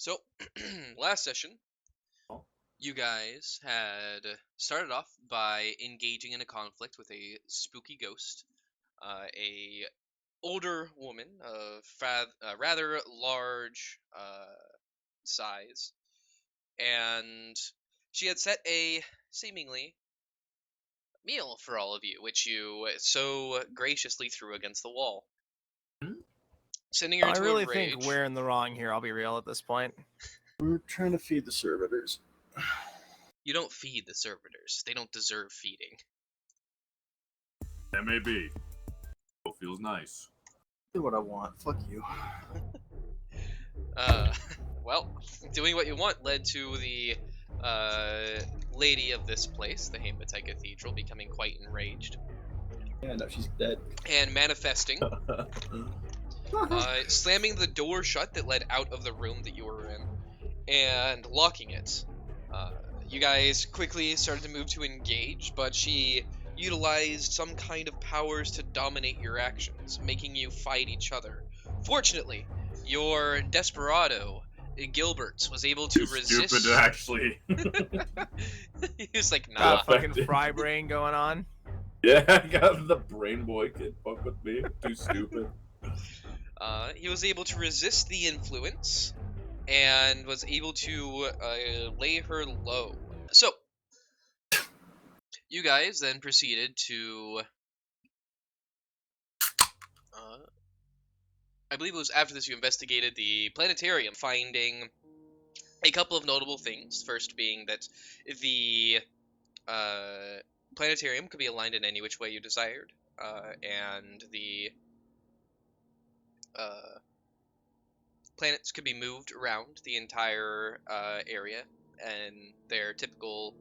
So, last session, Oh. you guys had started off by engaging in a conflict with a spooky ghost, a older woman of rather large size, and she had set a seemingly meal for all of you, which you so graciously threw against the wall, sending her I into really a think rage. we're in the wrong here, I'll be real at this point. We're trying to feed the servitors. You don't feed the servitors; they don't deserve feeding. That may be. It feels nice. Do what I want. Fuck you. Well, doing what you want led to the lady of this place, the Haematite Cathedral, becoming quite enraged Yeah, no, she's dead. and manifesting, slamming the door shut that led out of the room that you were in, and locking it. You guys quickly started to move to engage, but she utilized some kind of powers to dominate your actions, making you fight each other. Fortunately, your desperado, Gilbert, was able to resist. Stupid, actually. He was like, Got nah. a fucking Effective. fry brain going on. Yeah, I got the brain boy kid fuck with me. Too stupid. He was able to resist the influence and was able to lay her low. So, you guys then proceeded to I believe it was after this you investigated the planetarium, finding a couple of notable things. First being that the planetarium could be aligned in any which way you desired, and the planets could be moved around the entire area and their typical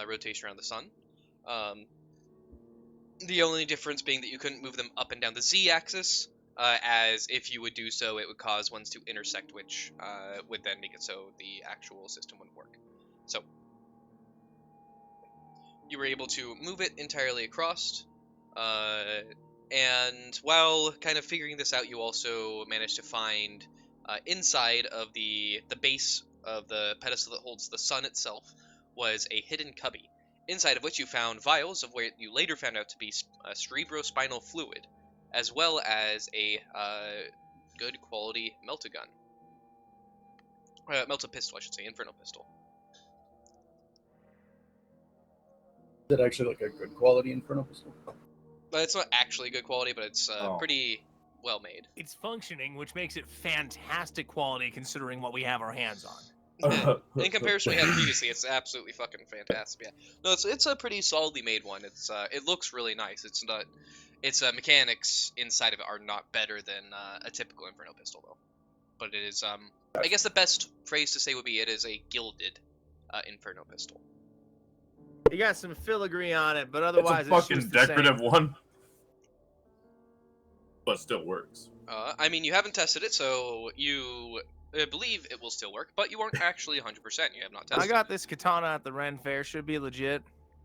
rotation around the sun. The only difference being that you couldn't move them up and down the z-axis, as if you would do so, it would cause ones to intersect, which would then make it so the actual system wouldn't work. So, you were able to move it entirely across, and while kind of figuring this out, you also managed to find inside of the base of the pedestal that holds the sun itself was a hidden cubby, inside of which you found vials of what you later found out to be cerebrospinal fluid, as well as a good quality melta gun. Melta pistol, I should say, inferno pistol. Is it actually like a good quality Inferno pistol? But it's not actually good quality, but it's Oh. pretty well made. It's functioning, which makes it fantastic quality considering what we have our hands on. In comparison we had previously, it's absolutely fucking fantastic. Yeah, no, it's a pretty solidly made one. It looks really nice. Its mechanics inside of it are not better than a typical Inferno pistol though. But it is I guess the best phrase to say would be it is a gilded Inferno pistol. You got some filigree on it, but It's otherwise a fucking just the same. decorative one. But still works. I mean, you haven't tested it, so you believe it will still work, but you aren't actually 100%. You have not tested I got it. this katana at the Ren Fair, should be legit.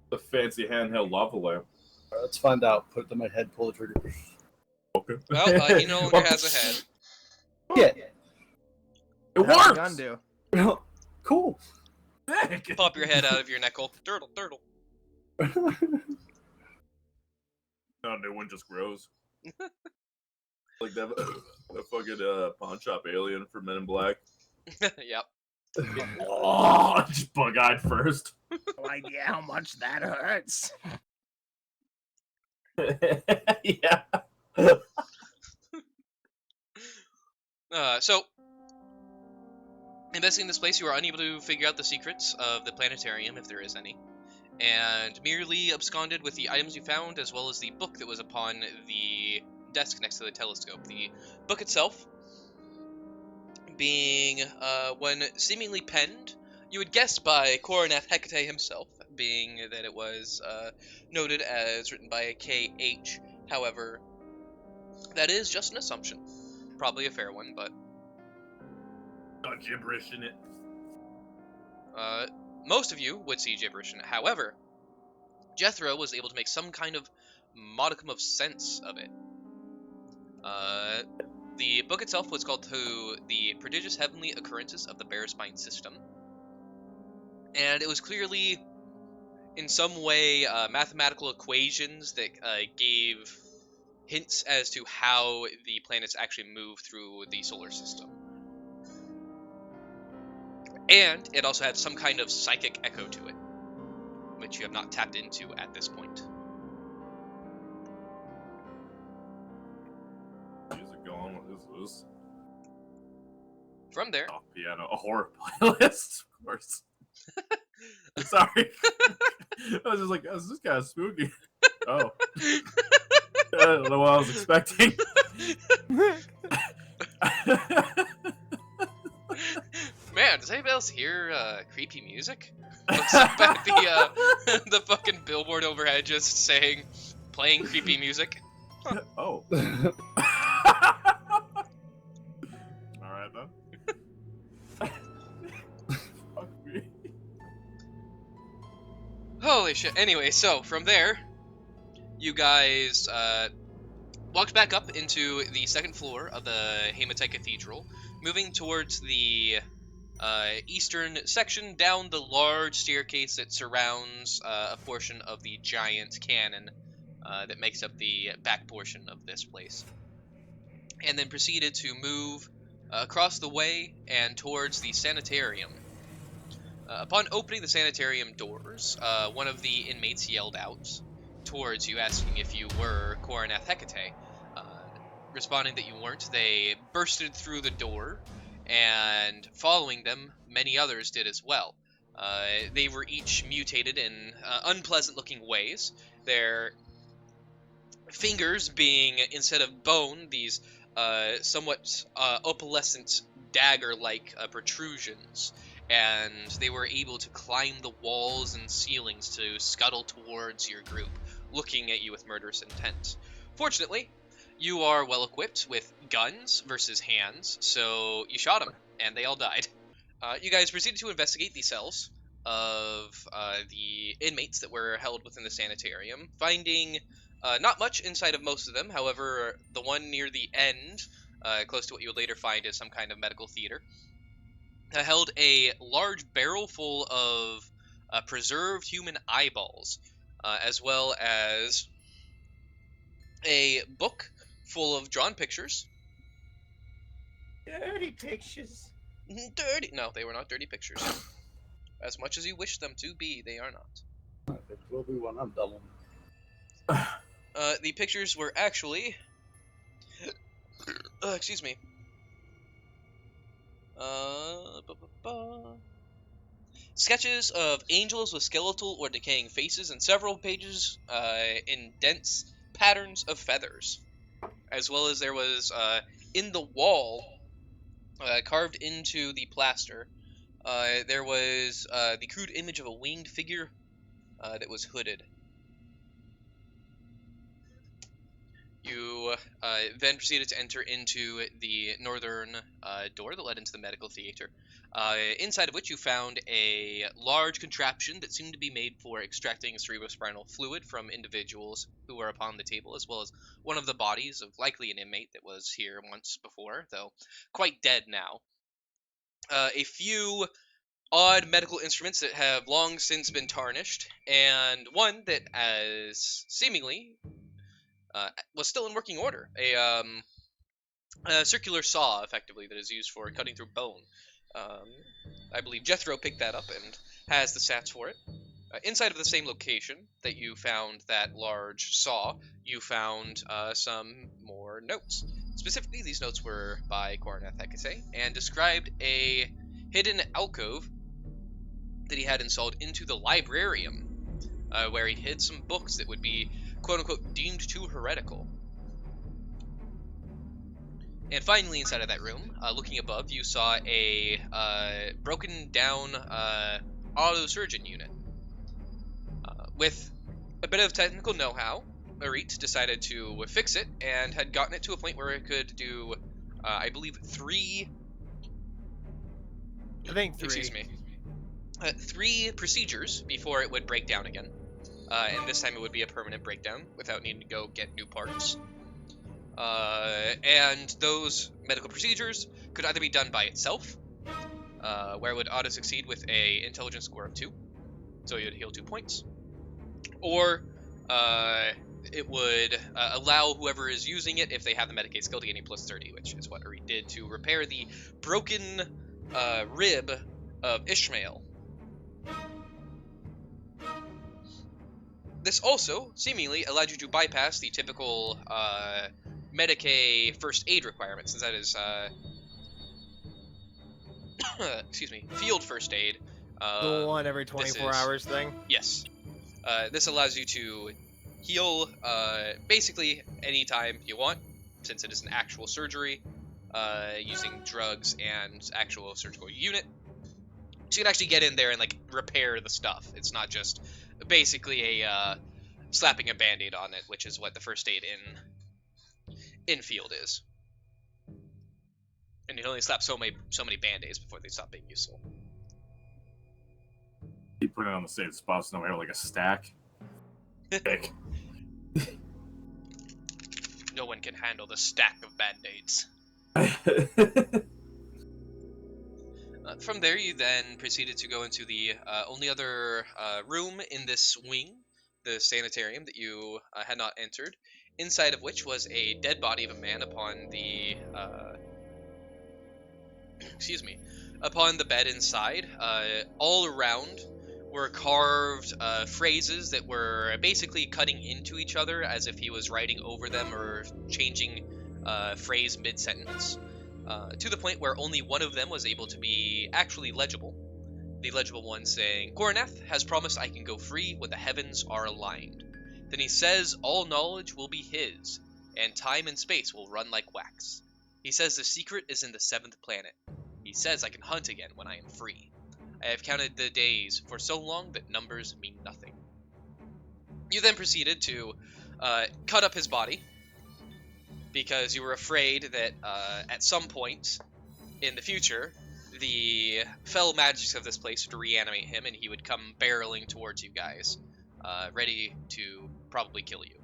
The fancy handheld lava lamp. Alright, let's find out. Put it to my head, pull the trigger. Okay. Well, he no longer has a head. Yeah. It How's the gun works! do? Well, cool. Sick! Pop your head out of your neckle. Turtle, turtle. No, new one just grows. Like that fucking pawn shop alien for Men in Black. Yep. Oh, just bug-eyed first. No idea how much that hurts. Yeah. So, investigating this place, you are unable to figure out the secrets of the planetarium, if there is any, and merely absconded with the items you found, as well as the book that was upon the desk next to the telescope. The book itself being one seemingly penned, you would guess by Coronet Hecate himself, being that it was noted as written by a K.H. However, that is just an assumption. Probably a fair one, but Got gibberish in it. most of you would see gibberish in it. However, Jethro was able to make some kind of modicum of sense of it. the book itself was called To the Prodigious Heavenly Occurrences of the Bear Spine System. And it was clearly, in some way, mathematical equations that gave hints as to how the planets actually move through the solar system. And it also had some kind of psychic echo to it, which you have not tapped into at this point. Music going. What is this? From there, Oh, piano. A horror playlist, of course. Sorry. I was just like, oh, this is kind of spooky. Oh. I don't know what I was expecting. man, does anybody else hear creepy music? Looks up at the the fucking billboard overhead, just saying, playing creepy music. Oh. Alright then. Fuck me. Holy shit. Anyway, so from there, you guys walked back up into the second floor of the Haematite Cathedral, moving towards the eastern section down the large staircase that surrounds a portion of the giant cannon that makes up the back portion of this place. And then proceeded to move across the way and towards the sanitarium. Upon opening the sanitarium doors, one of the inmates yelled out towards you, asking if you were Coronath Hecate. Responding that you weren't, they bursted through the door, and following them, many others did as well. They were each mutated in unpleasant-looking ways, their fingers being, instead of bone, these somewhat opalescent dagger-like protrusions, and they were able to climb the walls and ceilings to scuttle towards your group, looking at you with murderous intent. Fortunately, you are well equipped with guns versus hands, so you shot them, and they all died. You guys proceeded to investigate the cells of the inmates that were held within the sanitarium, finding not much inside of most of them. However, the one near the end, close to what you would later find as some kind of medical theater, held a large barrel full of preserved human eyeballs, as well as a book full of drawn pictures. Dirty pictures. Dirty? No, they were not dirty pictures. As much as you wish them to be, they are not. It will be when I'm done. The pictures were actually... excuse me. Sketches of angels with skeletal or decaying faces, and several pages in dense patterns of feathers. As well as there was, in the wall, carved into the plaster, there was the crude image of a winged figure that was hooded. You then proceeded to enter into the northern door that led into the medical theater, inside of which you found a large contraption that seemed to be made for extracting cerebrospinal fluid from individuals who were upon the table, as well as one of the bodies of likely an inmate that was here once before, though quite dead now. A few odd medical instruments that have long since been tarnished, and one that, as seemingly, was still in working order. A circular saw, effectively, that is used for cutting through bone. I believe Jethro picked that up and has the stats for it. Inside of the same location that you found that large saw, you found some more notes. Specifically, these notes were by Coronath Hecate and described a hidden alcove that he had installed into the librarium, where he hid some books that would be, quote-unquote, deemed too heretical. And finally, inside of that room, looking above, you saw a broken down auto-surgeon unit. With a bit of technical know-how, Arit decided to fix it and had gotten it to a point where it could do, I believe, three procedures before it would break down again. And this time it would be a permanent breakdown without needing to go get new parts. And those medical procedures could either be done by itself, where it would auto-succeed with a intelligence score of 2, so you would heal 2 points, or it would allow whoever is using it, if they have the Medicaid skill, to gain a plus 30, which is what Uri did to repair the broken rib of Ishmael. This also seemingly allowed you to bypass the typical Medicaid first aid requirement, since that is excuse me, field first aid. The one every 24 hours thing? Yes. This allows you to heal basically anytime you want, since it is an actual surgery, using drugs and actual surgical unit. So you can actually get in there and like repair the stuff. It's not just basically a slapping a band-aid on it, which is what the first aid in field is. And you can only slap so many band-aids before they stop being useful. You put it on the same spot, so now we have like a stack. Big. No one can handle the stack of band-aids. From there, you then proceeded to go into the only other room in this wing, the sanitarium that you had not entered, inside of which was a dead body of a man upon the upon the bed inside. All around were carved phrases that were basically cutting into each other, as if he was writing over them or changing phrase mid-sentence. To the point where only one of them was able to be actually legible. The legible one saying, "Koroneth has promised I can go free when the heavens are aligned. Then he says all knowledge will be his, and time and space will run like wax. He says the secret is in the 7th planet. He says I can hunt again when I am free. I have counted the days for so long that numbers mean nothing." You then proceeded to cut up his body, because you were afraid that at some point in the future, the fell magics of this place would reanimate him, and he would come barreling towards you guys, ready to probably kill you.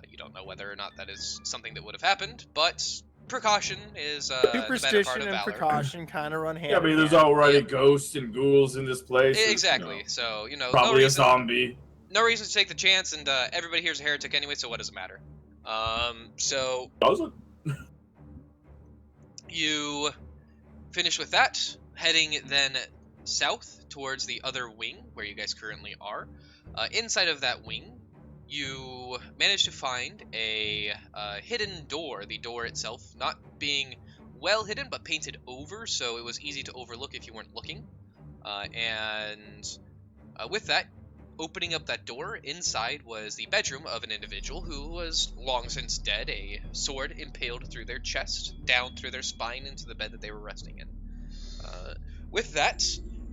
You don't know whether or not that is something that would have happened, but precaution is the better part Superstition of and valor. precaution kind of run hand Yeah, I mean, in there's hand. already Yep. ghosts and ghouls in this place. Exactly. So, Probably a zombie. No reason to take the chance, and everybody here's a heretic anyway, so what does it matter? So Does it? you finish with that, heading then south towards the other wing where you guys currently are. Inside of that wing, you manage to find a hidden door, the door itself not being well hidden but painted over, so it was easy to overlook if you weren't looking. With that, opening up that door, inside was the bedroom of an individual who was long since dead, a sword impaled through their chest, down through their spine into the bed that they were resting in. With that,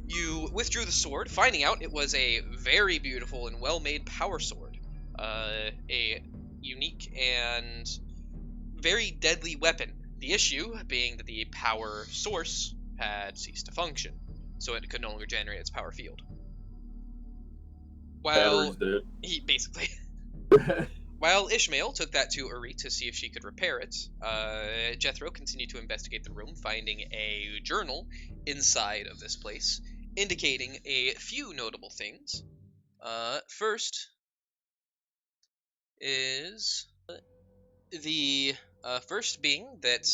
you withdrew the sword, finding out it was a very beautiful and well-made power sword. A unique and very deadly weapon. The issue being that the power source had ceased to function, so it could no longer generate its power field. Battery's dead. Basically. While Ishmael took that to Uri to see if she could repair it, Jethro continued to investigate the room, finding a journal inside of this place, indicating a few notable things. First is the first being that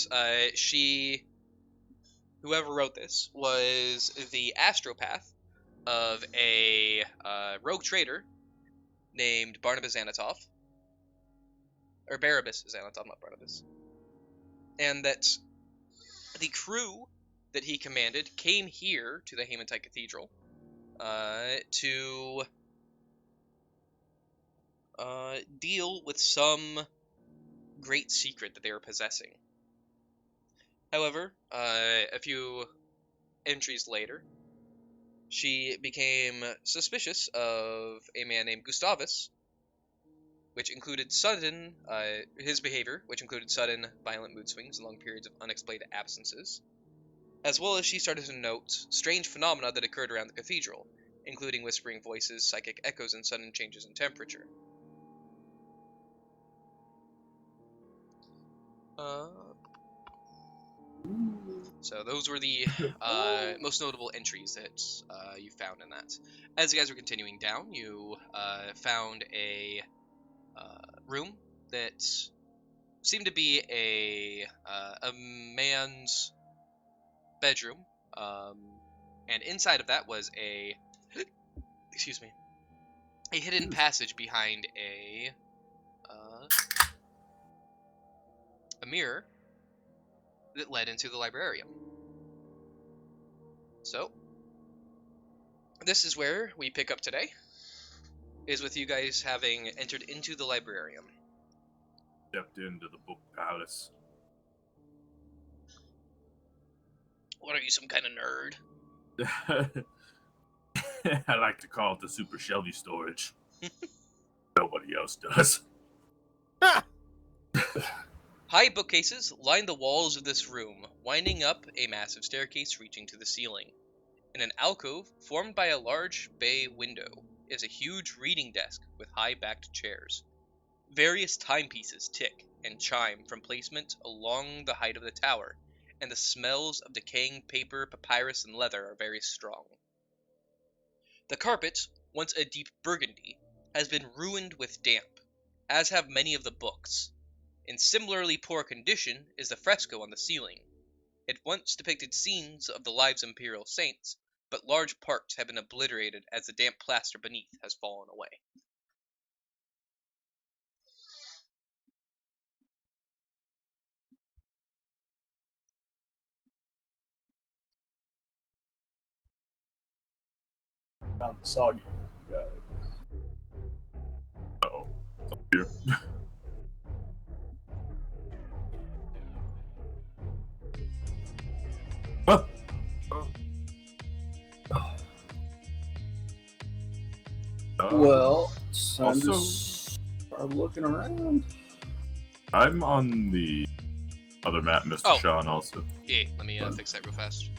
whoever wrote this, was the astropath of a rogue trader named Barnabas Anatov. Or Barabbas Anatov, not Barnabas. And that the crew that he commanded came here to the Haematite Cathedral to deal with some great secret that they were possessing. However, a few entries later, she became suspicious of a man named Gustavus, which included his behavior, which included sudden, violent mood swings and long periods of unexplained absences, as well as she started to note strange phenomena that occurred around the cathedral, including whispering voices, psychic echoes, and sudden changes in temperature. So those were the most notable entries that you found in that. As you guys were continuing down, you found a room that seemed to be a man's bedroom, and inside of that was a excuse me, a hidden passage behind a mirror that led into the librarium. So this is where we pick up today, is with you guys having entered into the librarium. Stepped into the book palace. What are you, some kind of nerd? I like to call it the super shelvy storage. Nobody else does. High bookcases line the walls of this room, winding up a massive staircase reaching to the ceiling. In an alcove formed by a large bay window is a huge reading desk with high-backed chairs. Various timepieces tick and chime from placement along the height of the tower, and the smells of decaying paper, papyrus, and leather are very strong. The carpet, once a deep burgundy, has been ruined with damp, as have many of the books. In similarly poor condition is the fresco on the ceiling. It once depicted scenes of the lives of imperial saints, but large parts have been obliterated as the damp plaster beneath has fallen away. Found the soggy guy. Oh, here. Huh? Well, it's time to also- start looking around. I'm on the other map, Mr. Oh. Sean, also. Yeah, let me fix that real fast.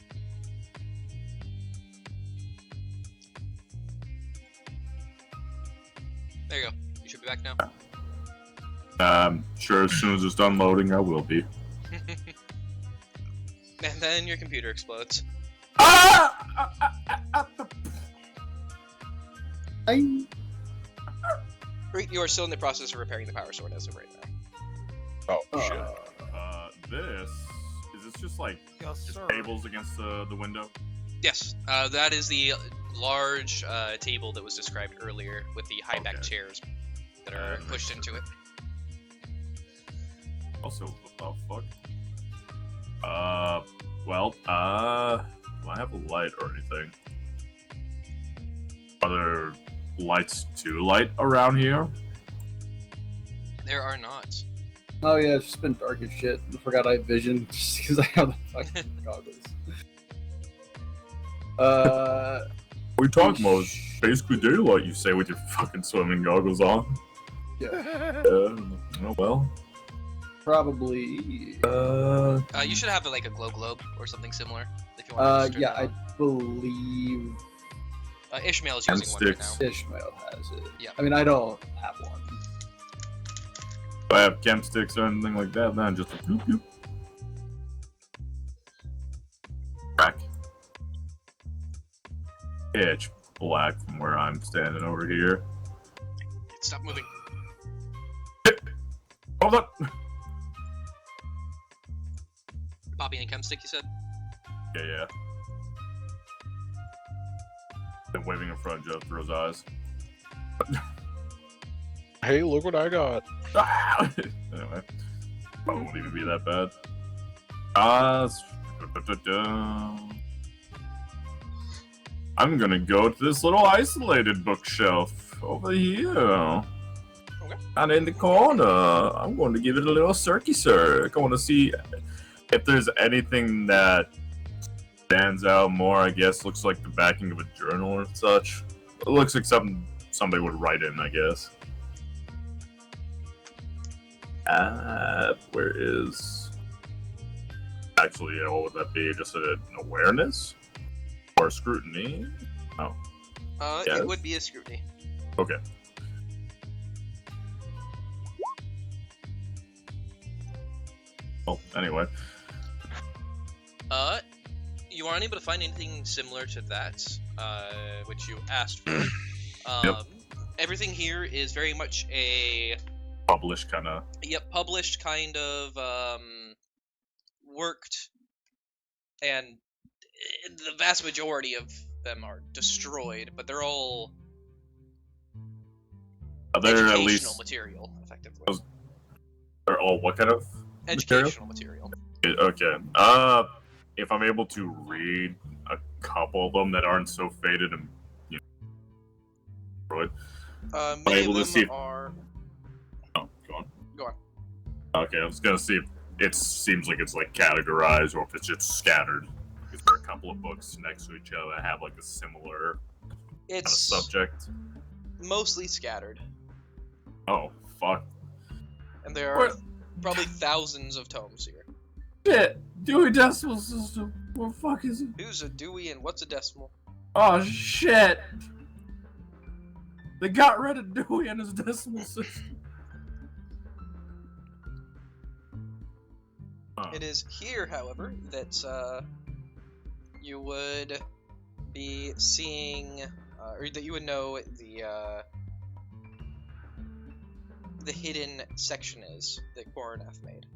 There you go. You should be back now. Sure, as soon as it's done loading, I will be. And then your computer explodes. I You are still in the process of repairing the power sword as of right now. Oh, shit. Is this just like Yes, just sir. tables against the window? Yes, that is the large table that was described earlier with the high-back Okay. chairs that are That pushed makes into it. Also, what the fuck? Do I have a light or anything? Are there lights to light around here? There are not. oh yeah, it's just been dark as shit. I forgot I have vision just because I have the fucking goggles. We talking about basically daylight, you say, with your fucking swimming goggles on. Yeah, Oh well. probably. You should have like a glow globe or something similar if you want to Yeah, I believe Ishmael is using one right now. Sticks. Ishmael has it. Yeah. I mean, I don't have one. If I have chem sticks or anything like that, then just a bloop bloop. Crack. Pitch black from where I'm standing over here. Stop moving. Hold up! Poppy and chem stick, you said? Yeah. Been waving in front of Joe through his eyes. Hey, look what I got. Anyway, probably won't even be that bad. I'm gonna go to this little isolated bookshelf over here. Okay. And in the corner, I'm going to give it a little circ. I want to see if there's anything that stands out more. I guess looks like the backing of a journal or such. It looks like something somebody would write in, I guess. Where is... Actually, what would that be? Just an awareness? Or scrutiny? Oh, Yes. It would be a scrutiny. okay. Well, anyway. You are unable to find anything similar to that, which you asked for. Yep. Everything here is very much a Published kind of. published kind of worked, and the vast majority of them are destroyed, but they're all They're at educational least. material, effectively. They're all what kind of Educational material. Okay. If I'm able to read a couple of them that aren't so faded and destroyed, Many able to of see them if- are. oh, go on. Go on. Okay, I was gonna see if it seems like it's like categorized or if it's just scattered. Because there are a couple of books next to each other that have like a similar kind of It's subject. mostly scattered, Oh fuck! and there are What? probably thousands of tomes here. Shit! Dewey Decimal System. What the fuck is it? Who's a Dewey and what's a decimal? Oh shit! They got rid of Dewey and his decimal system. It is here, however, that you would be seeing, or that you would know the hidden section is that Goraneth made.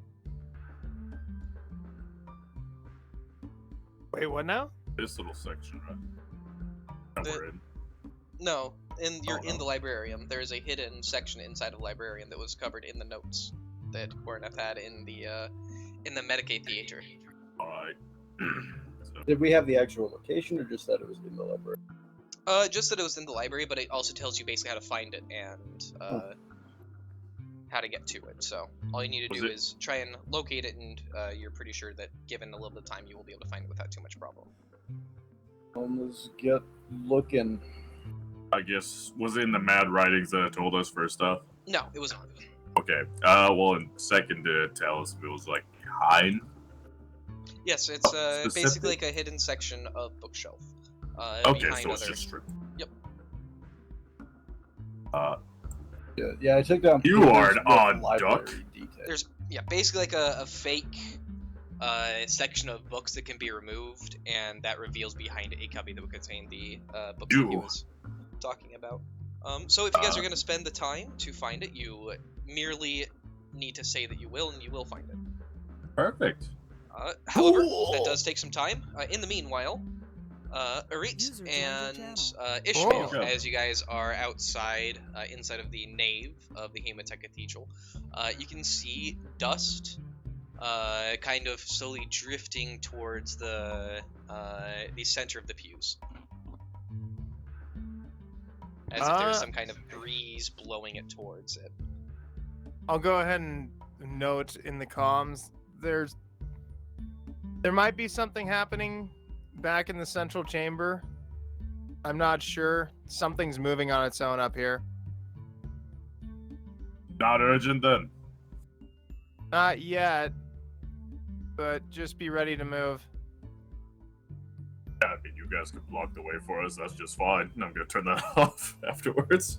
Wait, what now? This little section, right? That The- we're in. No, you're Oh, in no. the librarium. There is a hidden section inside of the librarium that was covered in the notes that Goraneth had in the Medicaid theater. Alright. So, Did we have the actual location, or just that it was in the library? Just that it was in the library, but it also tells you basically how to find it and how to get to it. So all you need to Was do it- is try and locate it, and you're pretty sure that given a little bit of time, you will be able to find it without too much problem. Let's get looking. I guess, was it in the mad writings that it told us first off? No, it was not. Okay. Well, in second to tell us if it was like behind. Yes, it's Specific? basically like a hidden section of bookshelf. Okay, behind so it's other. just stripped. Yep. Yeah, I took down. You pictures are an with odd library duck. details. There's basically like a fake section of books that can be removed, and that reveals behind it a cubby that would contain the books that he Ew. was talking about. So if you guys are going to spend the time to find it, you merely need to say that you will, and you will find it. Perfect. However, Cool. that does take some time. In the meanwhile, Arit User joined your and channel. Ishmael, Oh. as you guys are outside, inside of the nave of the Haematite Cathedral, you can see dust kind of slowly drifting towards the center of the pews. As if there's some kind of breeze blowing it towards it. I'll go ahead and note in the comms. There might be something happening back in the central chamber. I'm not sure. Something's moving on its own up here. Not urgent then. Not yet, but just be ready to move. Yeah, I mean, you guys can block the way for us. That's just fine. I'm gonna turn that off afterwards.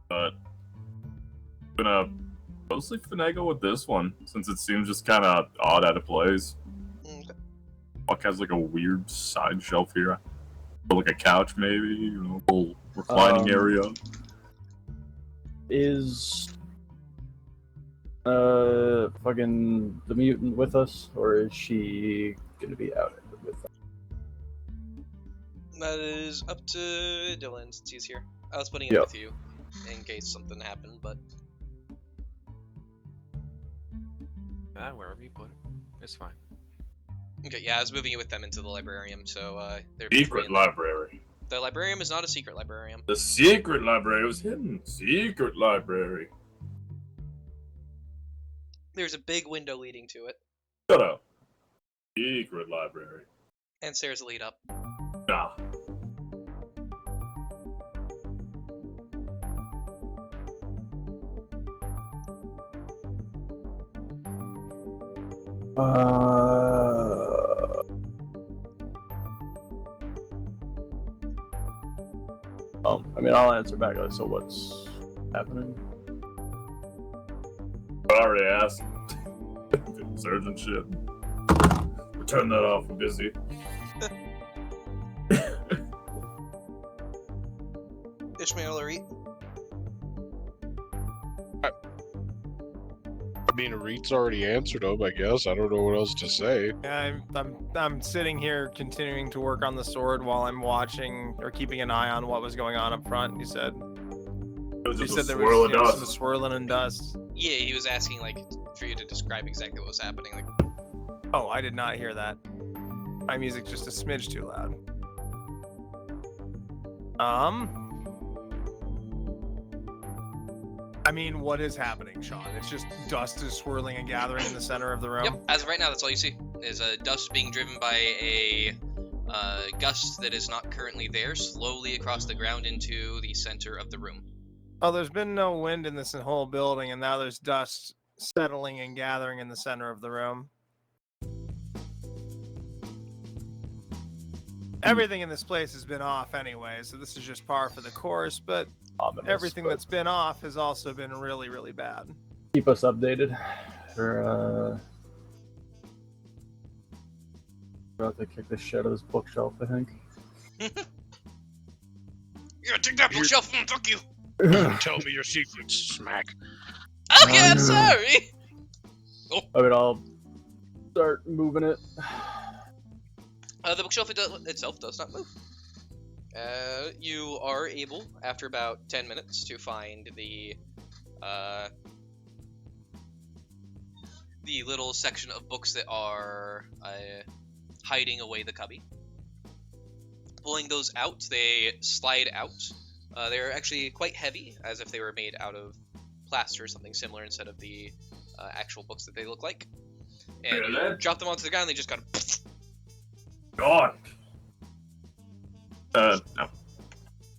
But gonna mostly finagle with this one since it seems just kind of odd out of place. Okay. Fuck has like a weird side shelf here, or like a couch maybe, you know, a little reclining area. Is fucking the mutant with us, or is she gonna be out with us? That is up to Dylan since he's here. I was putting it Yep. with you in case something happened, but Wherever you put it, it's fine. okay, yeah, I was moving it with them into the librarium, so they're Secret library. The librarium is not a secret librarium. The secret library was hidden. Secret library. There's a big window leading to it, Shut up. Secret library. and stairs lead up. Nah. I mean, I'll answer back. So what's happening? already asked. Surgeon shit. Turn that off. I'm busy. Ishmael or eat? I mean, Reed's already answered them, I guess. I don't know what else to say. Yeah, I'm sitting here continuing to work on the sword while I'm watching or keeping an eye on what was going on up front. He said It was he just said a there swirl was of dust. some swirling and dust. Yeah, he was asking like for you to describe exactly what was happening. Like, Oh, I did not hear that. My music's just a smidge too loud. I mean, what is happening, Sean? It's just dust is swirling and gathering in the center of the room. yep. As of right now, that's all you see is a dust being driven by a gust that is not currently there, slowly across the ground into the center of the room. Oh, there's been no wind in this whole building, and now there's dust settling and gathering in the center of the room. Everything in this place has been off anyway, so this is just par for the course, but Ominous, everything but that's been off has also been really, really bad. keep us updated. We're about to kick the shit out of this bookshelf, I think. You're gonna take that bookshelf and fuck you. Tell me your secrets, smack. Okay, I'm sorry. I mean, I'll start moving it. The bookshelf itself does not move. You are able, after about 10 minutes, to find the little section of books that are hiding away the cubby. Pulling those out, they slide out. They're actually quite heavy, as if they were made out of plaster or something similar instead of the actual books that they look like. And you drop them onto the ground, and they just kind of... God. No.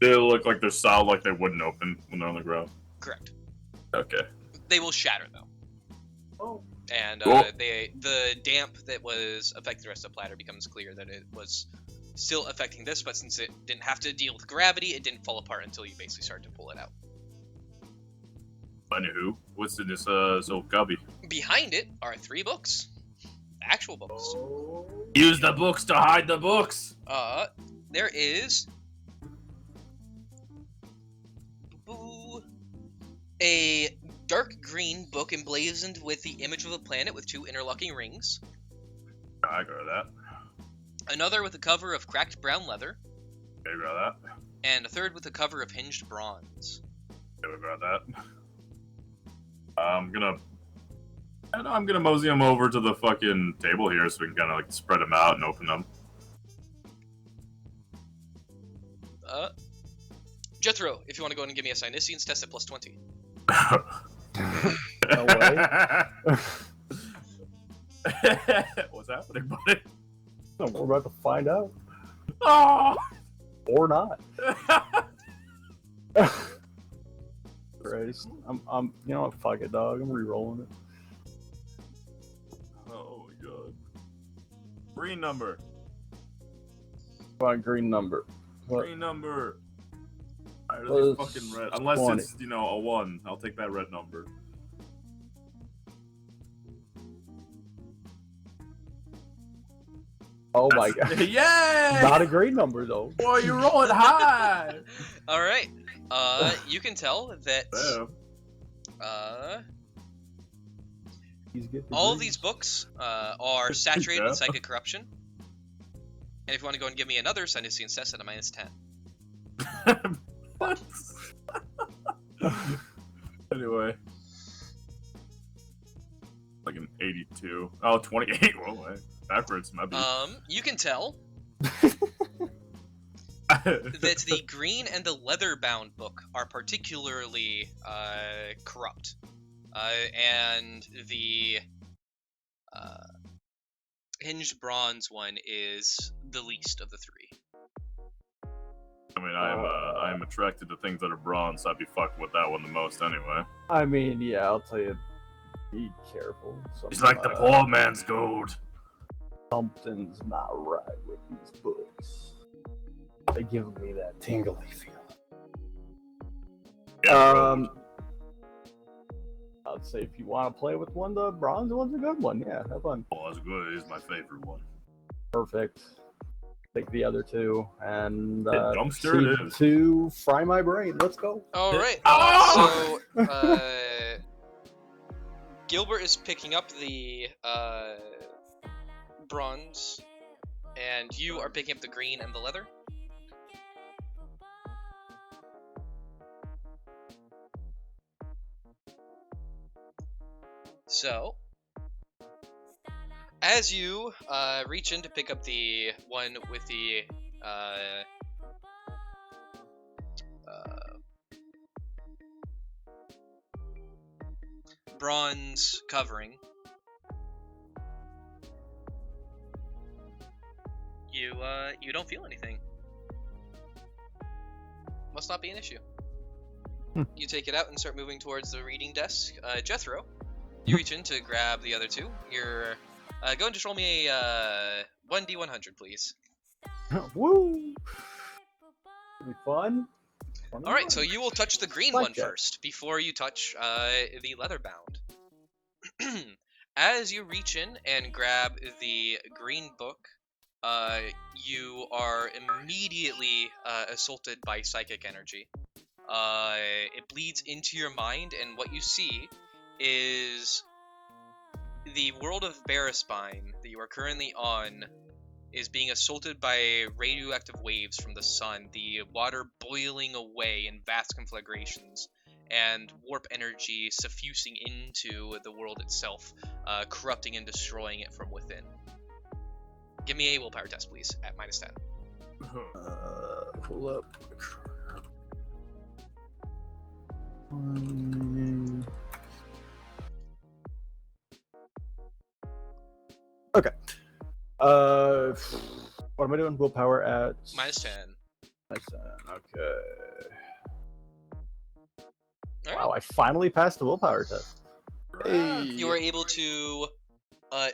They look like they're solid, like they wouldn't open when they're on the ground. Correct. Okay. They will shatter, though. Oh. And Cool. the damp that was affecting the rest of the platter becomes clear that it was still affecting this, but since it didn't have to deal with gravity, it didn't fall apart until you basically started to pull it out. Anywho, what's in this old cubby? Behind it are 3 books. Actual books. Use the books to hide the books. There is a dark green book emblazoned with the image of a planet with 2 interlocking rings. I got that. Another with a cover of cracked brown leather. Okay, got that. And a third with a cover of hinged bronze. Okay, we got that. I'm gonna mosey them over to the fucking table here so we can kind of like spread them out and open them. Jethro, if you want to go ahead and give me a Sinisians test at +20. No way. What's happening, buddy? No, we're about to find out. Oh! Or not. Christ. I'm, you know what? Fuck it, dog. I'm re-rolling it. Oh my god. Green number. Come on, green number. What? Green number. Alright, Well, fucking red. Unless 20. it's, a 1. I'll take that red number. Oh my god. Yay! Not a green number, though. Boy, you're rolling high! All right. You can tell that He's good for all of green. these books are saturated Yeah. with psychic corruption. And if you want to go and give me another Sinisians test at a -10. Anyway. Like an 82. Oh, 28. Well, backwards, my bad. You can tell that the green and the leather-bound book are particularly corrupt, and the hinged bronze one is the least of the 3. I mean, I'm attracted to things that are bronze, so I'd be fucking with that one the most anyway. I mean, yeah, I'll tell you. Be careful. He's like the poor man's gold. Something's not right with these books. They give me that tingly feeling. Yeah, Um, I'd say if you want to play with one, the bronze one's a good one. Yeah, have fun. Oh, that's good. It is my favorite one. Perfect. Take the other two and dumpster proceed it is. to fry my brain. Let's go. All right. Oh! So Gilbert is picking up the bronze, and you are picking up the green and the leather. So, as you reach in to pick up the one with the bronze covering, you don't feel anything. Must not be an issue. You take it out and start moving towards the reading desk. Jethro, you reach in to grab the other two. You're go and just roll me a 1d100, please. Woo! It'll be fun. All right, so you will touch the green one Blackjack. first before you touch the leather bound. As you reach in and grab the green book, you are immediately assaulted by psychic energy. It bleeds into your mind, and what you see is the world of Barraspine that you are currently on is being assaulted by radioactive waves from the sun, the water boiling away in vast conflagrations, and warp energy suffusing into the world itself, corrupting and destroying it from within. Give me a willpower test, please, at -10. Pull up. Okay. What am I doing? Willpower at -10. Okay. All right. Wow, I finally passed the willpower test. Hey. You are able to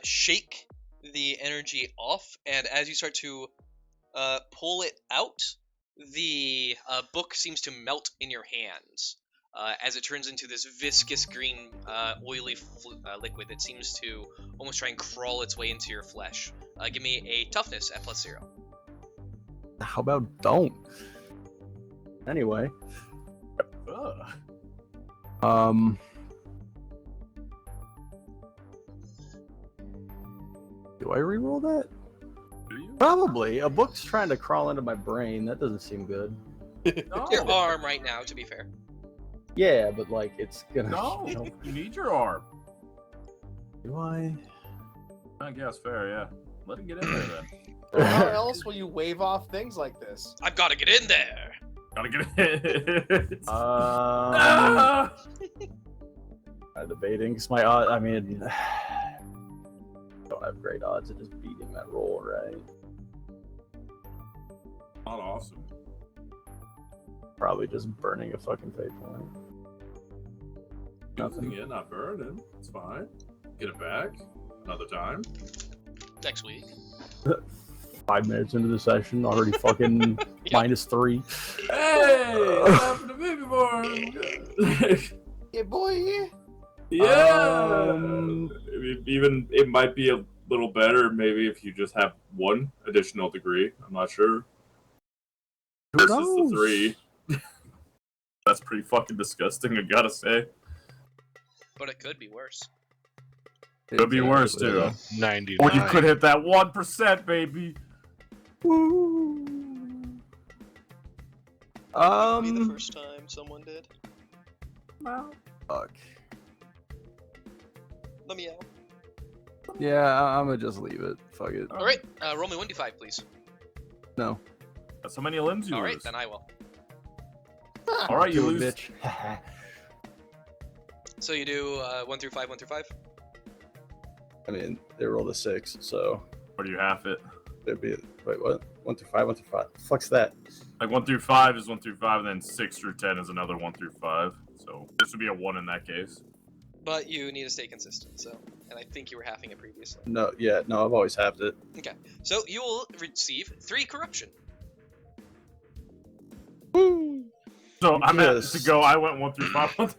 shake the energy off, and as you start to pull it out, the book seems to melt in your hands as it turns into this viscous green, oily liquid that seems to almost try and crawl its way into your flesh. Give me a toughness at +0. How about don't? Anyway. Do I reroll that? Do you? Probably. A book's trying to crawl into my brain. That doesn't seem good. No. Your arm right now, to be fair. Yeah, but like it's gonna. No, You know, you need your arm. do I? I guess fair, yeah. Let it get in there then. How else will you wave off things like this? I've got to get in there. Gotta get it. I'm debating because my odds. I mean, don't have great odds of just beating that roll, right? Not awesome. Probably just burning a fucking fate point. Nothing. Yeah, not burning. It's fine. Get it back another time. Next week. 5 minutes into the session, already fucking -3. Hey, that happened to me before. Yeah, boy. Yeah. Even it might be a little better maybe if you just have 1 additional degree. I'm not sure. Who Versus knows? the 3. That's pretty fucking disgusting, I gotta say. But it could be worse. Could be worse too. 99. Or you could hit that 1%, baby. Woo. Be the first time someone did. Fuck. Let me out. Yeah, I'm gonna just leave it. Fuck it. All right, roll me 1d5, please. No. That's how many limbs you All lose. right, then I will. All right, you Do it, lose. bitch. So you do 1 through 5, 1 through 5. I mean, they rolled a 6, so Or do you half it? it'd be wait, what? 1 through 5, 1 through 5. Fuck's that? Like 1 through 5 is 1 through 5, and then 6 through 10 is another 1 through 5. So this would be a 1 in that case. But you need to stay consistent. So, and I think you were halving it previously. No, yeah, no, I've always halved it. Okay, so you will receive 3 corruption. Woo! So I'm at Yes. to go. I went 1 through 5.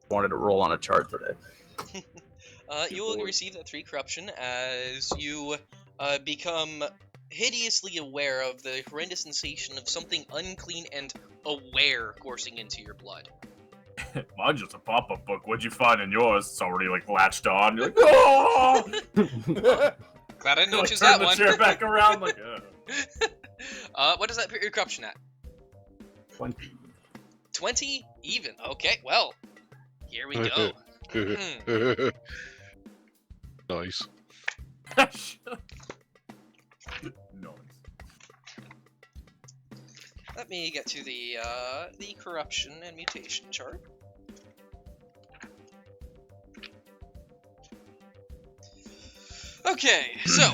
wanted to roll on a chart today. You will receive that 3 corruption as you become hideously aware of the horrendous sensation of something unclean and aware coursing into your blood. Mine's just a pop-up book. What'd you find in yours? It's already like latched on. You're like, oh! Glad I didn't Like, choose turn that the one. chair back around. Like, What does that put your corruption at? 20. 20 even. Okay, well, here we go. Nice. Nice. Let me get to the corruption and mutation chart. Okay, so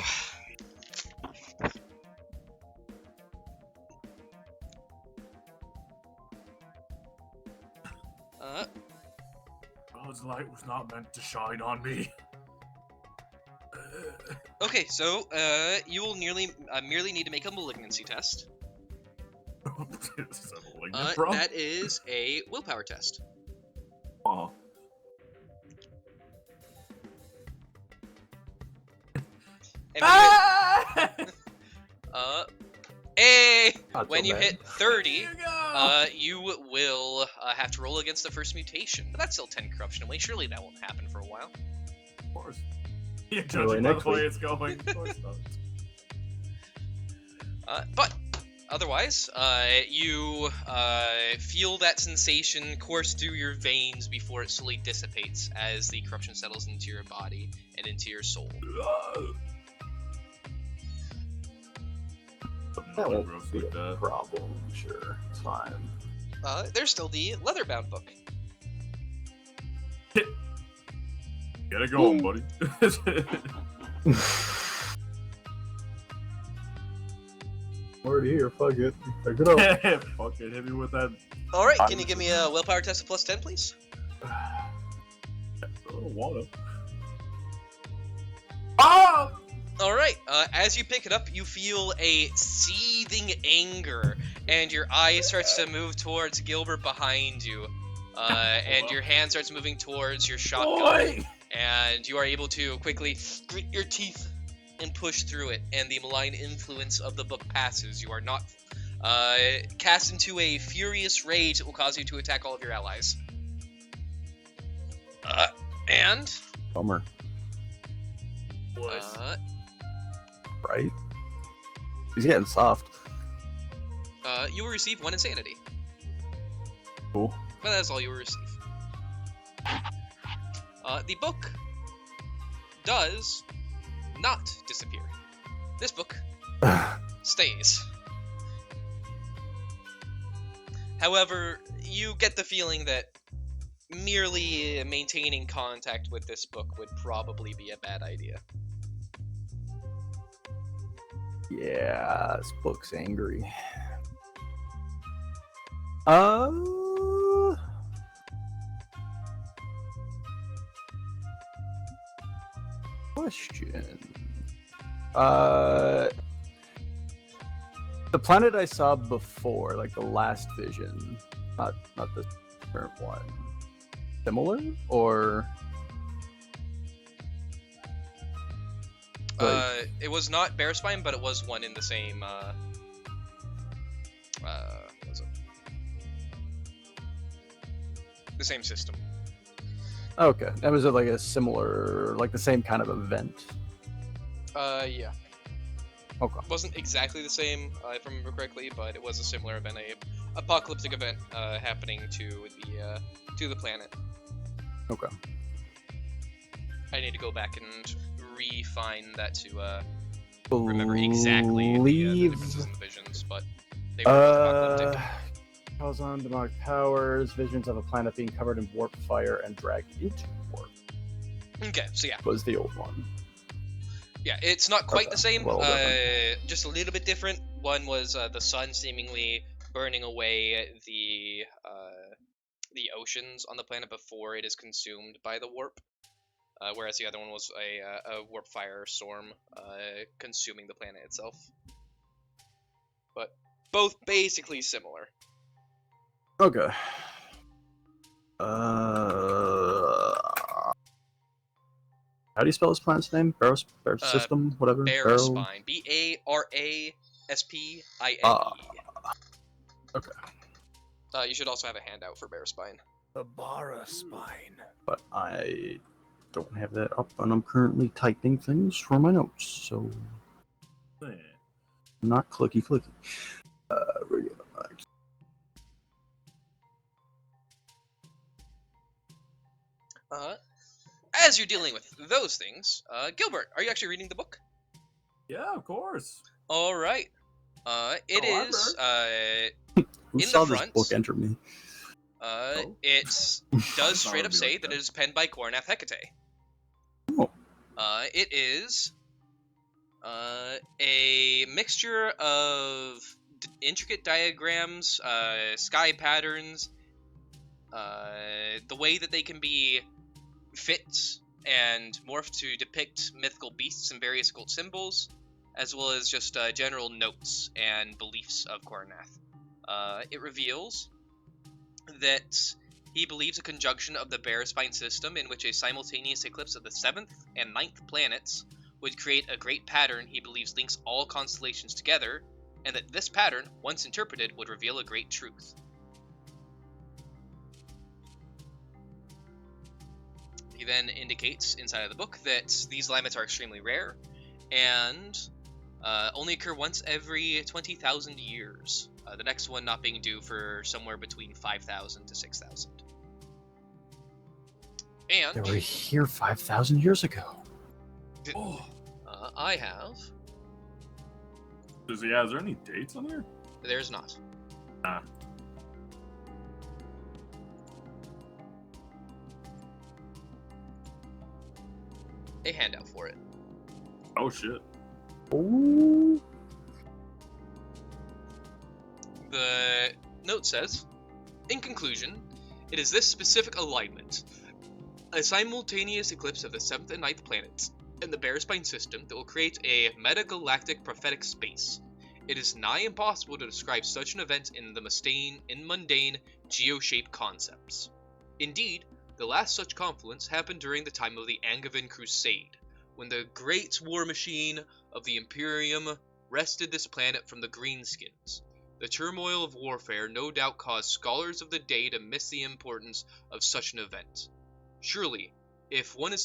God's light was not meant to shine on me. okay, so you will merely need to make a malignancy test. Is that malignant, bro? That is a willpower test. Oh. And when you hit 30, you will have to roll against the first mutation. But that's still 10 corruption away. Surely that won't happen for a while. Of course. You're judging by the way it's going. Of course not. But otherwise, you feel that sensation course through your veins before it slowly dissipates as the corruption settles into your body and into your soul. That won't be a problem. Sure, it's fine. There's still the leather-bound book. Get it going, buddy. Already here, fuck it. Pick it up. Fuck it, hit me with that. Alright, can you give me a willpower test of +10, please? I don't wanna. Oh! Alright, as you pick it up, you feel a seething anger, and your eye starts to move towards Gilbert behind you, and your hand starts moving towards your shotgun, and you are able to quickly grit your teeth and push through it, and the malign influence of the book passes. You are not cast into a furious rage that will cause you to attack all of your allies. And... Bummer. Right? He's getting soft. You will receive 1 insanity. Cool. But that's all you will receive. The book does not disappear. This book stays. However, you get the feeling that merely maintaining contact with this book would probably be a bad idea. Yeah, this book's angry. Question. The planet I saw before, like the last vision, not the current one, similar or? It was not Bearspine, but it was one in the same, what was it? The same system. Okay, that was like a similar, like the same kind of event. Yeah. Okay. It wasn't exactly the same, if I remember correctly, but it was a similar event, a apocalyptic event, happening to the planet. Okay. I need to go back and refine that to remember exactly the differences in the visions, but they were both apocalyptic. Calls on demonic powers, visions of a planet being covered in warp fire and dragged into warp. Okay, so yeah. Was the old one. Yeah, it's not quite Okay, the same, well, just a little bit different. One was the sun seemingly burning away the oceans on the planet before it is consumed by the warp. Whereas the other one was a warp fire storm consuming the planet itself. But both basically similar. Okay. How do you spell this planet's name? Barrow system, whatever. Barrow. Baraspine. Baraspine. Ah, okay. You should also have a handout for Baraspine. The Bara spine. But I don't have that up, and I'm currently typing things for my notes, so not clicky. Radio. As you're dealing with those things, Gilbert, are you actually reading the book? Yeah, of course. All right. It Oh, is Who in saw the this front. book enter me? It does straight up That'll be say like that that. it is penned by Cornath Hecate. Oh. It is a mixture of intricate diagrams, sky patterns, the way that they can be fit and morphed to depict mythical beasts and various occult symbols, as well as just general notes and beliefs of Cornath. It reveals that he believes a conjunction of the Baraspine system in which a simultaneous eclipse of the 7th and 9th planets would create a great pattern he believes links all constellations together, and that this pattern, once interpreted, would reveal a great truth. He then indicates inside of the book that these alignments are extremely rare and only occur once every 20,000 years. The next one not being due for somewhere between 5,000 to 6,000. And They were here 5,000 years ago. I have. Is there any dates on here? There's not. Ah. A handout for it. Oh shit. Oh. The note says, in conclusion, it is this specific alignment, a simultaneous eclipse of the 7th and 9th planets, and the Baraspine system that will create a metagalactic prophetic space. It is nigh impossible to describe such an event in mundane, geo-shaped concepts. Indeed, the last such confluence happened during the time of the Angevin Crusade, when the great war machine of the Imperium wrested this planet from the Greenskins. The turmoil of warfare no doubt caused scholars of the day to miss the importance of such an event. Surely, if one had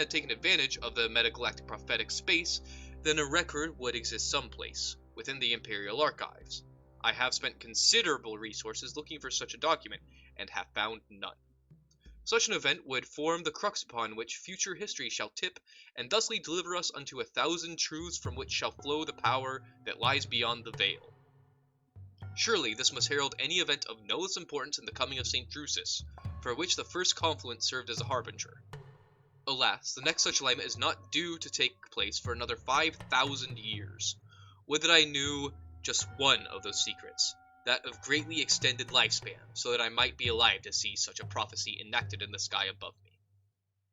taken advantage of the metagalactic prophetic space, then a record would exist someplace within the Imperial archives. I have spent considerable resources looking for such a document, and have found none. Such an event would form the crux upon which future history shall tip, and thusly deliver us unto 1,000 truths from which shall flow the power that lies beyond the veil. Surely this must herald any event of no less importance in the coming of St. Drusus, for which the first confluence served as a harbinger. Alas, the next such alignment is not due to take place for another 5,000 years. Would that I knew just one of those secrets, that of greatly extended lifespan, so that I might be alive to see such a prophecy enacted in the sky above me.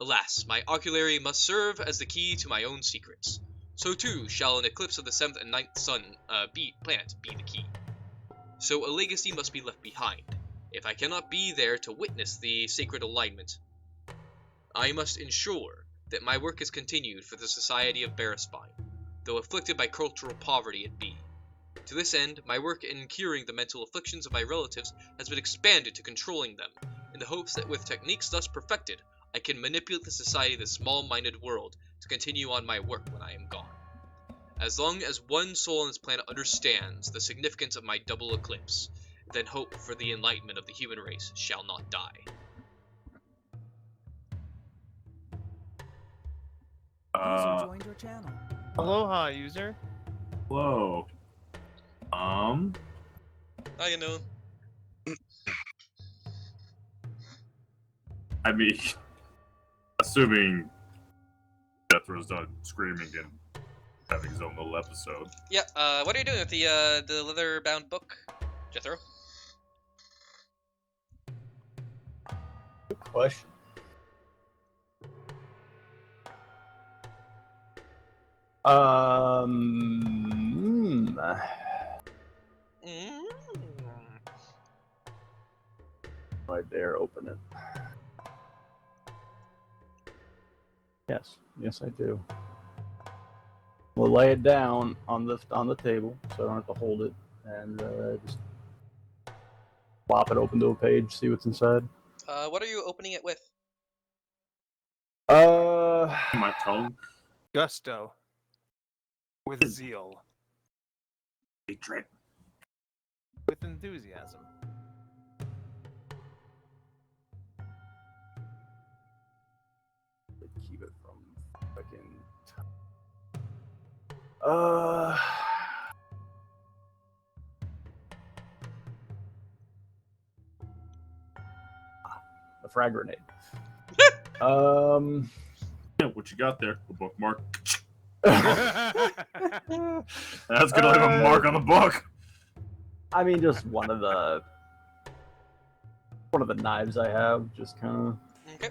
Alas, my oculary must serve as the key to my own secrets. So too shall an eclipse of the 7th and 9th planet be the key. So a legacy must be left behind. If I cannot be there to witness the sacred alignment, I must ensure that my work is continued for the Society of Baraspine, though afflicted by cultural poverty it be. To this end, my work in curing the mental afflictions of my relatives has been expanded to controlling them, in the hopes that with techniques thus perfected, I can manipulate the society of this small-minded world to continue on my work when I am gone. As long as one soul on this planet understands the significance of my double eclipse, then hope for the enlightenment of the human race shall not die. User joined your channel. Aloha, user. Whoa. How you know? I mean, assuming Jethro's done screaming and having his own little episode. Yeah, what are you doing with the leather-bound book, Jethro? Good question. Right there, open it. Yes, I do. We'll lay it down on the table, so I don't have to hold it, and just plop it open to a page, see what's inside. What are you opening it with? My tongue. Gusto. With zeal. Hatred. With enthusiasm. Keep it from fucking. A frag grenade. Yeah, what you got there? A bookmark. That's gonna leave a mark on the book. I mean, just one of the knives I have. Just kind of Okay.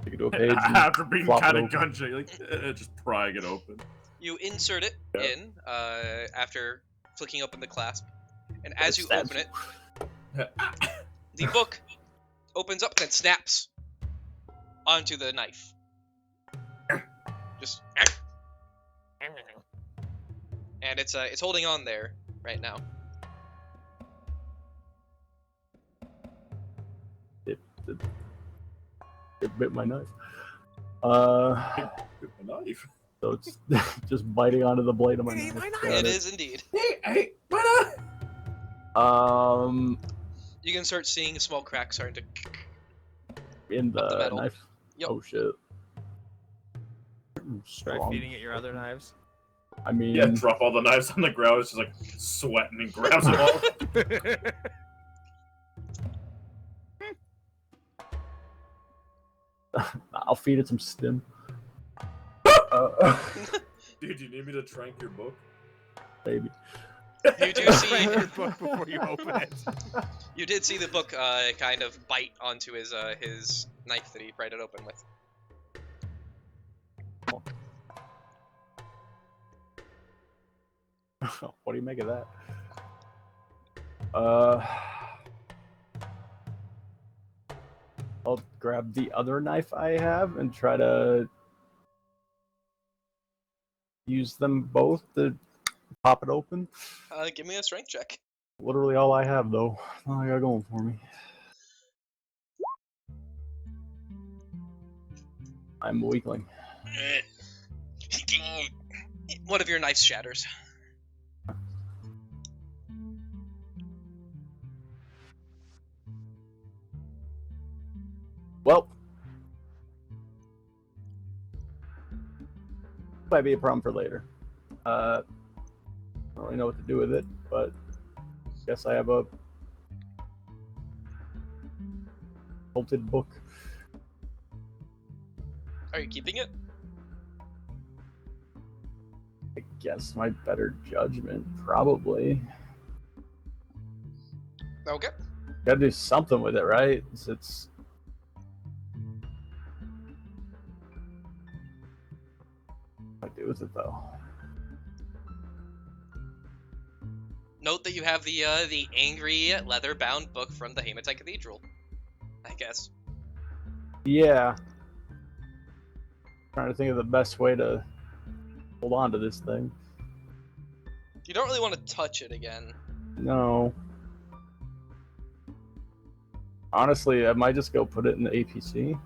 stick it to a page. And After being flop it kind of open. gun-shy, like just prying it open. You insert it Yeah. in after flicking open the clasp, and as you stabs open it, the book opens up and it snaps onto the knife. Just and it's holding on there right now. It bit my knife. With a knife. So it's just biting onto the blade of my knife. Got It is indeed. Hey, You can start seeing small cracks starting to. in the the metal. knife. Yep. Oh shit. Try Strong. feeding it your other knives. I mean, yeah, drop all the knives on the ground. It's just like sweating and grabs them all. I'll feed it some stim. Dude, do you need me to trank your book? Baby. You do see. Read your book before you open it. You did see the book kind of bite onto his knife that he pried it open with. What do you make of that? I'll grab the other knife I have and try to use them both to pop it open. Give me a strength check. Literally all I have, though. All I got going for me. I'm a weakling. One of your knives shatters. Well, might be a problem for later. I don't really know what to do with it, but guess I have a bolted book. Are you keeping it? I guess my better judgment, probably. Okay. Gotta do something with it, right? It's what do I do with it though? Note that you have the angry leather-bound book from the Haematite Cathedral. I guess. Yeah. Trying to think of the best way to hold on to this thing. You don't really want to touch it again. No. Honestly, I might just go put it in the APC.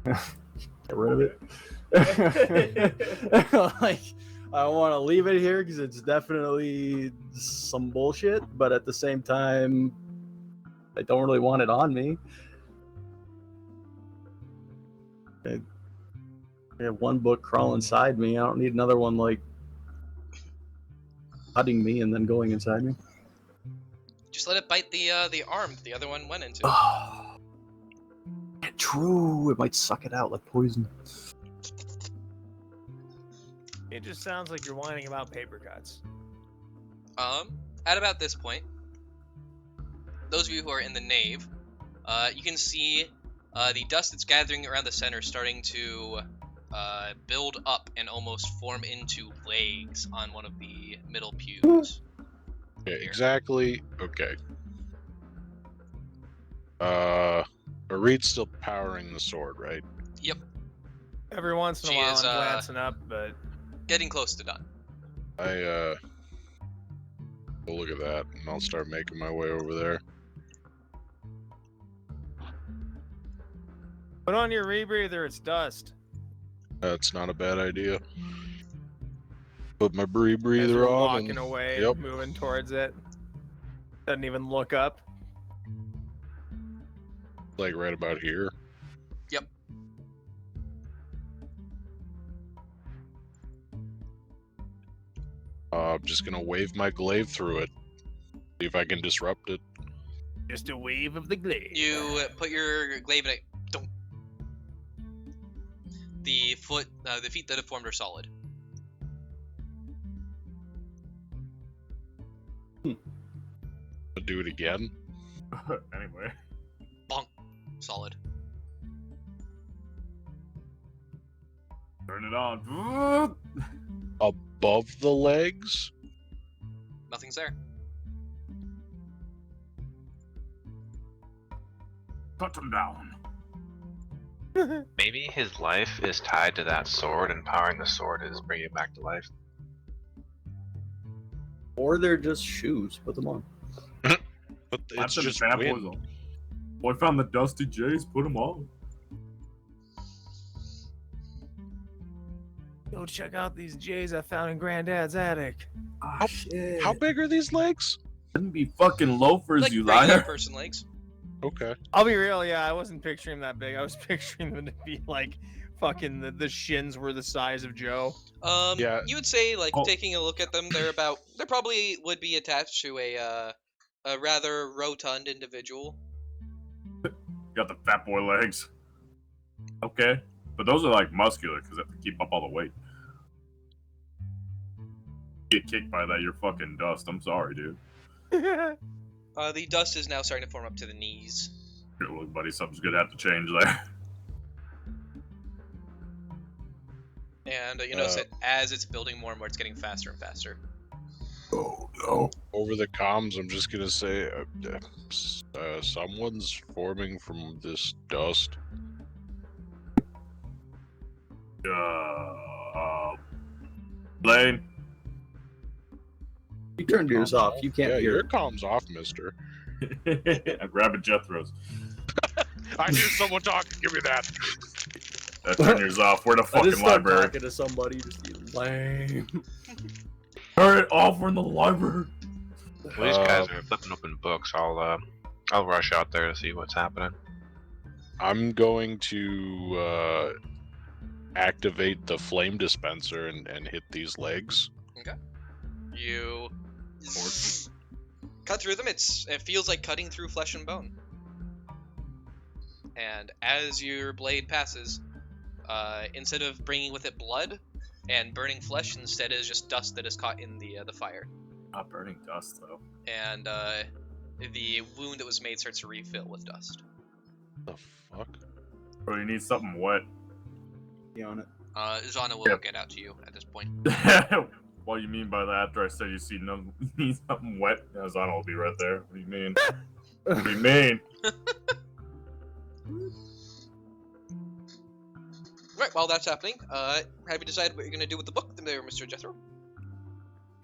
Get rid of it. Like, I want to leave it here because it's definitely some bullshit, but at the same time, I don't really want it on me. I have one book crawl inside me. I don't need another one like cutting me and then going inside me. Just let it bite the arm that the other one went into. Oh, true. It might suck it out like poison. It just sounds like you're whining about paper cuts. At about this point, those of you who are in the nave, you can see the dust that's gathering around the center starting to build up and almost form into legs on one of the middle pews. Okay, Here. exactly. Okay. Reed's still powering the sword, right? Yep, Every once in a She while, is, I'm glancing up, but getting close to done. I will look at that, and I'll start making my way over there. put on your rebreather. It's dust. That's not a bad idea. Put my As rebreather you're on. walking And, away, Yep. moving towards it. Doesn't even look up. Like right about here. Yep. I'm just gonna wave my glaive through it. See if I can disrupt it. Just a wave of the glaive. You put your glaive in it. Don't. The feet that have formed are solid. I'll do it again. Anyway. Bonk. Solid. Turn it on. Above the legs? Nothing's there. Cut him down. Maybe his life is tied to that sword, and powering the sword is bringing it back to life. Or they're just shoes. Put them on. But it's them just bad wind. boys on. Boy found the dusty J's. Put them on. Go check out these J's I found in Granddad's attic. Ah, shit. How big are these legs? Shouldn't be fucking loafers, Like you regular liar. person legs. Okay. I'll be real, yeah, I wasn't picturing them that big. I was picturing them to be like fucking the shins were the size of Joe. Yeah. You would say, like, Oh. taking a look at them, they probably would be attached to a rather rotund individual. Got the fat boy legs. Okay. But those are like muscular because they have to keep up all the weight. Get kicked by that, you're fucking dust. I'm sorry, dude. The dust is now starting to form up to the knees. Here, look, buddy, something's gonna have to change there. And you notice that as it's building more and more, it's getting faster and faster. Oh, no. Over the comms, I'm just gonna say, someone's forming from this dust. Blaine. You turned yours off. You can't Yeah, hear your it. comms off, mister. I'm grabbing Jethro's. I hear someone talking. Give me that. Turn yours off. We're in a I just fucking started library. talking to somebody. Just lame. Turn it off. We're in the library. Well, these guys are flipping open books. I'll rush out there to see what's happening. I'm going to activate the flame dispenser and hit these legs. Okay. You cut through them. It feels like cutting through flesh and bone. And as your blade passes, instead of bringing with it blood and burning flesh, instead is just dust that is caught in the fire. Not burning dust, though. And the wound that was made starts to refill with dust. The fuck? Bro, you need something wet. Be on it. Zana will Yep. get out to you at this point. What do you mean by that? After I said you need something wet, Zana will be right there. What do you mean? What do you mean? Right, while that's happening, have you decided what you're going to do with the book there, Mr. Jethro?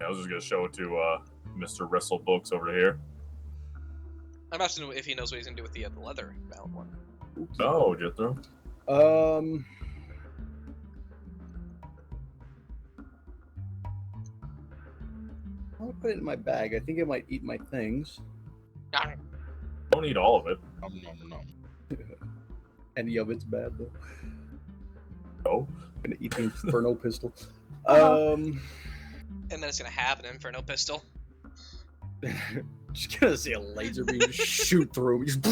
I was just gonna show it to Mr. Wrestle Books over here. I'm asking if he knows what he's going to do with the leather bound one. No, Jethro. I'll put it in my bag. I think it might eat my things. Don't eat all of it. Nom, nom, nom. Any of it's bad though. No. I'm gonna eat the Inferno pistol. And then it's going to have an Inferno pistol. Just gonna see a laser beam just shoot through me. Just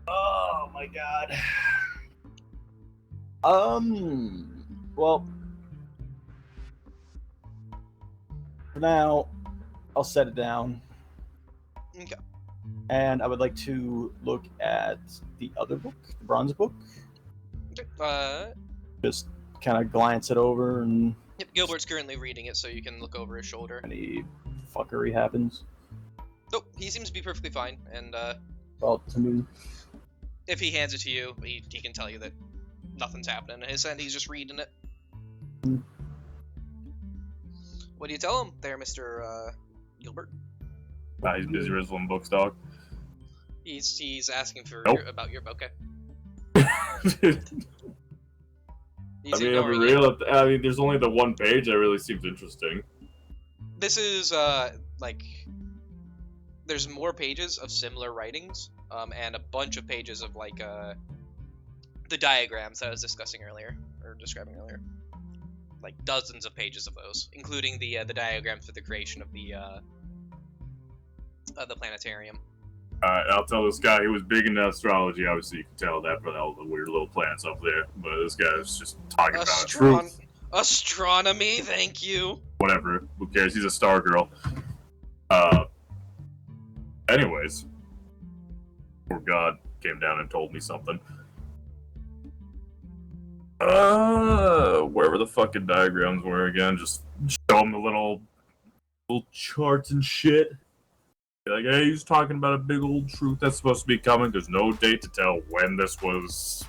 oh my god. Well, for now, I'll set it down. Okay. And I would like to look at the other book, the bronze book. Just kind of glance it over and Yep, Gilbert's currently reading it, so you can look over his shoulder. any fuckery happens. Nope, he seems to be perfectly fine, and Well, I mean, if he hands it to you, he can tell you that nothing's happening on his end. He's just reading it. Hmm. What do you tell him there, Mr. Gilbert? He's busy rizzling books, dog. He's asking for Nope. about your okay. I He's mean, I'll be ignoring real. I mean, there's only the one page that really seems interesting. This is like there's more pages of similar writings, and a bunch of pages of like the diagrams that I was discussing earlier or describing earlier. Like dozens of pages of those, including the diagrams for the creation of the planetarium. Alright, I'll tell this guy he was big into astrology. Obviously, you can tell that from all the weird little planets up there. But this guy is just talking about truth. Astronomy, thank you. Whatever. Who cares? He's a star girl. Anyways. Poor God came down and told me something. Wherever the fucking diagrams were again, just show him the little charts and shit. Be like, hey, he's talking about a big old truth that's supposed to be coming. There's no date to tell when this was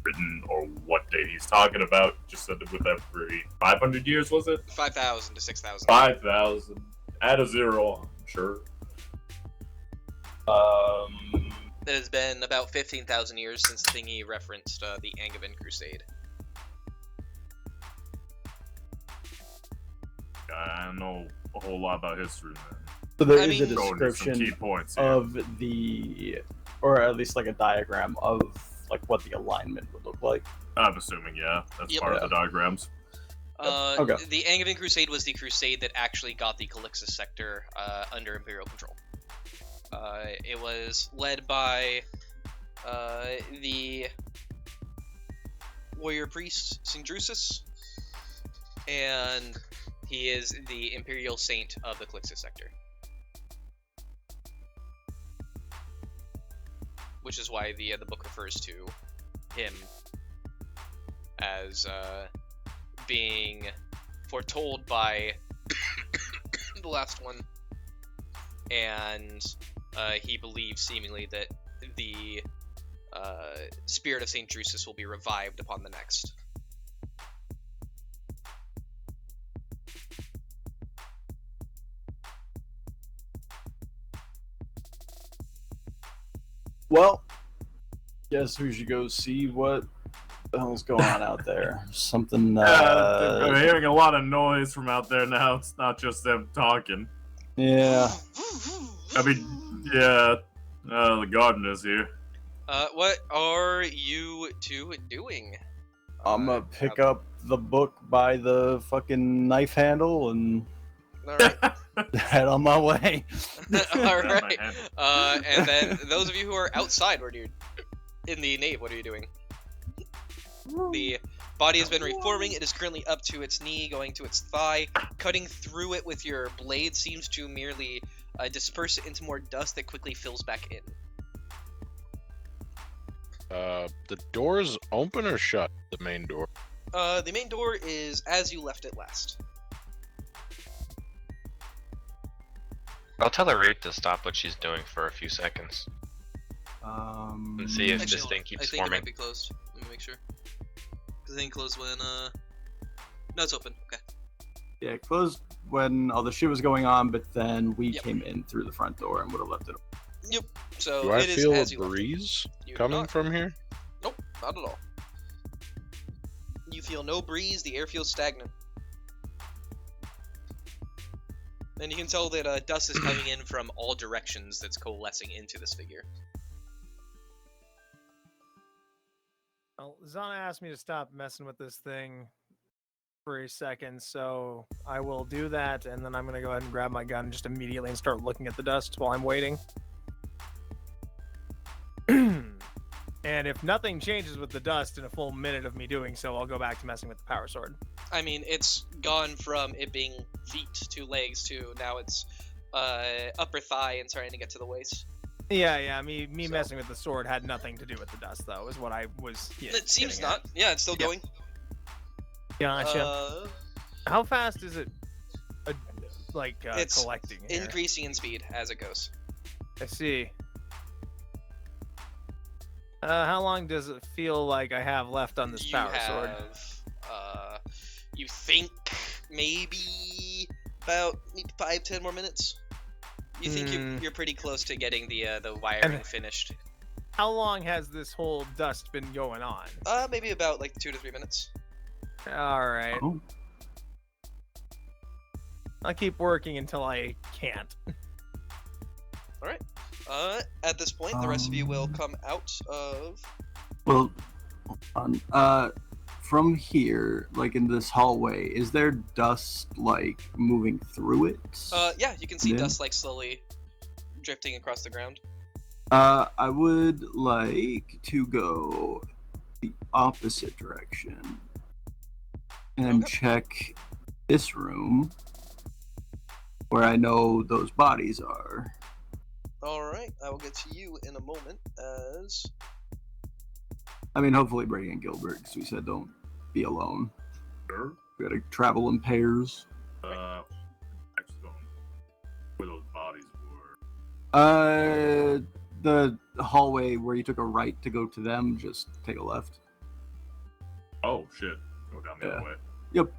written or what date he's talking about. Just said that with every 500 years, was it? 5,000 to 6,000. 5,000. Add a zero, I'm sure. It has been about 15,000 years since the thing he referenced, the Angevin Crusade. I don't know a whole lot about history, man. so there I is mean- a Showing you some description key points here. of the, or at least like a diagram of like what the alignment would look like. I'm assuming, yeah. That's Yep. part of the diagrams. Okay. The Angevin Crusade was the crusade that actually got the Calixtus sector under Imperial control. It was led by the warrior priest Sindrusus, and he is the imperial saint of the Calixtus sector. Which is why the book refers to him as being foretold by the last one, and he believes seemingly that the spirit of Saint Drusus will be revived upon the next. Well, guess we should go see what the hell's going on out there. Something. I'm hearing a lot of noise from out there now. It's not just them talking. Yeah. I mean, yeah. The gardener's here. What are you two doing? I'm gonna pick up the book by the fucking knife handle and Alright. head on my way. Alright. And then those of you who are outside, what are you in the nave? What are you doing? The body has been reforming. It is currently up to its knee, going to its thigh. Cutting through it with your blade seems to merely disperse it into more dust that quickly fills back in. The door's open or shut? The main door. The main door is as you left it last. I'll tell the wraith to stop what she's doing for a few seconds and see if this thing I keeps think it forming. might be closed. Let me make sure. Because it ain't closed when, no, it's open. Okay. Yeah, it closed when all the shit was going on, but then we Yep. came in through the front door and would have left it. Yep. So Do I it is feel a as you left it. breeze You do coming not. from here? Nope, not at all. You feel no breeze, the air feels stagnant. And you can tell that dust is coming in from all directions that's coalescing into this figure. Well, Zana asked me to stop messing with this thing for a second, so I will do that, and then I'm going to go ahead and grab my gun just immediately and start looking at the dust while I'm waiting. And if nothing changes with the dust in a full minute of me doing so, I'll go back to messing with the power sword. I mean, it's gone from it being feet to legs to now it's upper thigh and starting to get to the waist. Yeah, me So- messing with the sword had nothing to do with the dust, though, is what I was It seems getting not. Yeah, it's still Yep. going. Gotcha. How fast is it? It's collecting here? increasing in speed as it goes. I see. How long does it feel like I have left on this You power sword? have, you think maybe about 5-10 more minutes. You think you're pretty close to getting the wiring finished. How long has this whole dust been going on? Maybe about like 2 to 3 minutes. All right. Oh. I'll keep working until I can't. All right. At this point, the rest of you will come out of. Well, hold on. From here, like in this hallway, is there dust like moving through it? Yeah, you can see Yeah. dust like slowly drifting across the ground. I would like to go the opposite direction and Okay. check this room where I know those bodies are. All right, I will get to you in a moment. As I mean, hopefully Brady and Gilbert, because we said don't be alone. Sure. We gotta travel in pairs. Actually, don't know where those bodies were. The hallway where you took a right to go to them, just take a left. Oh shit! Go down the Yeah. other way. Yep.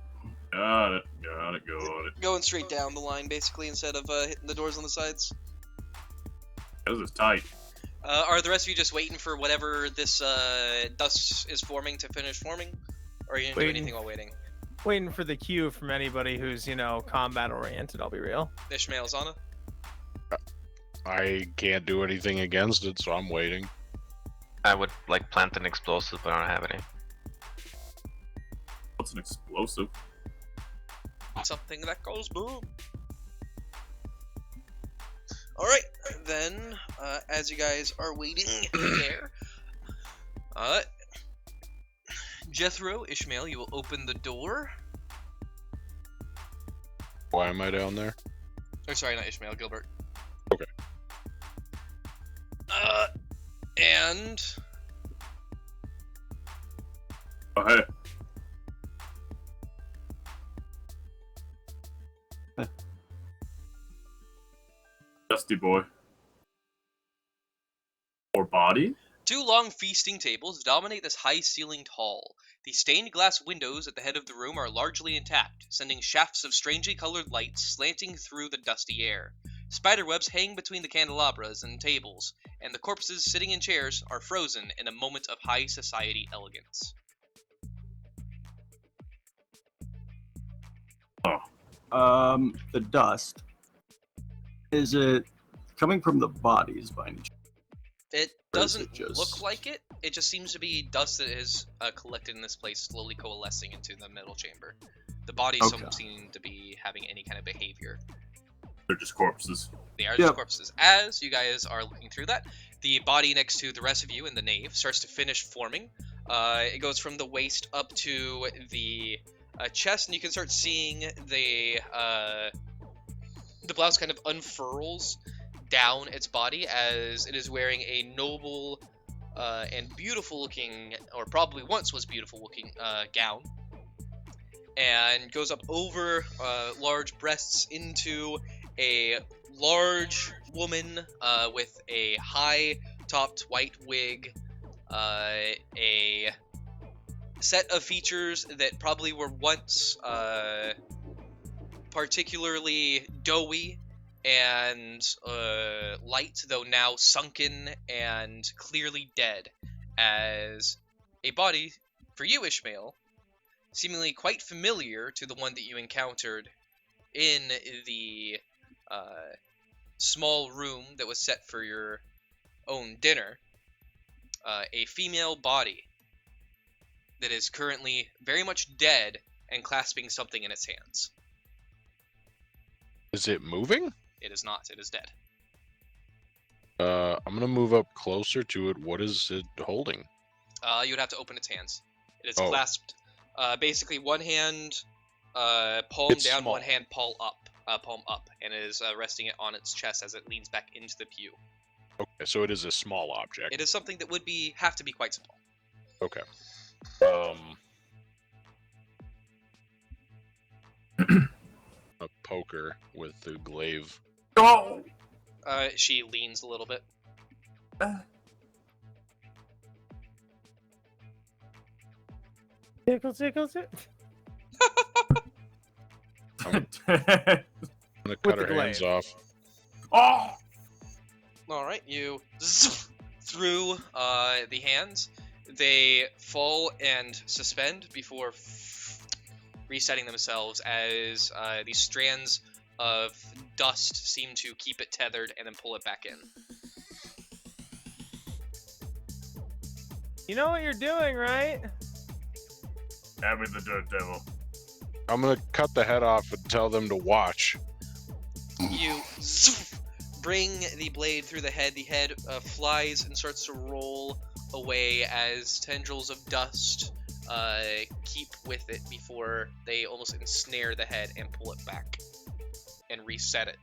Got it. going straight down the line, basically, instead of hitting the doors on the sides. This is tight. Are the rest of you just waiting for whatever this dust is forming to finish forming? Or are you gonna do anything while waiting? Waiting for the cue from anybody who's, combat oriented, I'll be real. Ishmael, Zana? I can't do anything against it, so I'm waiting. I would plant an explosive, but I don't have any. What's an explosive? Something that goes boom. Alright, then, as you guys are waiting there, Jethro, Ishmael, you will open the door. Why am I down there? Or sorry, not Ishmael, Gilbert. Okay. And Oh hey. Dusty boy. Or body? 2 long feasting tables dominate this high-ceilinged hall. The stained glass windows at the head of the room are largely intact, sending shafts of strangely colored light slanting through the dusty air. Spiderwebs hang between the candelabras and tables, and the corpses sitting in chairs are frozen in a moment of high society elegance. The dust. Is it coming from the bodies by any chance? It Or is doesn't it just- look like it. It just seems to be dust that is collected in this place, slowly coalescing into the middle chamber. The bodies Okay. don't seem to be having any kind of behavior. They're just corpses. They are just Yep. corpses. As you guys are looking through that, the body next to the rest of you in the nave starts to finish forming. It goes from the waist up to the chest, and you can start seeing the blouse kind of unfurls down its body as it is wearing a noble and beautiful looking, or probably once was beautiful looking, gown, and goes up over large breasts into a large woman with a high topped white wig, a set of features that probably were once particularly doughy and light, though now sunken and clearly dead, as a body, for you, Ishmael, seemingly quite familiar to the one that you encountered in the small room that was set for your own dinner, a female body that is currently very much dead and clasping something in its hands. Is it moving? It is not. It is dead. I'm gonna move up closer to it. What is it holding? You would have to open its hands. It is Oh. clasped, basically one hand palm It's down, small. one hand palm up, and it is resting it on its chest as it leans back into the pew. Okay, so it is a small object. It is something that would have to be quite small. Okay. A poker with the glaive. Oh! She leans a little bit. Tickle, tickle, tickle. I'm gonna With cut the her hands glaive. off. Oh! All right, you through the hands. They fall and suspend before resetting themselves as these strands of dust seem to keep it tethered and then pull it back in. You know what you're doing, right? Have me the dirt devil. I'm gonna cut the head off and tell them to watch. You bring the blade through the head. The head flies and starts to roll away as tendrils of dust keep with it before they almost ensnare the head and pull it back and reset it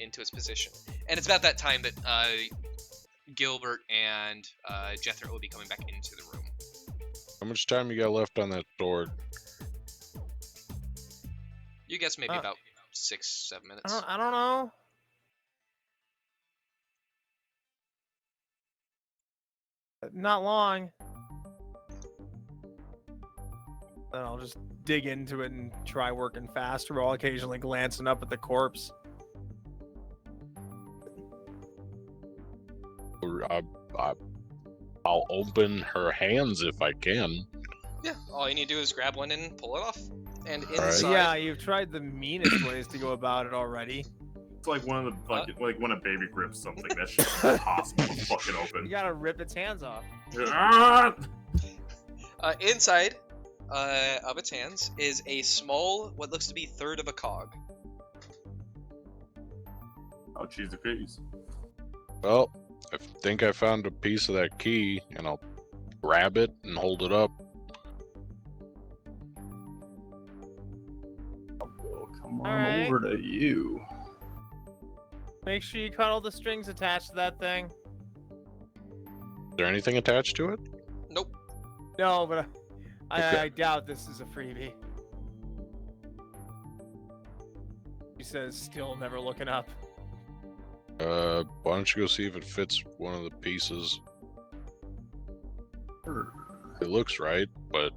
into its position. And it's about that time that Gilbert and Jethro will be coming back into the room. How much time you got left on that sword? You guess maybe about 6-7 minutes. I don't know. Not long. Then I'll just dig into it and try working faster while occasionally glancing up at the corpse. I'll open her hands if I can. Yeah, all you need to do is grab one and pull it off. And right. inside, Yeah, you've tried the meanest ways to go about it already. It's like one of the like when a baby grips something. That shit's impossible to fucking You open. gotta rip its hands off. Ah! inside of its hands is a small, what looks to be third of a cog. I'll choose the piece. Well, I think I found a piece of that key, and I'll grab it and hold it up. Well, come on Alright. over to you. Make sure you cut all the strings attached to that thing. Is there anything attached to it? Nope. No, but Okay. I doubt this is a freebie. He says, still never looking up. Why don't you go see if it fits one of the pieces? It looks right, but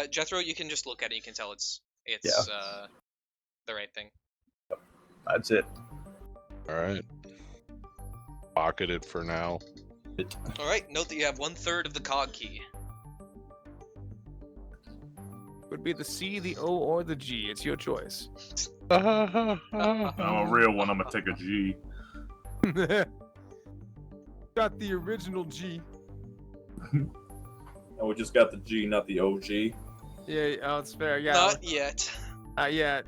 Jethro, you can just look at it. You can tell it's the right thing. That's it. alright. Pocket it for now. All right. Note that you have 1/3 of the cog key. Would be the C, the O, or the G. It's your choice. I'm a real one. I'm gonna take a G. Got the original G. Oh, we just got the G, not the OG. Yeah, oh, it's fair. Yeah, Not yet. not yet.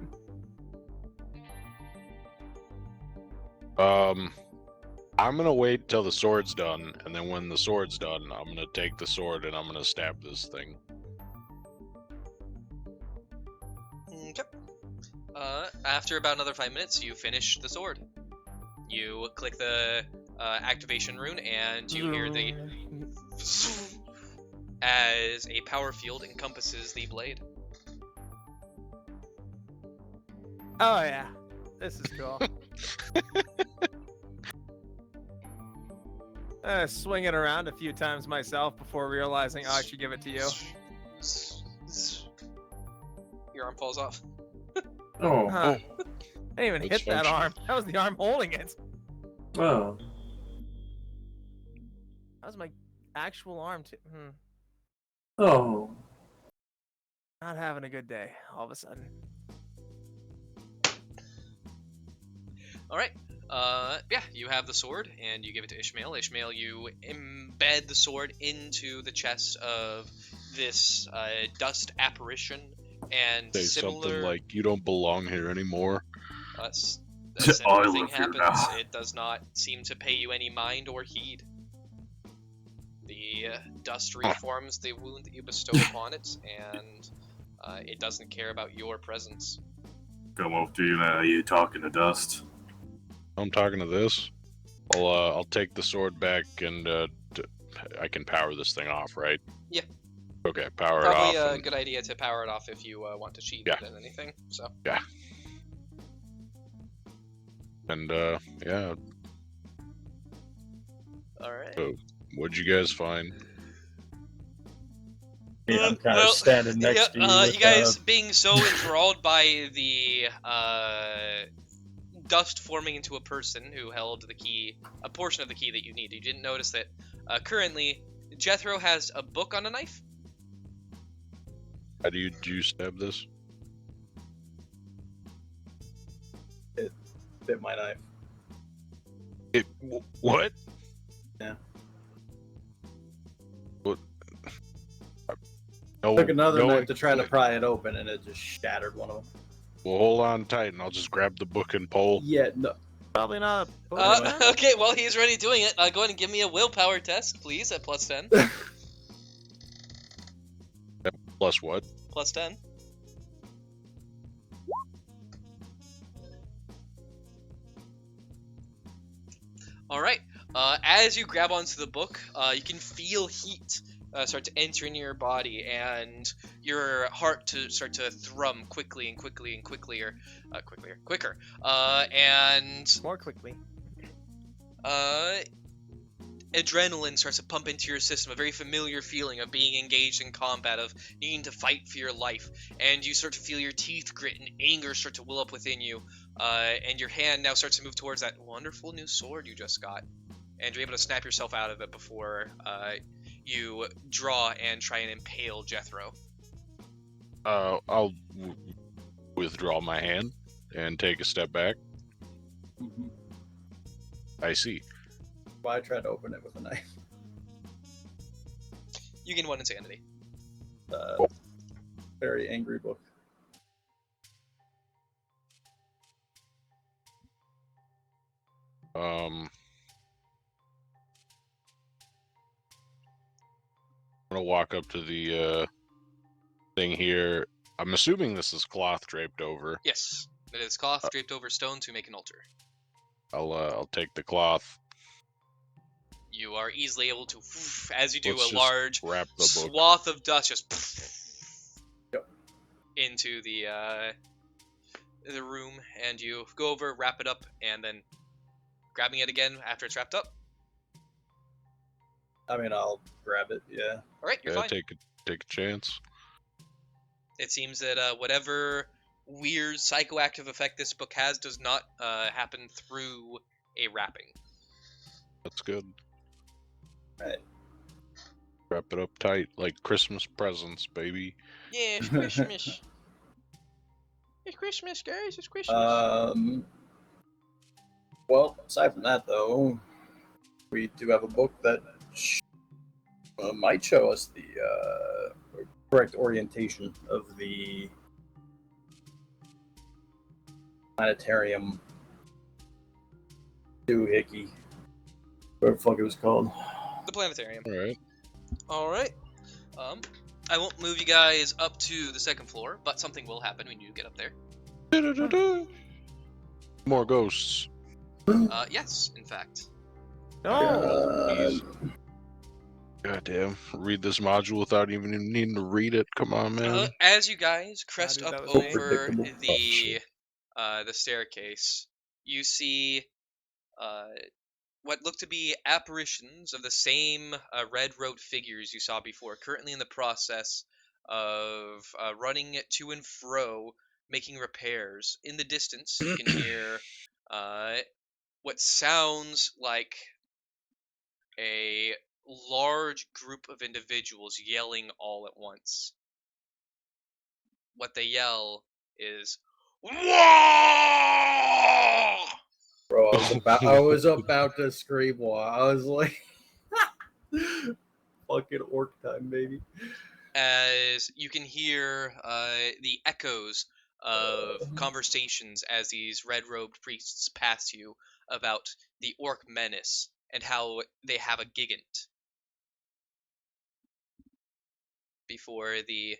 I'm gonna wait till the sword's done, and then when the sword's done, I'm gonna take the sword and I'm gonna stab this thing. Okay. After about another 5 minutes, you finish the sword. You click the activation rune, and you hear the as a power field encompasses the blade. Oh yeah, this is cool. Swing it around a few times myself before realizing I should give it to you. Your arm falls off. Oh, Huh. I didn't even It's hit that functional. arm. That was the arm holding it. oh. That was my actual arm too. Oh. Not having a good day all of a sudden. All right. Yeah, you have the sword, and you give it to Ishmael. Ishmael, you embed the sword into the chest of this dust apparition, and Say similar. something like, "You don't belong here anymore." A I similar thing live here happens. now. It does not seem to pay you any mind or heed. The dust reforms the wound that you bestow upon it, and it doesn't care about your presence. Come up to you now. You talking to dust? I'm talking to this. I'll take the sword back and I can power this thing off, right? Yeah. Okay, power Probably it off. a good idea to power it off if you want to cheat Yeah. it and anything. So. And yeah. All right. So, what'd you guys find? Yeah, I'm kind of standing next to you. With, you guys being so enthralled by the dust forming into a person who held the key, a portion of the key that you need. You didn't notice that currently Jethro has a book on a knife. How do you stab this? It bit my knife. What? Yeah. What? No, Took another no knife one- to try to pry it open, and it just shattered one of them. Well, hold on tight, and I'll just grab the book and pull. Yeah, no. Probably not. A Okay, well, he's already doing it. Go ahead and give me a willpower test, please, at plus 10. Plus what? Plus 10. All right. As you grab onto the book, you can feel heat start to enter into your body, and your heart to start to thrum quickly and quickly and quicker. And more quickly. Adrenaline starts to pump into your system, a very familiar feeling of being engaged in combat, of needing to fight for your life, and you start to feel your teeth grit and anger start to well up within you, and your hand now starts to move towards that wonderful new sword you just got, and you're able to snap yourself out of it before you draw and try and impale Jethro. I'll withdraw my hand and take a step back. Mm-hmm. I see. Why try to open it with a knife? You gain 1 insanity. Very angry book. I'm gonna walk up to the thing here. I'm assuming this is cloth draped over. Yes, it is cloth draped over stone to make an altar. I'll take the cloth. You are easily able to, as you do, Let's a just large wrap the book. swath of dust just Yep. into the room, and you go over, wrap it up, and then grabbing it again after it's wrapped up. I mean, I'll grab it. Yeah. All right, you're fine. Take a chance. It seems that whatever weird psychoactive effect this book has does not happen through a wrapping. That's good. Right. Wrap it up tight, like Christmas presents, baby. Yeah, it's Christmas. It's Christmas, guys. It's Christmas. Well, aside from that, though, we do have a book that might show us the correct orientation of the planetarium doohickey, whatever the fuck it was called. The planetarium. All right. All right. I won't move you guys up to the second floor, but something will happen when you get up there. More ghosts. Yes, in fact. No. Goddamn. Read this module without even needing to read it. Come on, man. As you guys crest dude, that up was over predictable. the staircase, you see what look to be apparitions of the same red-robed figures you saw before, currently in the process of running to and fro, making repairs. In the distance, you can hear what sounds like a large group of individuals yelling all at once. What they yell is, "Wah!" Bro, I was about to scream while I was like, fucking orc time, baby. As you can hear the echoes of conversations as these red-robed priests pass you about the orc menace and how they have a gigant before the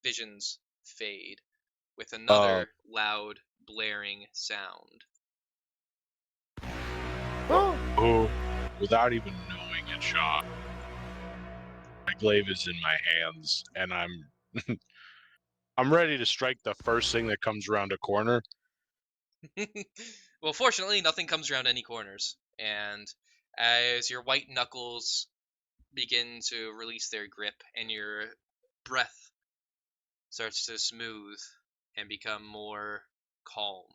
visions fade with another loud blaring sound. Oh, without even knowing it, Shaw. I glaive is in my hands, and I'm ready to strike the first thing that comes around a corner. Well, fortunately, nothing comes around any corners, and as your white knuckles begin to release their grip and your breath starts to smooth and become more calm,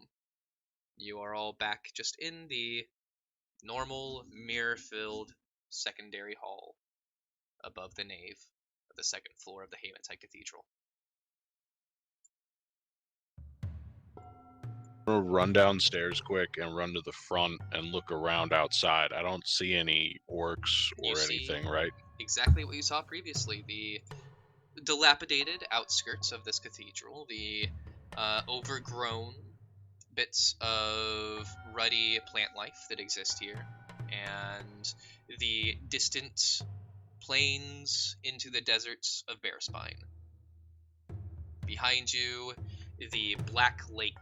you are all back just in the normal mirror-filled secondary hall above the nave of the second floor of the Haematite Cathedral. I'm gonna run downstairs quick and run to the front and look around outside. I don't see any orcs You or see anything, right? exactly what you saw previously, the dilapidated outskirts of this cathedral, the overgrown bits of ruddy plant life that exist here, and the distant plains into the deserts of Bearspine. Behind you, the black lake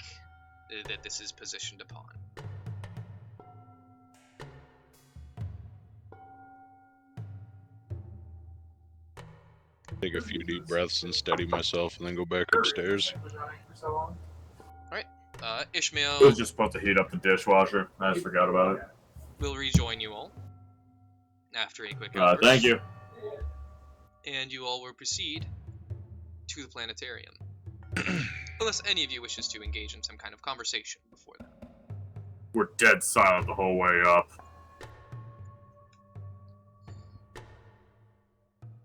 that this is positioned upon. Take a few deep breaths and steady myself, and then go back upstairs. Alright, I Ishmael was just supposed to heat up the dishwasher. I just forgot about it. will rejoin you all after a quick outburst. Thank you. And you all will proceed to the planetarium. Unless any of you wishes to engage in some kind of conversation before that. We're dead silent the whole way up.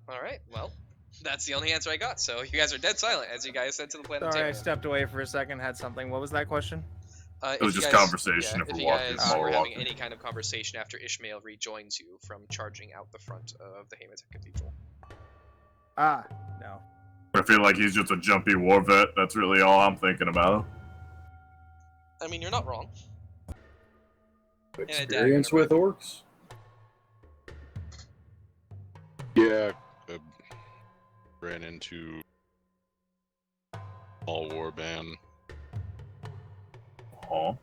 Alright, well, that's the only answer I got, so you guys are dead silent as you guys head to the planetarium. Sorry, I stepped away for a second, had something. What was that question? It was just conversation if if we're you walking guys while were we're having walking. any kind of conversation after Ishmael rejoins you from charging out the front of the Haematite Cathedral. Ah, no. I feel like he's just a jumpy war vet. That's really all I'm thinking about. I mean, you're not wrong. Experience with orcs? Yeah, ran into all warband. Oh.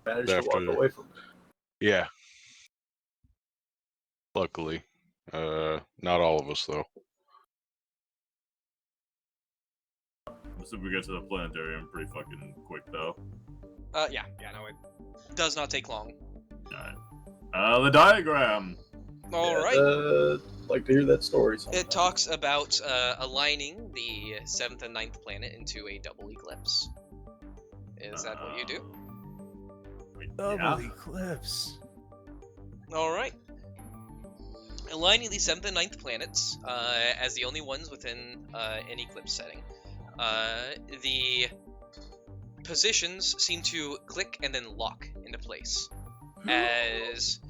Managed to walk away from it. Yeah. Luckily. Not all of us, though. So we get to the planetarium pretty fucking quick, though. Yeah, no, it does not take long. Alright. The diagram! Alright. Like to hear that story sometime. It talks about aligning the 7th and 9th planet into a double eclipse. Is that what you do? Double eclipse. Alright. Aligning the 7th and 9th planets as the only ones within an eclipse setting. The positions seem to click and then lock into place as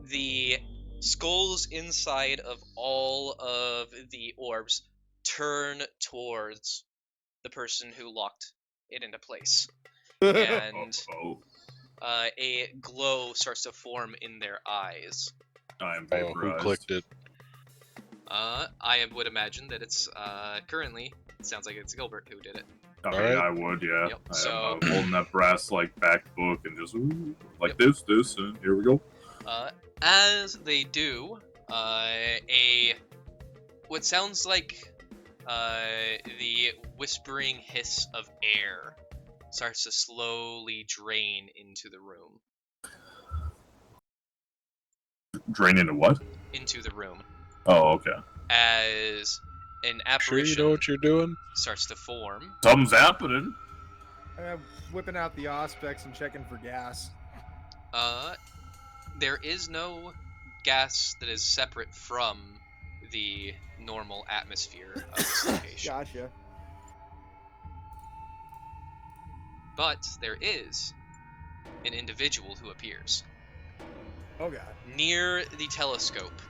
the skulls inside of all of the orbs turn towards the person who locked it into place. And a glow starts to form in their eyes. I am vaporized. Who clicked it? I would imagine that it's currently, it sounds like it's Gilbert who did it. I mean, I would, yeah. Yep. I'm holding that brass back book and just this, and here we go. As they do, what sounds like the whispering hiss of air starts to slowly drain into the room. Drain into what? Into the room. Oh, okay. As an apparition Sure you know what you're doing? starts to form. Something's happening. I'm whipping out the Auspex and checking for gas. There is no gas that is separate from the normal atmosphere of this location. Gotcha. But there is an individual who appears. Oh god. Near the telescope.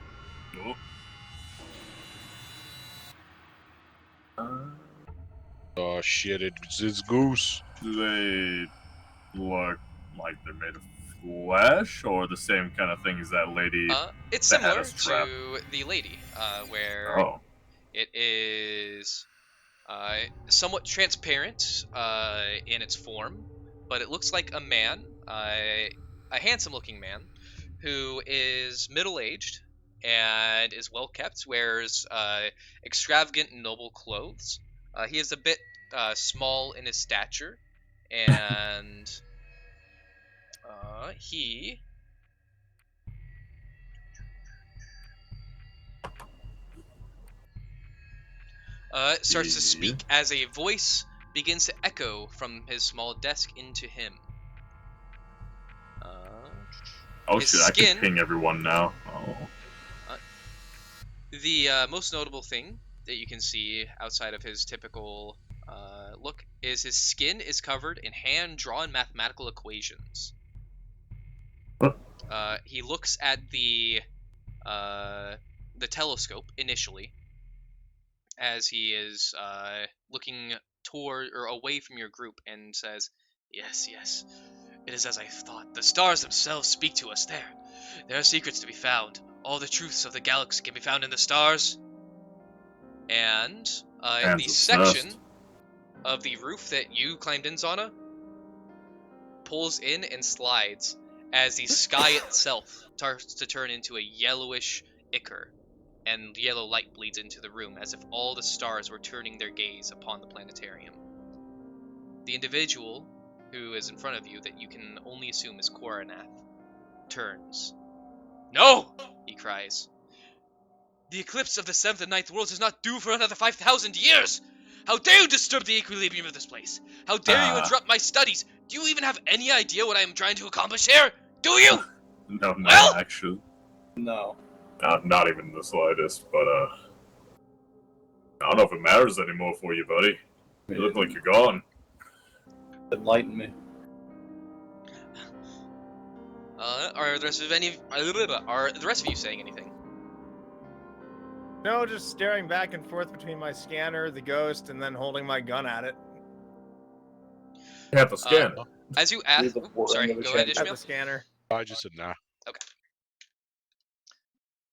Oh shit, it's Goose. Do they look like they're made of flesh, or the same kind of thing as that lady? It's that had similar us trapped? to the lady, where it is somewhat transparent in its form, but it looks like a man. I a handsome-looking man who is middle-aged and is well-kept, wears extravagant and noble clothes. He is a bit small in his stature, and he starts to speak as a voice begins to echo from his small desk into him. Oh his shit, I skin- can ping everyone now. Oh. The most notable thing that you can see outside of his typical look is his skin is covered in hand-drawn mathematical equations. What? He looks at the telescope initially as he is looking toward or away from your group and says, "Yes, yes, it is as I thought. The stars themselves speak to us there. There are secrets to be found. All the truths of the galaxy can be found in the stars." And the Hands section obsessed. of the roof that you climbed in, Zana, pulls in and slides as the sky itself starts to turn into a yellowish ichor, and yellow light bleeds into the room as if all the stars were turning their gaze upon the planetarium. The individual who is in front of you, that you can only assume is Koranath, turns. "No!" he cries. "The eclipse of the 7th and 9th worlds is not due for another 5,000 years! How dare you disturb the equilibrium of this place? How dare you interrupt my studies? Do you even have any idea what I am trying to accomplish here? Do you?" No, Well? actually. No. Not even the slightest, but I don't know if it matters anymore for you, buddy. You look like you're gone. Enlighten me. Are the rest of you saying anything? No, just staring back and forth between my scanner, the ghost, and then holding my gun at it. You have to scan it. As you ask, Leave the boring sorry, of a go ahead, check. At Ishmael. the scanner. I just said nah.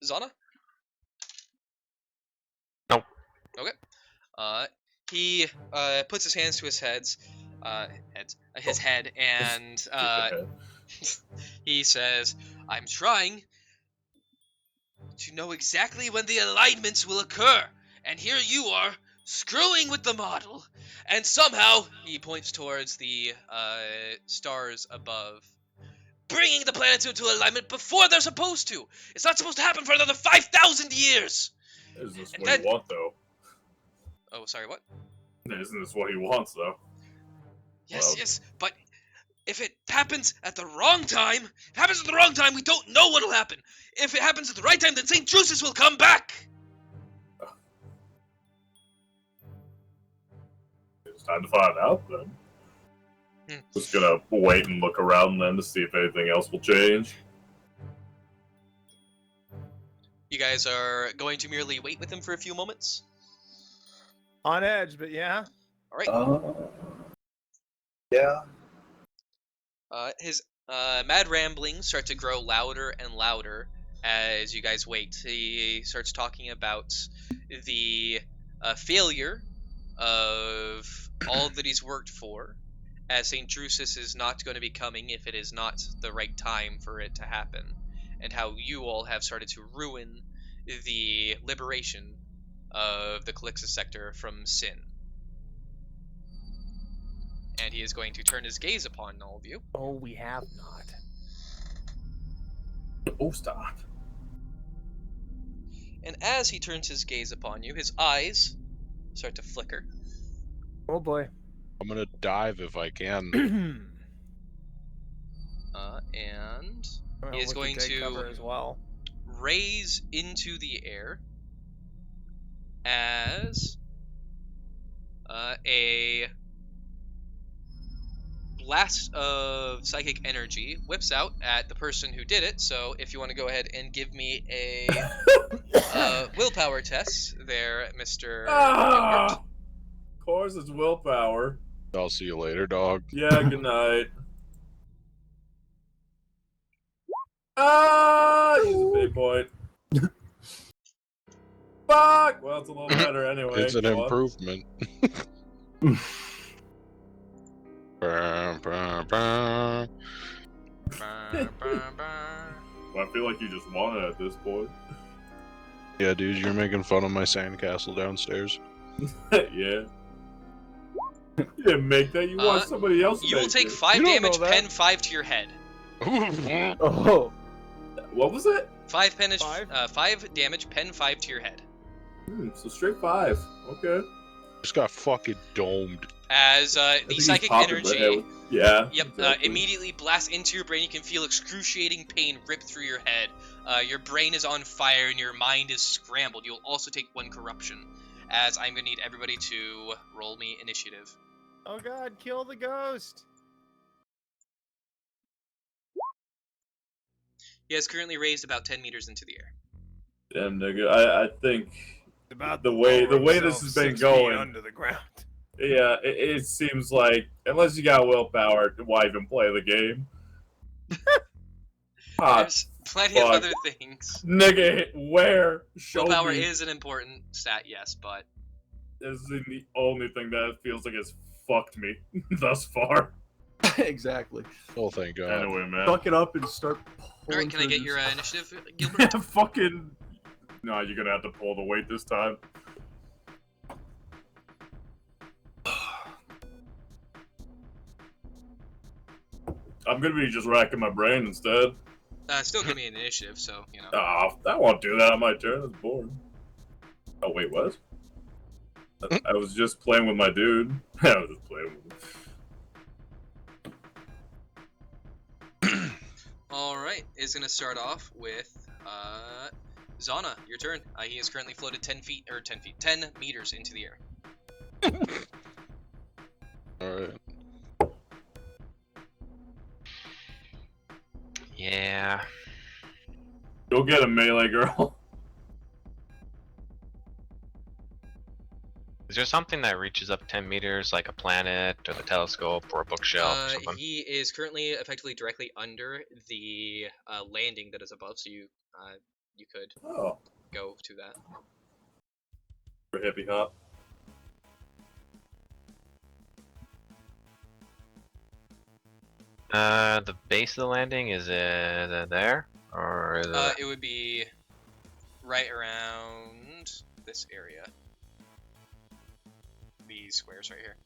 Zana? Nope. Okay. He puts his hands to his head, and Stupid head. he says, "I'm trying to know exactly when the alignments will occur, and here you are, screwing with the model, and somehow," he points towards the stars above, "bringing the planets into alignment before they're supposed to. It's not supposed to happen for another 5,000 years. Isn't this And what then- you want, though? Oh, sorry, what? Isn't this what he wants, though? Yes, Well- yes, but if it happens at the wrong time, we don't know what'll happen. If it happens at the right time, then St. Drusus will come back." It's time to find out, then. Just gonna wait and look around then to see if anything else will change. You guys are going to merely wait with him for a few moments? On edge, but yeah. All right. Yeah. His mad ramblings start to grow louder and louder as you guys wait. He starts talking about the failure of all that he's worked for, as St. Drusus is not going to be coming if it is not the right time for it to happen, and how you all have started to ruin the liberation of the Calixus sector from sin. And he is going to turn his gaze upon all of you. Oh, we have not. Oh, stop. And as he turns his gaze upon you, his eyes start to flicker. Oh boy. I'm gonna dive if I can. And Well, he is we going can take cover to as well. raise into the air as a blast of psychic energy whips out at the person who did it. So if you want to go ahead and give me a willpower test there, Mr. Gilbert. Of course, it's willpower. I'll see you later, dog. Yeah, good night. Use a big point. Fuck! Well, it's a little better anyway. It's an Go on. improvement. Brr, brr, brr. Well, I feel like you just won it at this point. Yeah, dude, you're making fun of my sandcastle downstairs. Yeah. You didn't make that. You want somebody else to You will make take it. 5 You don't damage, know that. pen 5 to your head. Oh, What was it? 5 pen is, Five? 5 damage, pen 5 to your head. So straight 5. Okay. Just got fucking domed. As I the think he's psychic popping energy, the head. Yeah. yep, exactly. immediately blasts into your brain. You can feel excruciating pain rip through your head. Your brain is on fire and your mind is scrambled. You'll also take 1 corruption. As I'm gonna need everybody to roll me initiative. Oh god, kill the ghost! He has currently raised about 10 meters into the air. Damn, nigga. I think About the to way lower this himself has been 6 feet going, under the ground. yeah, it seems like unless you got willpower, why even play the game? There's plenty of fuck. other things. Nigga, where? Show Willpower me. is an important stat, yes, but This is the only thing that feels like it's fucked me thus far. exactly. Oh, thank God. Anyway, man. Suck it up and start pulling. alright, can I get triggers. your initiative, Yeah, Gilbert? fucking. No, you're gonna have to pull the weight this time. I'm gonna be just racking my brain instead. Still give me an initiative, so, you know. Oh, I won't do that on my turn. That's boring. Oh, wait, what? I was just playing with my dude. I was just playing with him. Alright, it's gonna start off with, Zana, your turn. He is currently floated 10 meters into the air. Alright. Yeah. Go get him, melee girl. Is there something that reaches up 10 meters, like a planet, or the telescope, or a bookshelf, or something? He is currently effectively directly under the landing that is above, so you could Oh, go to that. for hippie hop. The base of the landing, is it there? Or is it... It would be right around this area. These squares right here.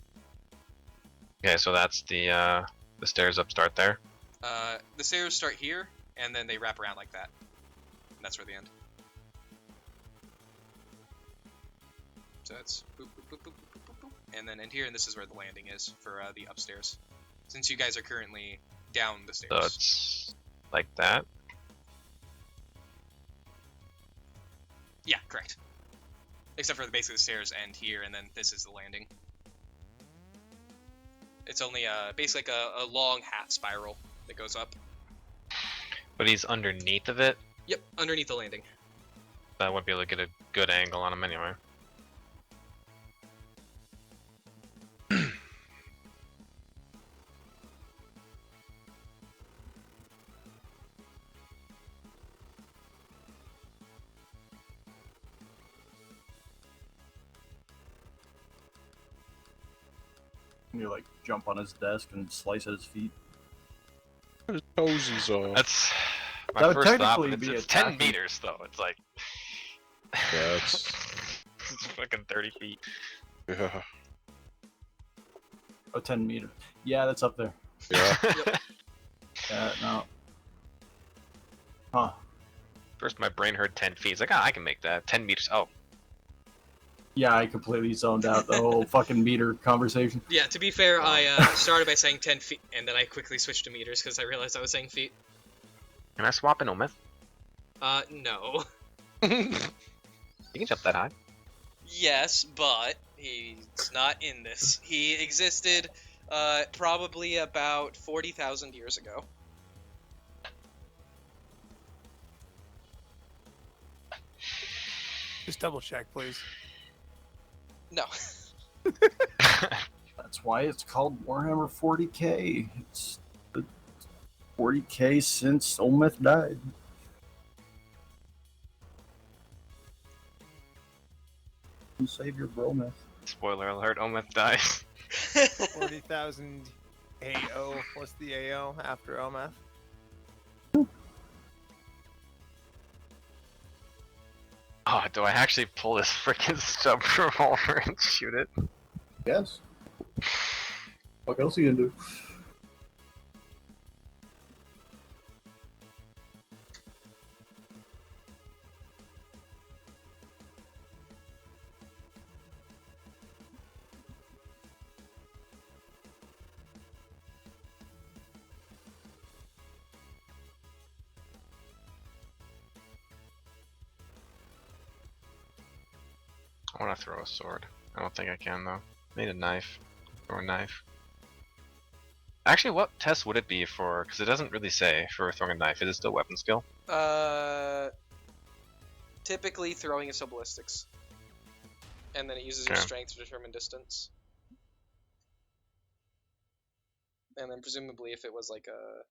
Okay, so that's the stairs up start there? The stairs start here, and then they wrap around like that. And that's where they end. So that's boop, boop, boop, boop, boop, boop, boop, and then end here, and this is where the landing is for the upstairs. Since you guys are currently down the stairs. So it's like that? Yeah, correct. Except for basically the stairs end here, and then this is the landing. It's only basically like a long hat spiral that goes up. But he's underneath of it? Yep, underneath the landing. I wouldn't be able to get a good angle on him anyway. You like jump on his desk and slice at his feet. His toesies off. That's my That would first thought, technically but be it's 10 attacking. meters though. It's like Yeah, it's... it's fucking 30 feet. Yeah. Oh, 10 meters. Yeah, that's up there. Yeah. Yeah, no. Huh. First my brain heard 10 feet. It's like, I can make that. 10 meters. Oh. Yeah, I completely zoned out the whole fucking meter conversation. Yeah, to be fair, I started by saying 10 feet, and then I quickly switched to meters because I realized I was saying feet. Can I swap an Omith? No. You can jump that high. Yes, but he's not in this. He existed probably about 40,000 years ago. Just double check, please. No. That's why it's called Warhammer 40k. It's the 40k since Olmeth died. You save your brometh. Spoiler alert, Omith dies. 40,000 AO. What's the AO after Ometh? Oh, do I actually pull this freaking stub revolver and shoot it? Yes. What else are you gonna do? I want to throw a sword. I don't think I can though. Need a knife. Throw a knife. Actually, what test would it be for? Because it doesn't really say for throwing a knife. Is it still weapon skill? Typically throwing is still ballistics. And then it uses your Okay. strength to determine distance. And then presumably if it was like a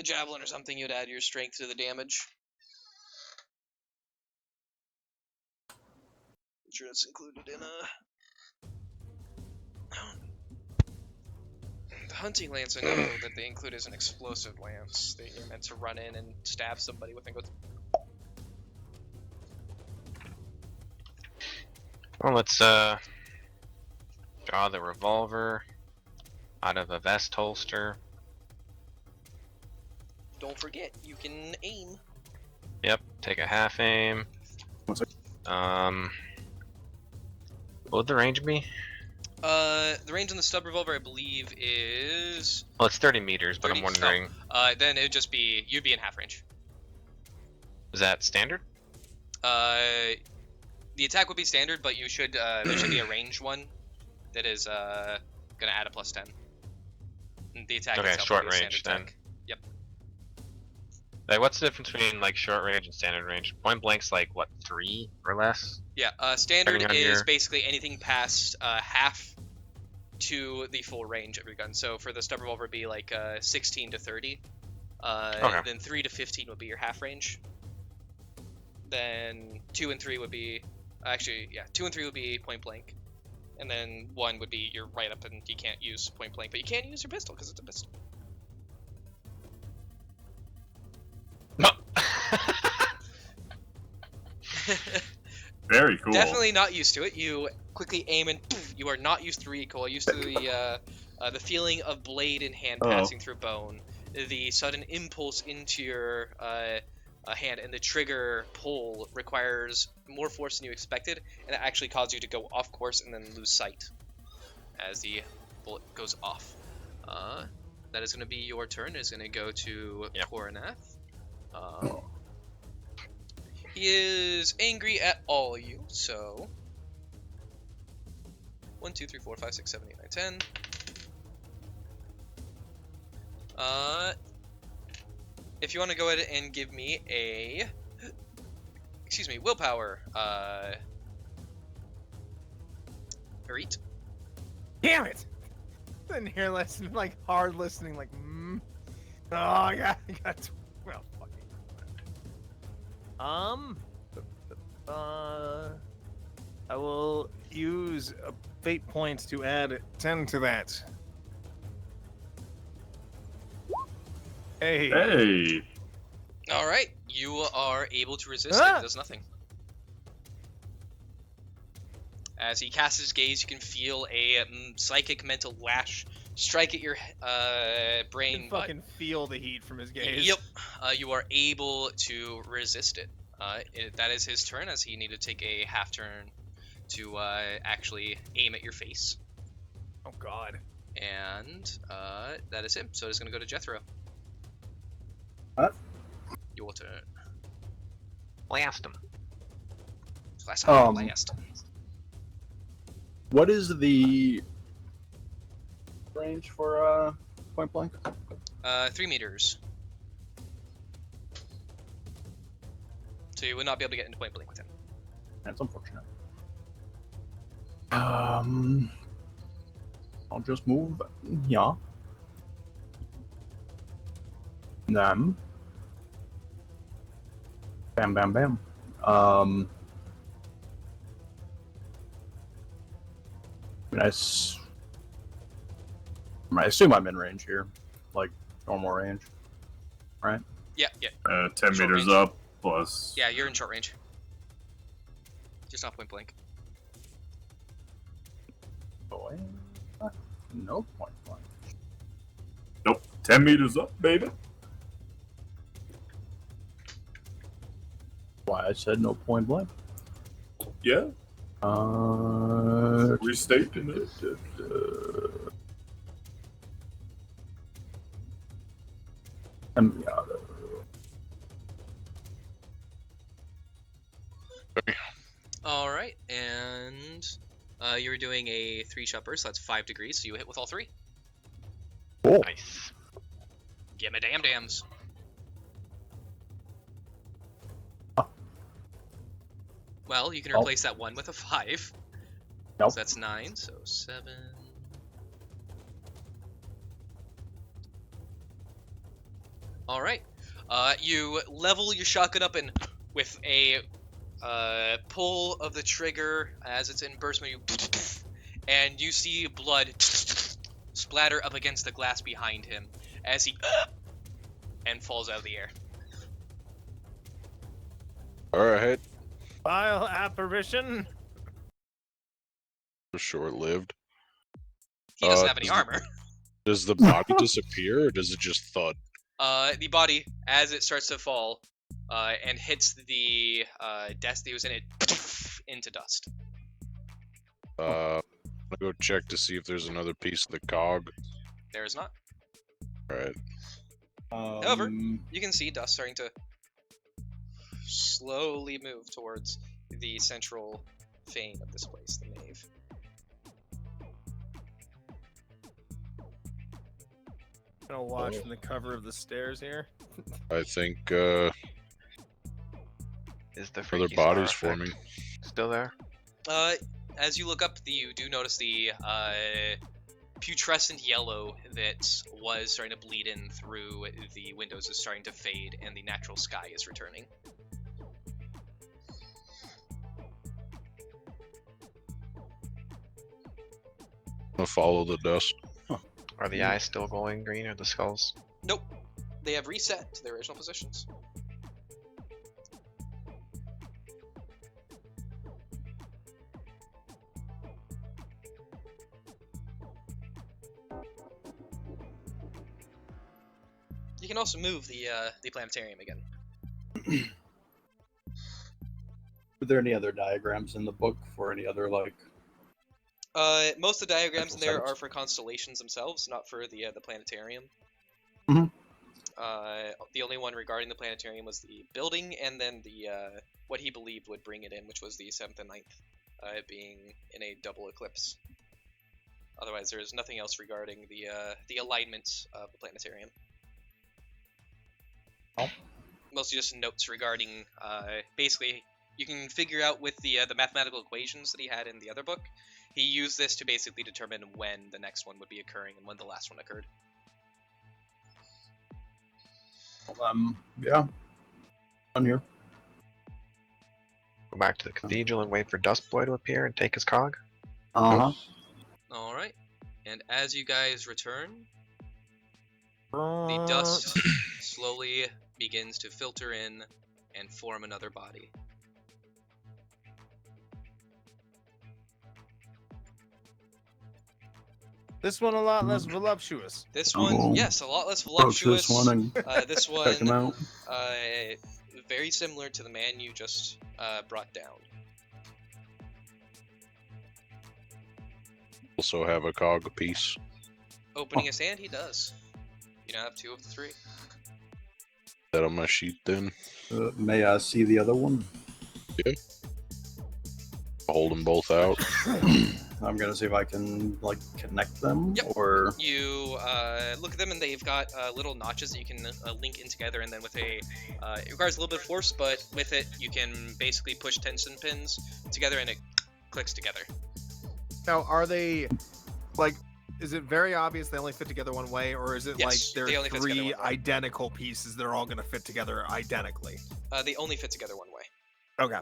javelin or something, you'd add your strength to the damage. I'm sure it's included in the hunting lance. I know that they include as an explosive lance that you're meant to run in and stab somebody with and go. Well, let's draw the revolver out of a vest holster. Don't forget, you can aim. Yep. Take a half aim. One sec. What would the range be? The range on the stub revolver, I believe, is Well, it's 30 meters, but 30? I'm wondering, then it would just be you'd be in half range. is that standard? The attack would be standard, but you should there should be a ranged one that is gonna add a +10. And the attack Okay, itself short will be a range standard then. attack. Yep. Like, what's the difference between like short range and standard range? Point blank's like what, 3 or less? Yeah. Standard Depending on is your- basically anything past half to the full range of your gun. So for the stub revolver, it'd be like 16 to 30. Okay. Then 3 to 15 would be your half range. Then 2 and 3 would be 2 and 3 would be point blank, and then 1 would be you're right up and you can't use point blank, but you can use your pistol because it's a pistol. Very cool. Definitely not used to it. You quickly aim and poof, you are not used to recoil. Used to the feeling of blade in hand passing through bone, the sudden impulse into your hand, and the trigger pull requires more force than you expected, and it actually causes you to go off course and then lose sight as the bullet goes off. That is going to be your turn. It's going to go to Coronath. He is angry at all of you, so 1, 2, 3, 4, 5, 6, 7, 8, 9, 10. If you want to go ahead and give me a, willpower, Harit. Damn it! Sitting here listening, like hard listening, like Oh, I got well, fucking. I will use a fate point to add 10 to that. Hey. Hey. All right, you are able to resist. Ah! It does nothing. As he casts his gaze, you can feel a psychic mental lash strike at your brain. You can fucking feel the heat from his gaze. Yep. You are able to resist it. That is his turn, as he needed to take a half turn to actually aim at your face. Oh god. And that is him. So it's going to go to Jethro. What? Your turn. Blast him. Last time, last. What is the range for point blank? 3 meters. So you would not be able to get into point blank with him. That's unfortunate. I'll just move. Yeah. Them. Bam, bam, bam. I assume I'm in range here, like normal range, right? Yeah, yeah. 10 Short meters range. up plus. Yeah, you're in short range. Just not point blank. Boy. No point blank. Nope. 10 meters up, baby. Why I said no point blank. Yeah. Restating Restatement. Amiata. All right, and you were doing a 3-shot burst. So that's 5 degrees. So you hit with all 3. Cool. Nice. Give me damn dams. Well, you can replace that 1 with a 5. Nope. So that's 9. So 7. All right. You level your shotgun up, and with a pull of the trigger as it's in burst mode, and you see blood splatter up against the glass behind him as he and falls out of the air. Alright. Vile apparition. Short-lived. He doesn't have any armor. Does the body disappear, or does it just thud? The body, as it starts to fall, and hits the desk that he was in, it into dust. I'm gonna go check to see if there's another piece of the cog. There is not. Alright. However, you can see dust starting to slowly move towards the central fane of this place, the nave. Gonna watch from the cover of the stairs here. I think, Is the other freaky bodies star forming. effect still there? As you look up, you do notice the putrescent yellow that was starting to bleed in through the windows is starting to fade, and the natural sky is returning. I'm gonna follow the dust. Are the eyes still glowing green, or the skulls? Nope. They have reset to their original positions. You can also move the planetarium again. Were there any other diagrams in the book for any other, like... Most of the diagrams in there Central are for constellations themselves, not for the planetarium. Mhm. The only one regarding the planetarium was the building, and then the what he believed would bring it in, which was the 7th and 9th, being in a double eclipse. Otherwise, there is nothing else regarding the alignment of the planetarium. Oh. Mostly just notes regarding basically you can figure out with the mathematical equations that he had in the other book. He used this to basically determine when the next one would be occurring and when the last one occurred. Yeah. On here. Go back to the cathedral and wait for Dustboy to appear and take his cog? Uh-huh. Alright. And as you guys return, the dust slowly begins to filter in and form another body. This one a lot less voluptuous. This one, Oh. yes, a lot less Approach voluptuous. this one and This check him one, out. very similar to the man you just brought down. Also have a cog piece. Opening his hand, he does. You now have 2 of the 3. That on my sheet then. May I see the other one? Hold them both out. I'm gonna see if I can, like, connect them, Yep. or... You look at them, and they've got little notches that you can link in together, and then with a... it requires a little bit of force, but with it, you can basically push tension pins together, and it clicks together. Now, are they, like, is it very obvious they only fit together one way, or is it Yes, like they there only are fit together 3 one way. identical pieces that are all going to fit together identically? They only fit together one way. Okay.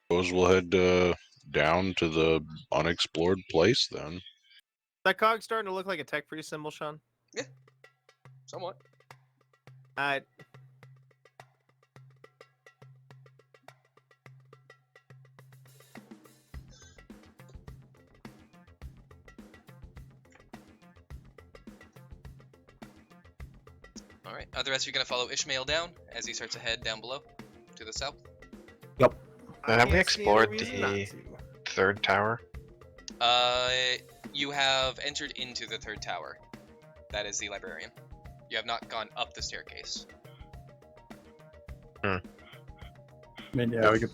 Suppose we'll head down to the unexplored place then. That cog's starting to look like a tech priest symbol, Sean. Somewhat. I All right. Are the rest of you gonna follow Ishmael down as he starts to head down below to the south? Have we can't see any explored reason not the to. third tower? You have entered into the third tower. That is the librarian. You have not gone up the staircase. I mean, yeah, we could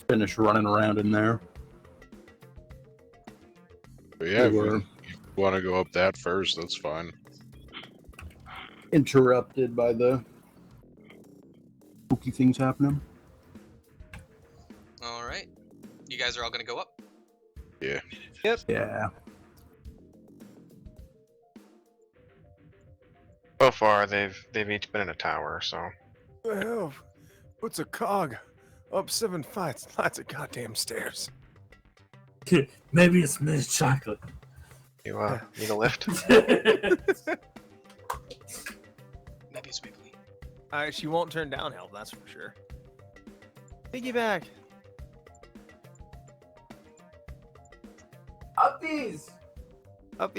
finish running around in there. But yeah, if We were we want to go up that first, that's fine. interrupted by the spooky things happening. All right. You guys are all gonna go up. Yeah. Yeah. So far, they've each been in a tower, so What the hell? What's a cog? Up 7 flights, lots of goddamn stairs. Maybe it's Miss Chocolate. you need a lift. Maybe it's Wiggly. She won't turn downhill, that's for sure. Piggyback. Uppies! Up.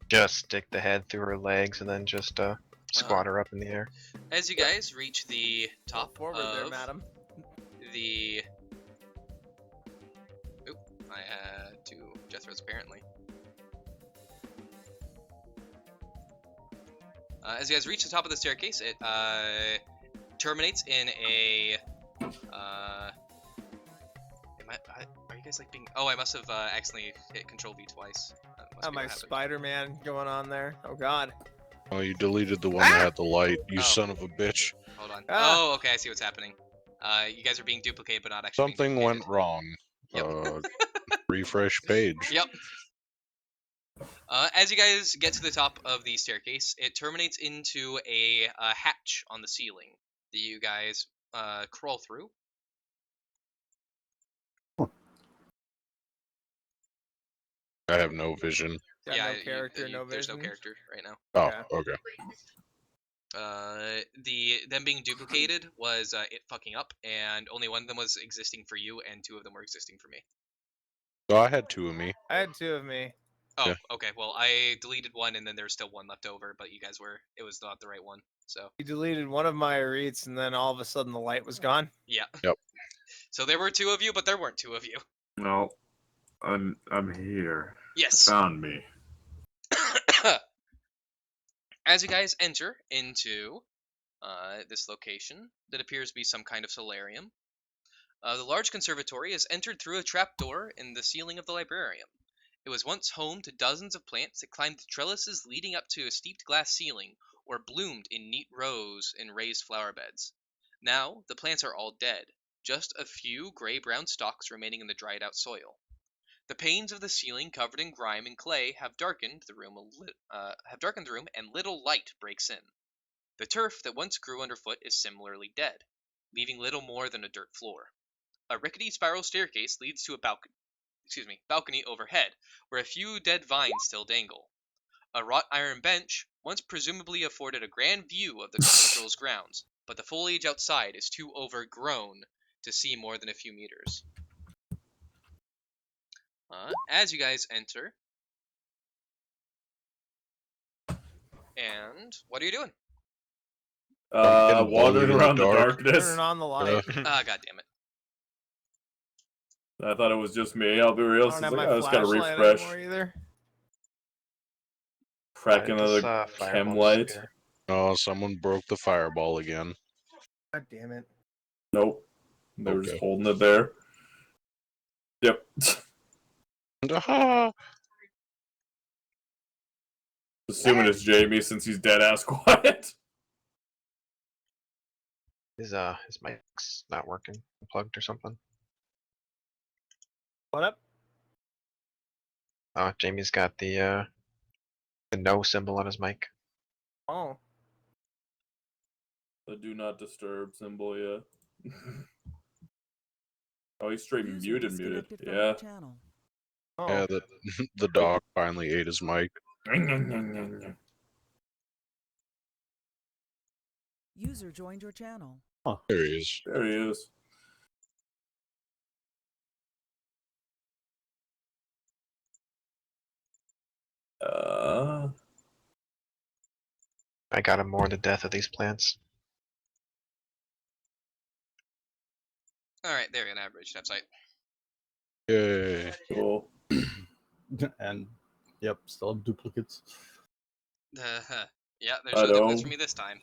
Just stick the head through her legs and then just squat her up in the air. As you guys reach the top Forward there, of madam. the... Oop, I had to Jethro's apparently. As you guys reach the top of the staircase, it terminates in a... are you guys like being... Oh, I must have accidentally hit Control V twice. That must Oh, be my what happened. Spider-Man going on there. Oh god. Oh, you deleted the one that had the light, you Oh. son of a bitch. Hold on. Ah. Oh, okay, I see what's happening. You guys are being duplicated, but not actually being Something duplicated. went wrong. Yep. Refresh page. Yep. As you guys get to the top of the staircase, it terminates into a hatch on the ceiling that you guys crawl through. I have no vision. Got yeah, no character, no there's no vision. character right now. Oh, Okay. okay. Them being duplicated was it fucking up, and only one of them was existing for you, and two of them were existing for me. So I had two of me. I had two of me. Oh, Yeah. okay. Well, I deleted one, and then there's still one left over, but you guys it was not the right one. So You deleted one of my reads, and then all of a sudden the light was gone. yeah. Yep. So there were two of you, but there weren't two of you. No, I'm here. Yes. Found me. As you guys enter into this location that appears to be some kind of solarium, the large conservatory is entered through a trapdoor in the ceiling of the librarium. It was once home to dozens of plants that climbed the trellises leading up to a steeped glass ceiling or bloomed in neat rows in raised flower beds. Now, the plants are all dead, just a few gray-brown stalks remaining in the dried-out soil. The panes of the ceiling, covered in grime and clay, have darkened the room and little light breaks in. The turf that once grew underfoot is similarly dead, leaving little more than a dirt floor. A rickety spiral staircase leads to a balcony overhead, where a few dead vines still dangle. A wrought iron bench once presumably afforded a grand view of the cathedral's grounds, but the foliage outside is too overgrown to see more than a few meters. As you guys enter, and what are you doing? Getting Wandering blurry in the around the dark. darkness. Turning on the light. God damn it. I thought it was just me. I'll be real. I So don't it's have like, my I just gotta flashlight refresh. anymore either. Crack This, another fireball chem light. disappear. Oh, someone broke the fireball again. God damn it. Nope. They were just Okay. holding it there. Yep. Ah! Assuming it's Jamie since he's dead ass quiet. His mic's not working, unplugged or something. What up? Oh, Jamie's got the no symbol on his mic. Oh. The do not disturb symbol, yeah. Oh, he's straight User muted. disconnected from Yeah. your channel. Oh. Yeah, the dog finally ate his mic. User joined your channel. There he is. There he is. I gotta mourn the death of these plants. All right, there we go. An average step site. Yay. Cool. And yep, still have duplicates. Yeah, there's no duplicates for Hello. me this time.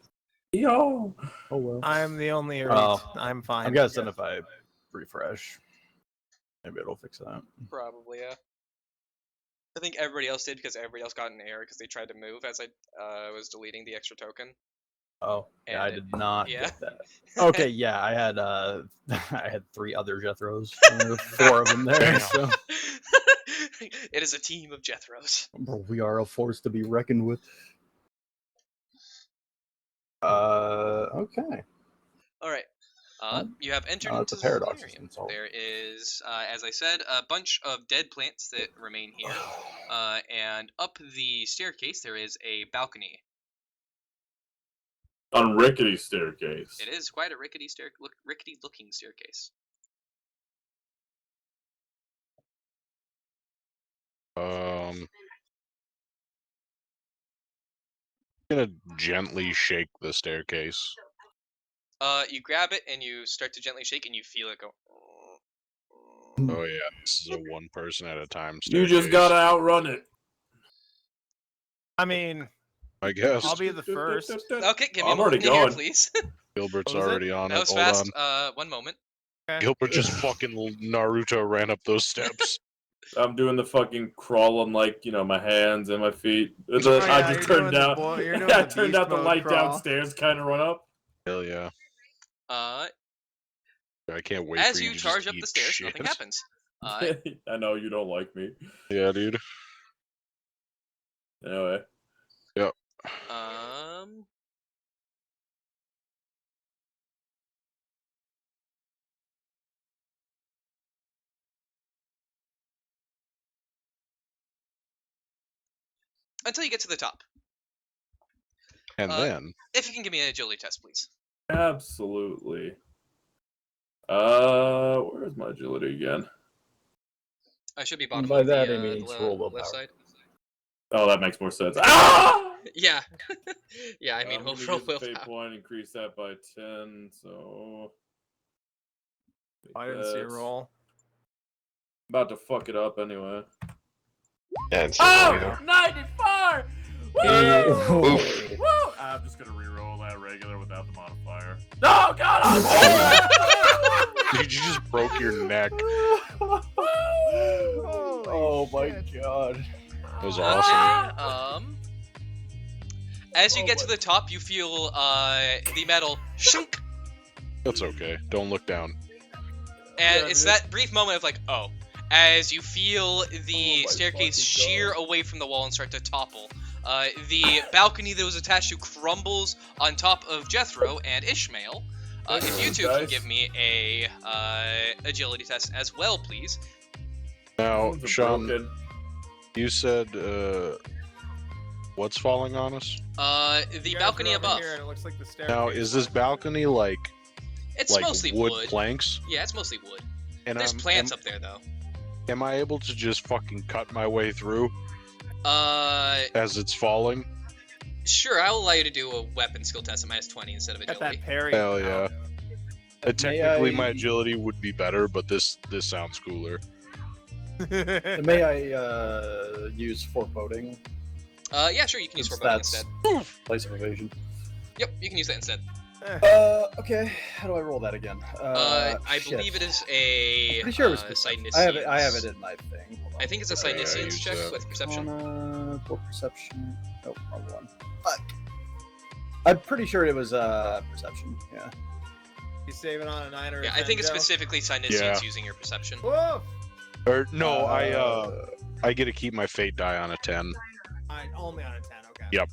Yo. Oh well. I'm the only elite. Oh. I'm fine. I'm guessing if I refresh, maybe it'll fix that. Probably, yeah. I think everybody else did because everybody else got an error because they tried to move as I was deleting the extra token. Oh, yeah, I And did not yeah. get that. Okay, yeah, I had I had 3 other Jethros. There were 4 of them there. So It is a team of Jethros. we are a force to be reckoned with. Okay. All right. You have entered It's into a paradox the system, so. There is, as I said, a bunch of dead plants that remain here. And up the staircase, there is a balcony. On rickety staircase. It is quite a rickety-looking staircase. I'm gonna gently shake the staircase. You grab it and you start to gently shake, and you feel it go. Oh yeah, this is a one person at a time You staircase. just gotta outrun it. I mean, I guess. I'll be the first. Okay, give me I'm a moment already here, going. please. Gilbert's What was it? already on That it. was Hold fast. on. One moment. Gilbert just fucking Naruto ran up those steps. I'm doing the fucking crawl on, like, you know, my hands and my feet. I yeah, just you're turned doing the down. you're doing I the turned beast out the mode light crawl. downstairs, kind of run up. Hell yeah. I can't wait As for you you to charge just up eat the stairs, shit. nothing happens. I know you don't like me. Yeah, dude. Anyway. Yep. Until you get to the top. And then If you can give me an agility test, please. Absolutely. Where's my agility again? I should be bottom By of that, the, I mean roll willpower. left side. Oh, that makes more sense. Ah! Yeah. Yeah, I mean, I'm we'll gonna roll use the fate willpower. point, increase that by 10, so... I didn't see a roll. About to fuck it up anyway. Yeah, it's either. 94! Woo! Woo! I'm just gonna reroll that regular without the modifier. No, God! dude, you just broke your neck. Oh my god. That was awesome. As you get to the top, you feel the metal shunk, That's okay. Don't look down. and Yeah, it's dude. that brief moment of like, oh, as you feel the my staircase fucking shear God. away from the wall and start to topple. The balcony that was attached to crumbles on top of Jethro and Ishmael. If you two can Guys. give me a agility test as well, please. Now, Bones are Sean, broken. you said what's falling on us? The balcony above. Here and it looks like the staircase. Now, is this balcony like It's mostly wood wood. planks? Yeah, it's mostly wood. And There's plants up there though. Am I able to just fucking cut my way through as it's falling? Sure, I'll allow you to do a weapon skill test at -20 instead of Get agility. that parry. Hell yeah. May Technically, I- my agility would be better, but this sounds cooler. May I use foreboding? Yeah, sure, you can use Since foreboding that's instead. place of evasion. Yep, you can use that instead. Okay. How do I roll that again? I shit. believe it is a I'm pretty sure it was Psyniscience. I have it in my thing. Hold on. I think it's a Yeah, Psyniscience use check that. with perception. For perception. Oh, wrong one. Fuck. I'm pretty sure it was perception. Yeah. He's saving on a 9 or a Yeah, 10, I think it's Joe. specifically Psyniscience Yeah. using your perception. Whoa! Or no, I get to keep my fate die on a 10. Only on a 10, okay. Yep.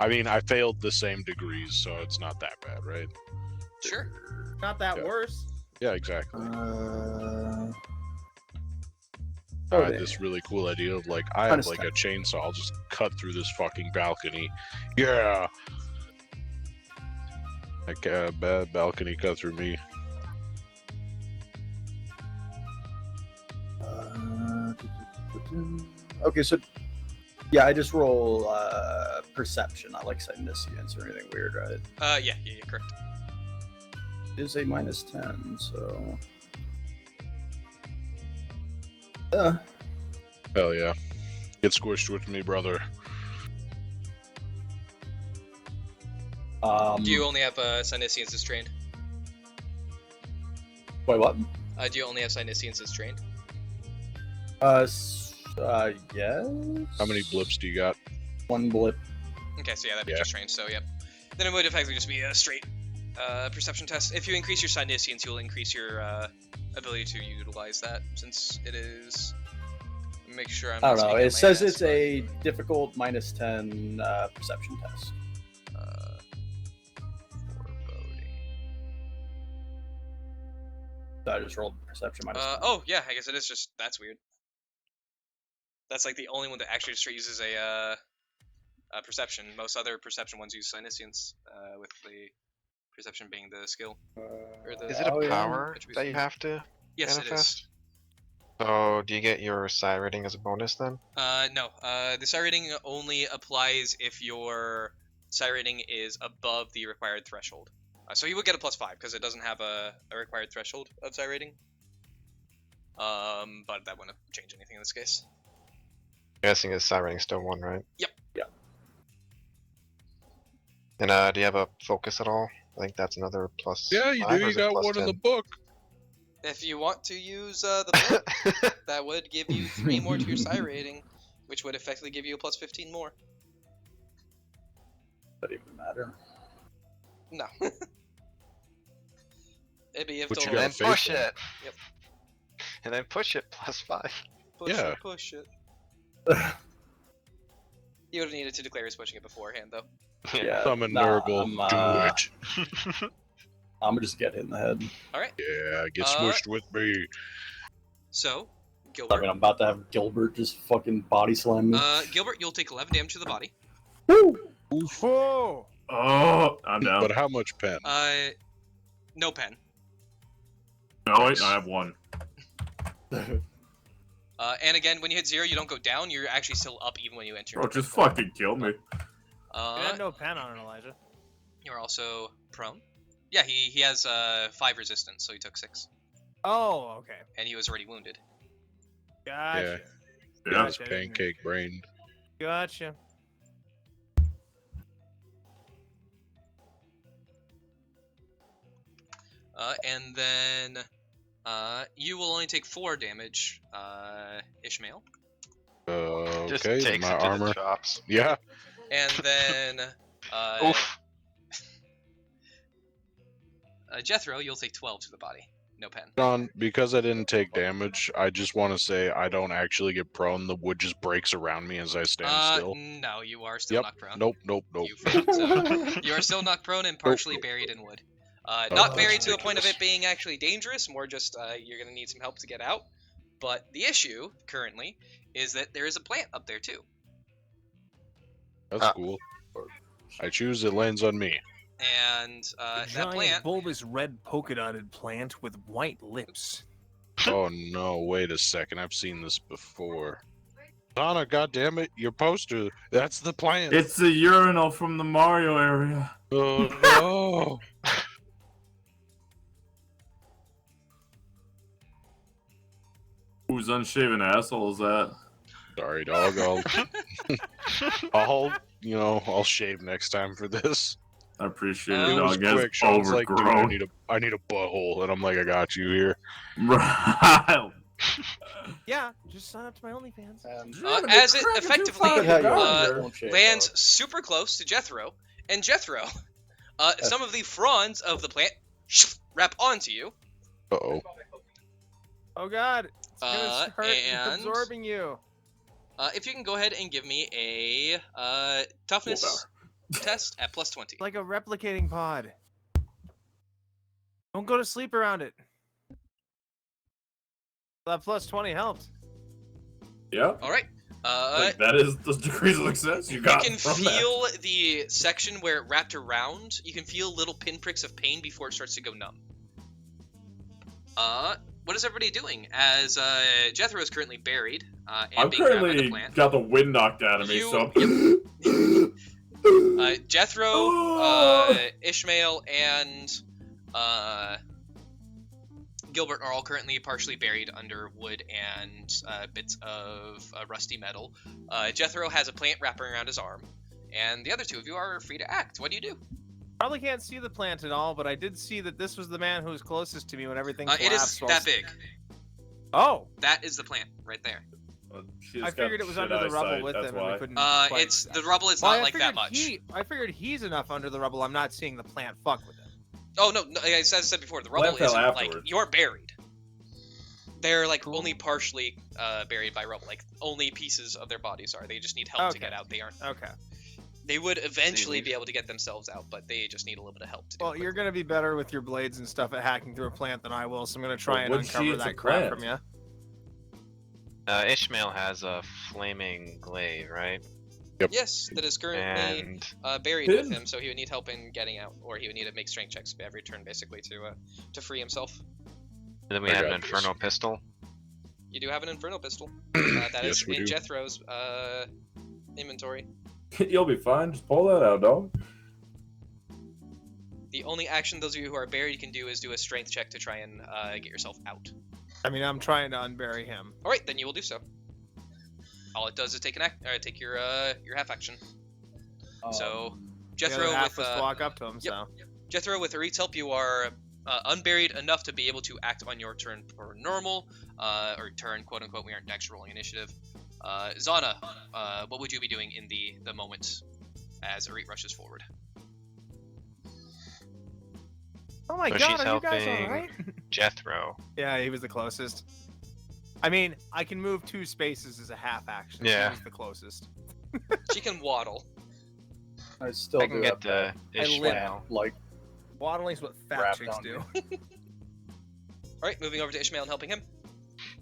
I mean, I failed the same degrees, so it's not that bad, right? Sure. Not that Yeah. worse. Yeah, exactly. I had this really cool idea of like, I have like a chainsaw, I'll just cut through this fucking balcony. Yeah! Like a bad balcony cut through me. Okay, so yeah, I just roll perception, not like significance or anything weird, right? Yeah, correct. It is a -10, so Hell yeah. Get squished with me, brother. Do you only have Synesians as trained? Wait, what? Do you only have Synesians as trained? Yes. How many blips do you got? 1 blip. Okay, so yeah, that'd be just trained, so yep. Then it would effectively just be a straight perception test. If you increase your Synesians, you'll increase your ability to utilize that, since it is... Make sure I'm I not don't know. speaking It out my says ass, it's but- a difficult -10 perception test. Foreboding. So I just rolled perception -10. Oh, yeah, I guess it is just... That's weird. That's like the only one that actually straight uses a perception. Most other perception ones use Synesians, with the perception being the skill. Or the Is it a power attribute. that you have to Yes, manifest? it is. So, do you get your psi rating as a bonus then? No. The psi rating only applies if your psi rating is above the required threshold. So you would get a +5 because it doesn't have a required threshold of psi rating. But that wouldn't change anything in this case. I'm guessing his psi rating is still 1, right? Yep. Yeah. And do you have a focus at all? I think that's another +5. Yeah, you do. You got one in the book. If you want to use the book, that would give you 3 more to your psi rating, which would effectively give you a +15 more. Doesn't even matter. No. It'd be if But you total. got And then push faithful. it! Yep. And then push it, +5. Push it. You would have needed to declare his pushing it beforehand, though. Yeah. Summon nah, Nurgle. I'm, Do it. I'm gonna just get hit in the head. Alright. Yeah, get smushed with me. So, I Gilbert. mean, I'm about to have Gilbert just fucking body slam me. Gilbert, you'll take 11 damage to the body. Woo! Whoa! Oh, I'm down. But how much pen? No pen. No, wait, I have 1. And again, when you hit 0, you don't go down. You're actually still up even when you enter. Bro, just fucking kill me. You have no pen on it, Elijah. You're also prone. Yeah, he has 5 resistance, so he took 6. Oh, okay. And he was already wounded. Gotcha. Yeah. It's pancake brained. Gotcha. And then you will only take 4 damage, Ishmael. Just Okay, takes my it to armor. the chops. Yeah. And then Oof. Jethro, you'll take 12 to the body. No pen. John, because I didn't take damage, I just want to say I don't actually get prone. The wood just breaks around me as I stand still. No, you are still knocked prone. Nope. You failed, so you are still knocked prone and partially buried in wood. Not buried that's to a point of ridiculous. it being actually dangerous, more just you're going to need some help to get out. But the issue, currently, is that there is a plant up there, too. That's cool. I choose it lands on me. And that Giant plant... bulbous red polka dotted plant with white lips. Oh no, wait a second. I've seen this before. Donna, goddammit, your poster. That's the plant. It's the urinal from the Mario area. Oh no. Whose unshaven asshole is that? Sorry, dog. I'll shave next time for this. I appreciate It it, It was dog. quick. It's Sean's like, dude, overgrown. I need a butthole, and I'm like, I got you here. Right. Yeah, just sign up to my OnlyFans. As it effectively lands lands super close to Jethro, and Jethro, some of the fronds of the plant wrap onto you. Uh-oh. Oh god, it's gonna start and- absorbing you. If you can go ahead and give me a toughness test at +20. Like a replicating pod. Don't go to sleep around it. That +20 helped. Yeah. All right. Like that is the degrees of success you got You can from that. feel the section where it wrapped around. You can feel little pinpricks of pain before it starts to go numb. What is everybody doing? As Jethro is currently buried and I'm being grabbed by the currently plant. got the wind knocked out of me, so. Jethro, Ishmael, and Gilbert are all currently partially buried under wood and bits of rusty metal. Jethro has a plant wrapping around his arm, and the other two of you are free to act. What do you do? Probably can't see the plant at all, but I did see that this was the man who was closest to me when everything It collapsed. is that big. Oh, That is the plant right there. I figured it was under the rubble with him, and we couldn't. quite- It's the rubble is Well, not I like that figured much. I figured he's enough under the rubble. I'm not seeing the plant fuck with him. Oh no, as I said before, the rubble Plant fell isn't like afterwards. you're buried. They're like only partially buried by rubble. Like only pieces of their bodies are. They just need help to Okay. get out. They aren't. Okay. They would eventually be able to get themselves out, but they just need a little bit of help to do Well, it you're quickly. gonna be better with your blades and stuff at hacking through a plant than I will, so I'm gonna try But and wood uncover sheets that of crap plant. from you. Ishmael has a flaming glaive, right? Yes, that is currently And buried Pin. with him, so he would need help in getting out, or he would need to make strength checks every turn, basically, to free himself. then we I have an got this. Inferno pistol. You do have an Infernal Pistol. That Yes, is we in do. Jethro's inventory. You'll be fine. Just pull that out, dog. The only action those of you who are buried can do is do a strength check to try and get yourself out. I mean, I'm trying to unbury him. All right, then you will do so. All it does is take take your half action. So The other Jethro half with was to walk up to him, yep. so. Jethro with Arit's help, you are unburied enough to be able to act on your turn per normal, or turn quote unquote. We aren't actually rolling initiative. Zana, what would you be doing in the moment as Arit rushes forward? Oh my So god, she's are you guys helping- alright? Jethro. Yeah, he was the closest. I mean, I can move 2 spaces as a half action. Yeah. So he was the closest. She can waddle. I still I can do get have Ishmael. like Waddling's what fat Wrapped chicks on do. All right, moving over to Ishmael and helping him.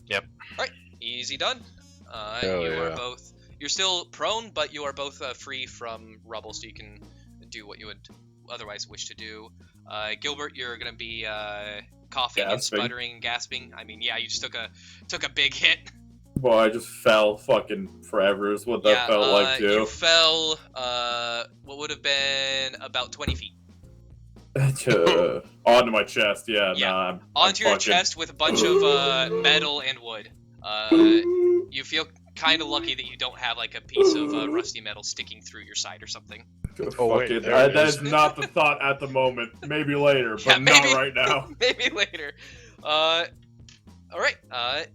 Yep. All right, easy done. Hell You are yeah. both. You're still prone, but you are both free from rubble, so you can do what you would otherwise wish to do. Gilbert, you're gonna be coughing and Gasping. sputtering and gasping. I mean, yeah, you just took a big hit. Boy, I just fell fucking forever is what that Yeah, felt like too. you fell what would have been about 20 feet Onto my chest, yeah. Yeah. Nah, I'm onto your fucking- chest with a bunch of metal and wood. You feel kind of lucky that you don't have like a piece of rusty metal sticking through your side or something. Oh, wait, Fucking- there it that is. is not the thought at the moment. Maybe later, but Yeah, maybe. not right now. Maybe later. All right.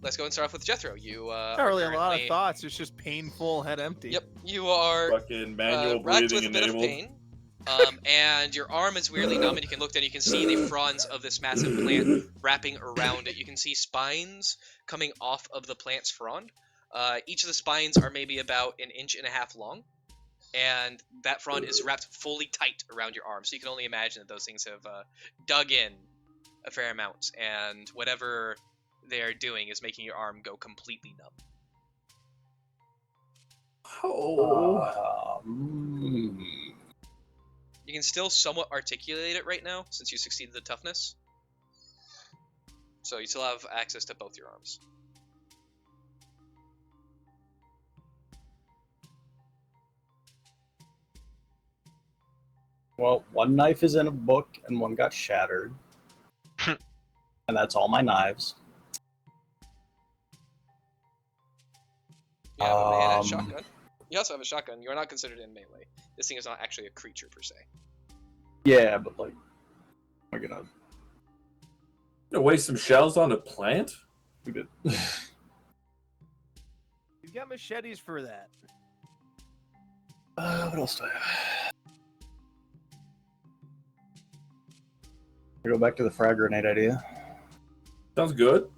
Let's go and start off with Jethro. You Not really a lot of currently- thoughts, it's just painful, head empty. Yep. You are Fucking manual racked breathing with a bit enabled. of pain. And your arm is weirdly numb, and you can look down. You can see the fronds of this massive plant wrapping around it. You can see spines coming off of the plant's frond. Each of the spines are maybe about 1.5 inches long, and that frond is wrapped fully tight around your arm. So you can only imagine that those things have dug in a fair amount, and whatever they're doing is making your arm go completely numb. You can still somewhat articulate it right now, since you succeeded the toughness. So you still have access to both your arms. well, one knife is in a book and one got shattered. And that's all my knives. You have a melee Um, shotgun. You also have a shotgun. You are not considered in melee. This thing is not actually a creature per se. Yeah, but like, we're gonna Gonna waste some shells on a plant? we did. You've got machetes for that. What else do I have? I go back to the frag grenade idea. Sounds good.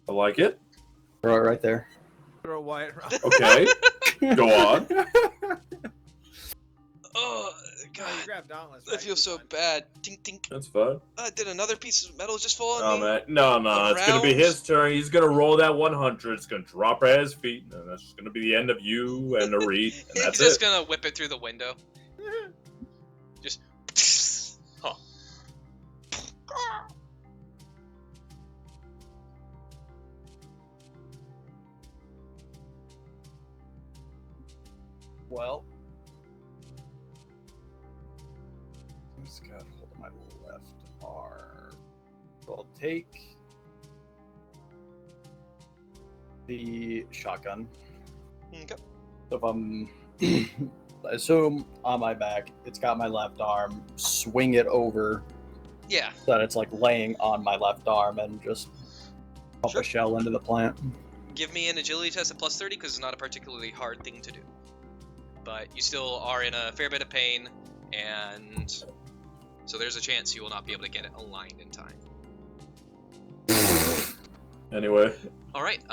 I like it. Throw it right there. Throw Wyatt around. Okay. Go on. Oh, Oh, you God. grabbed Dauntless, That right? feels You're so fine. bad. Tink, tink. That's fine. Did another piece of metal just fall on Oh me? man, no, it's gonna be his turn. He's gonna roll that 100. It's gonna drop right at his feet, and that's just gonna be the end of you and Narit, and that's He's just it. gonna whip it through the window. Just. Huh. Well, who's got hold of my left arm? So I'll take the shotgun. Okay. So if I'm, I assume on my back, it's got my left arm. Swing it over Yeah. so that it's like laying on my left arm and just pump Sure. a shell into the plant. Give me an agility test at +30 because it's not a particularly hard thing to do. But you still are in a fair bit of pain, and so there's a chance you will not be able to get it aligned in time. Anyway, Alright,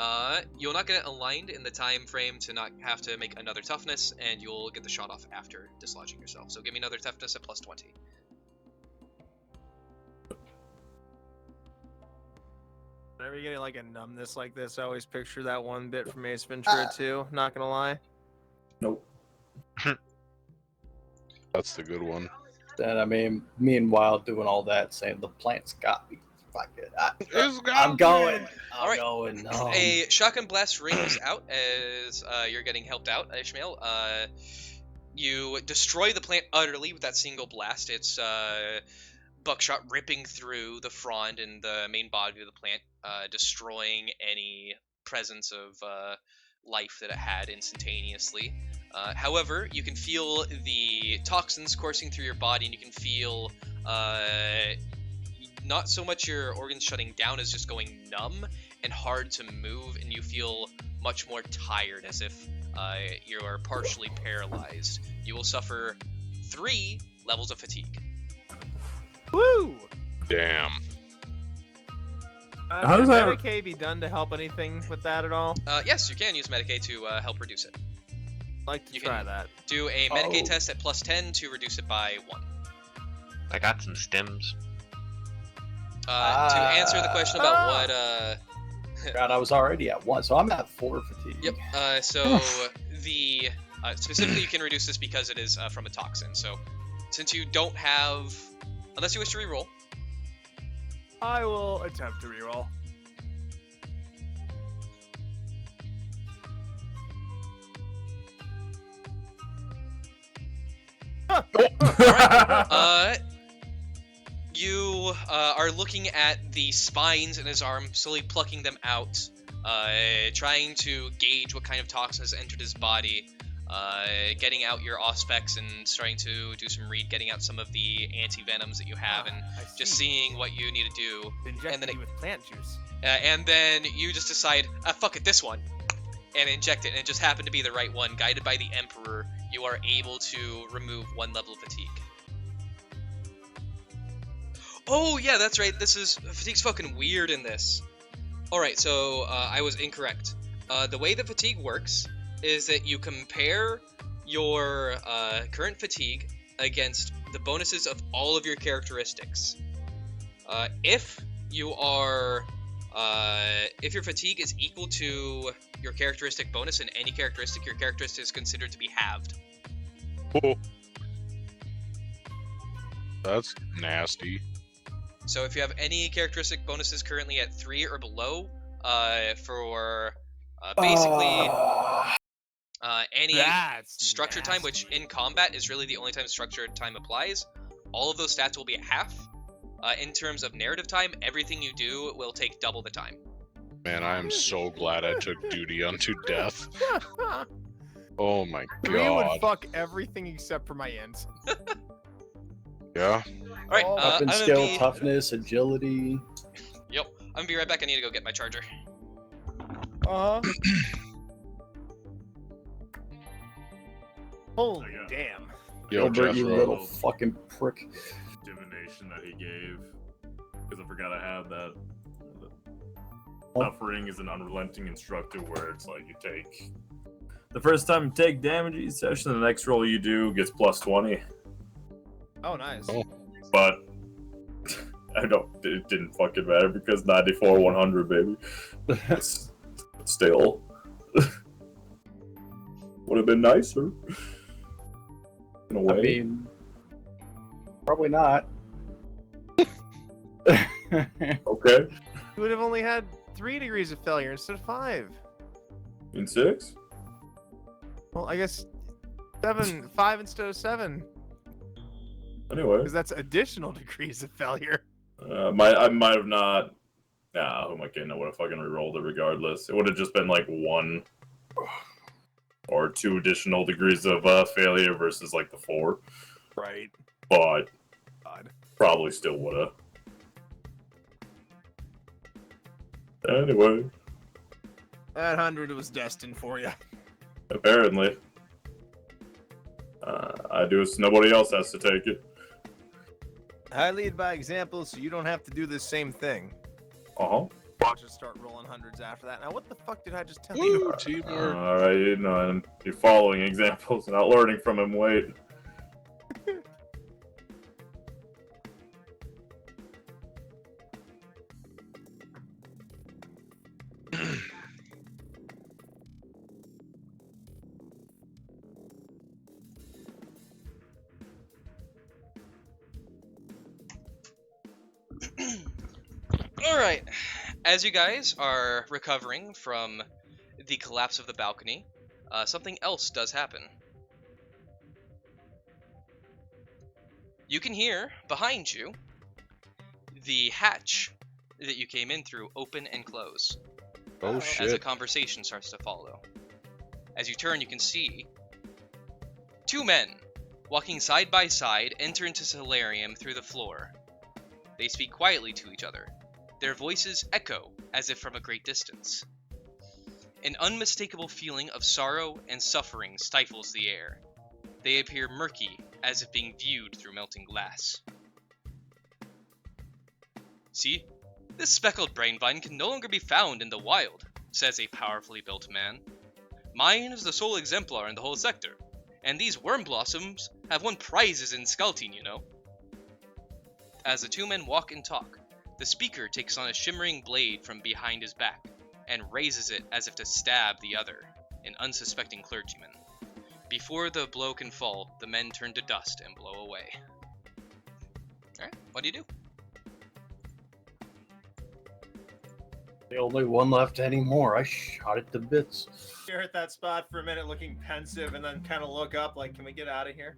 you'll not get it aligned in the time frame to not have to make another toughness, and you'll get the shot off after dislodging yourself. So give me another toughness at +20. Whenever you get like a numbness like this, I always picture that one bit from Ace Ventura 2. Not gonna lie. nope. That's the good one. And I mean, meanwhile, doing all that, saying the plant's got me. Fuck it. I'm going. I'm Alright. going. A shotgun blast rings out as you're getting helped out, Ishmael. You destroy the plant utterly with that single blast. It's buckshot ripping through the frond and the main body of the plant, destroying any presence of life that it had instantaneously. However, you can feel the toxins coursing through your body, and you can feel not so much your organs shutting down as just going numb and hard to move, and you feel much more tired, as if you are partially paralyzed. You will suffer 3 levels of fatigue. Woo! Damn. How does Can that- Medicaid be done to help anything with that at all? Yes, you can use Medicaid to help reduce it. I'd like to You try can- that. Do a Medicaid Oh. test at +10 to reduce it by 1. I got some stims. To answer the question about what God, I was already at 1, so I'm at 4 fatigue. Yep. So the specifically, you can reduce this because it is from a toxin. So since you don't have, unless you wish to reroll. I will attempt to reroll. You are looking at the spines in his arm, slowly plucking them out, trying to gauge what kind of toxin has entered his body, getting out your auspex and starting to do some read, getting out some of the anti-venoms that you have, and I just see. seeing what you need to do. Inject and then me with plant juice. And then you just decide, fuck it, this one, and inject it, and it just happened to be the right one. Guided by the Emperor, you are able to remove 1 level of fatigue. Oh, yeah, that's right. Fatigue's fucking weird in this. Alright, so I was incorrect. The way that fatigue works is that you compare your current fatigue against the bonuses of all of your characteristics. If your fatigue is equal to your characteristic bonus in any characteristic, your characteristic is considered to be halved. Oh. That's nasty. So if you have any characteristic bonuses currently at 3 or below, for basically any That's structure time, which in combat is really the only time structured time applies, all of those stats will be at half. In terms of narrative time, everything you do will take double the time. Man, I am so glad I took duty unto death. Oh my 3 would god. fuck everything except for my int. Yeah. Alright, Oh, I'm Weapon gonna skill, be... toughness, agility. Yep, I'm gonna be right back. I need to go get my charger. Uh-huh. Holy Yeah. damn. Yo, Gilbert, you Jeffro. little fucking prick. Divination that he gave, because I forgot I have that. Oh. Suffering is an unrelenting instructor where it's like you take the first time you take damage each session, the next roll you do gets plus 20. Oh, nice. Oh. But it didn't fucking matter because 94, 100, baby. It's still would have been nicer. In a way. I mean, probably not. Okay. You would have only had 3 degrees of failure instead of 5. In 6? Well, I guess 5 instead of 7, Anyway. because that's additional degrees of failure. I might have not. Nah, who am I kidding? I would have fucking rerolled it regardless. It would have just been like 1 or 2 additional degrees of failure versus like the 4. Right. But God. probably still would have. Anyway, That 100 was destined for you. apparently. I do it so nobody else has to take it. I lead by example, so you don't have to do the same thing. Uh-huh. Watch us start rolling hundreds after that. Now, what the fuck did I just tell you? Woo, teamwork. Alright, you know, and you're following examples, not learning from him, wait. Alright, as you guys are recovering from the collapse of the balcony, something else does happen. You can hear, behind you, the hatch that you came in through open and close, Oh as a shit. conversation starts to follow. As you turn, you can see 2 men, walking side by side, enter into Solarium through the floor. They speak quietly to each other. Their voices echo as if from a great distance. An unmistakable feeling of sorrow and suffering stifles the air. They appear murky, as if being viewed through melting glass. See, this speckled brain vine can no longer be found in the wild, says a powerfully built man. Mine is the sole exemplar in the whole sector, and these worm blossoms have won prizes in scouting, you know. As the 2 men walk and talk, the speaker takes on a shimmering blade from behind his back and raises it as if to stab the other, an unsuspecting clergyman. Before the blow can fall, the men turn to dust and blow away. Alright, what do you do? The only one left anymore. I shot it to bits. Stare at that spot for a minute, looking pensive, and then kind of look up, like, can we get out of here?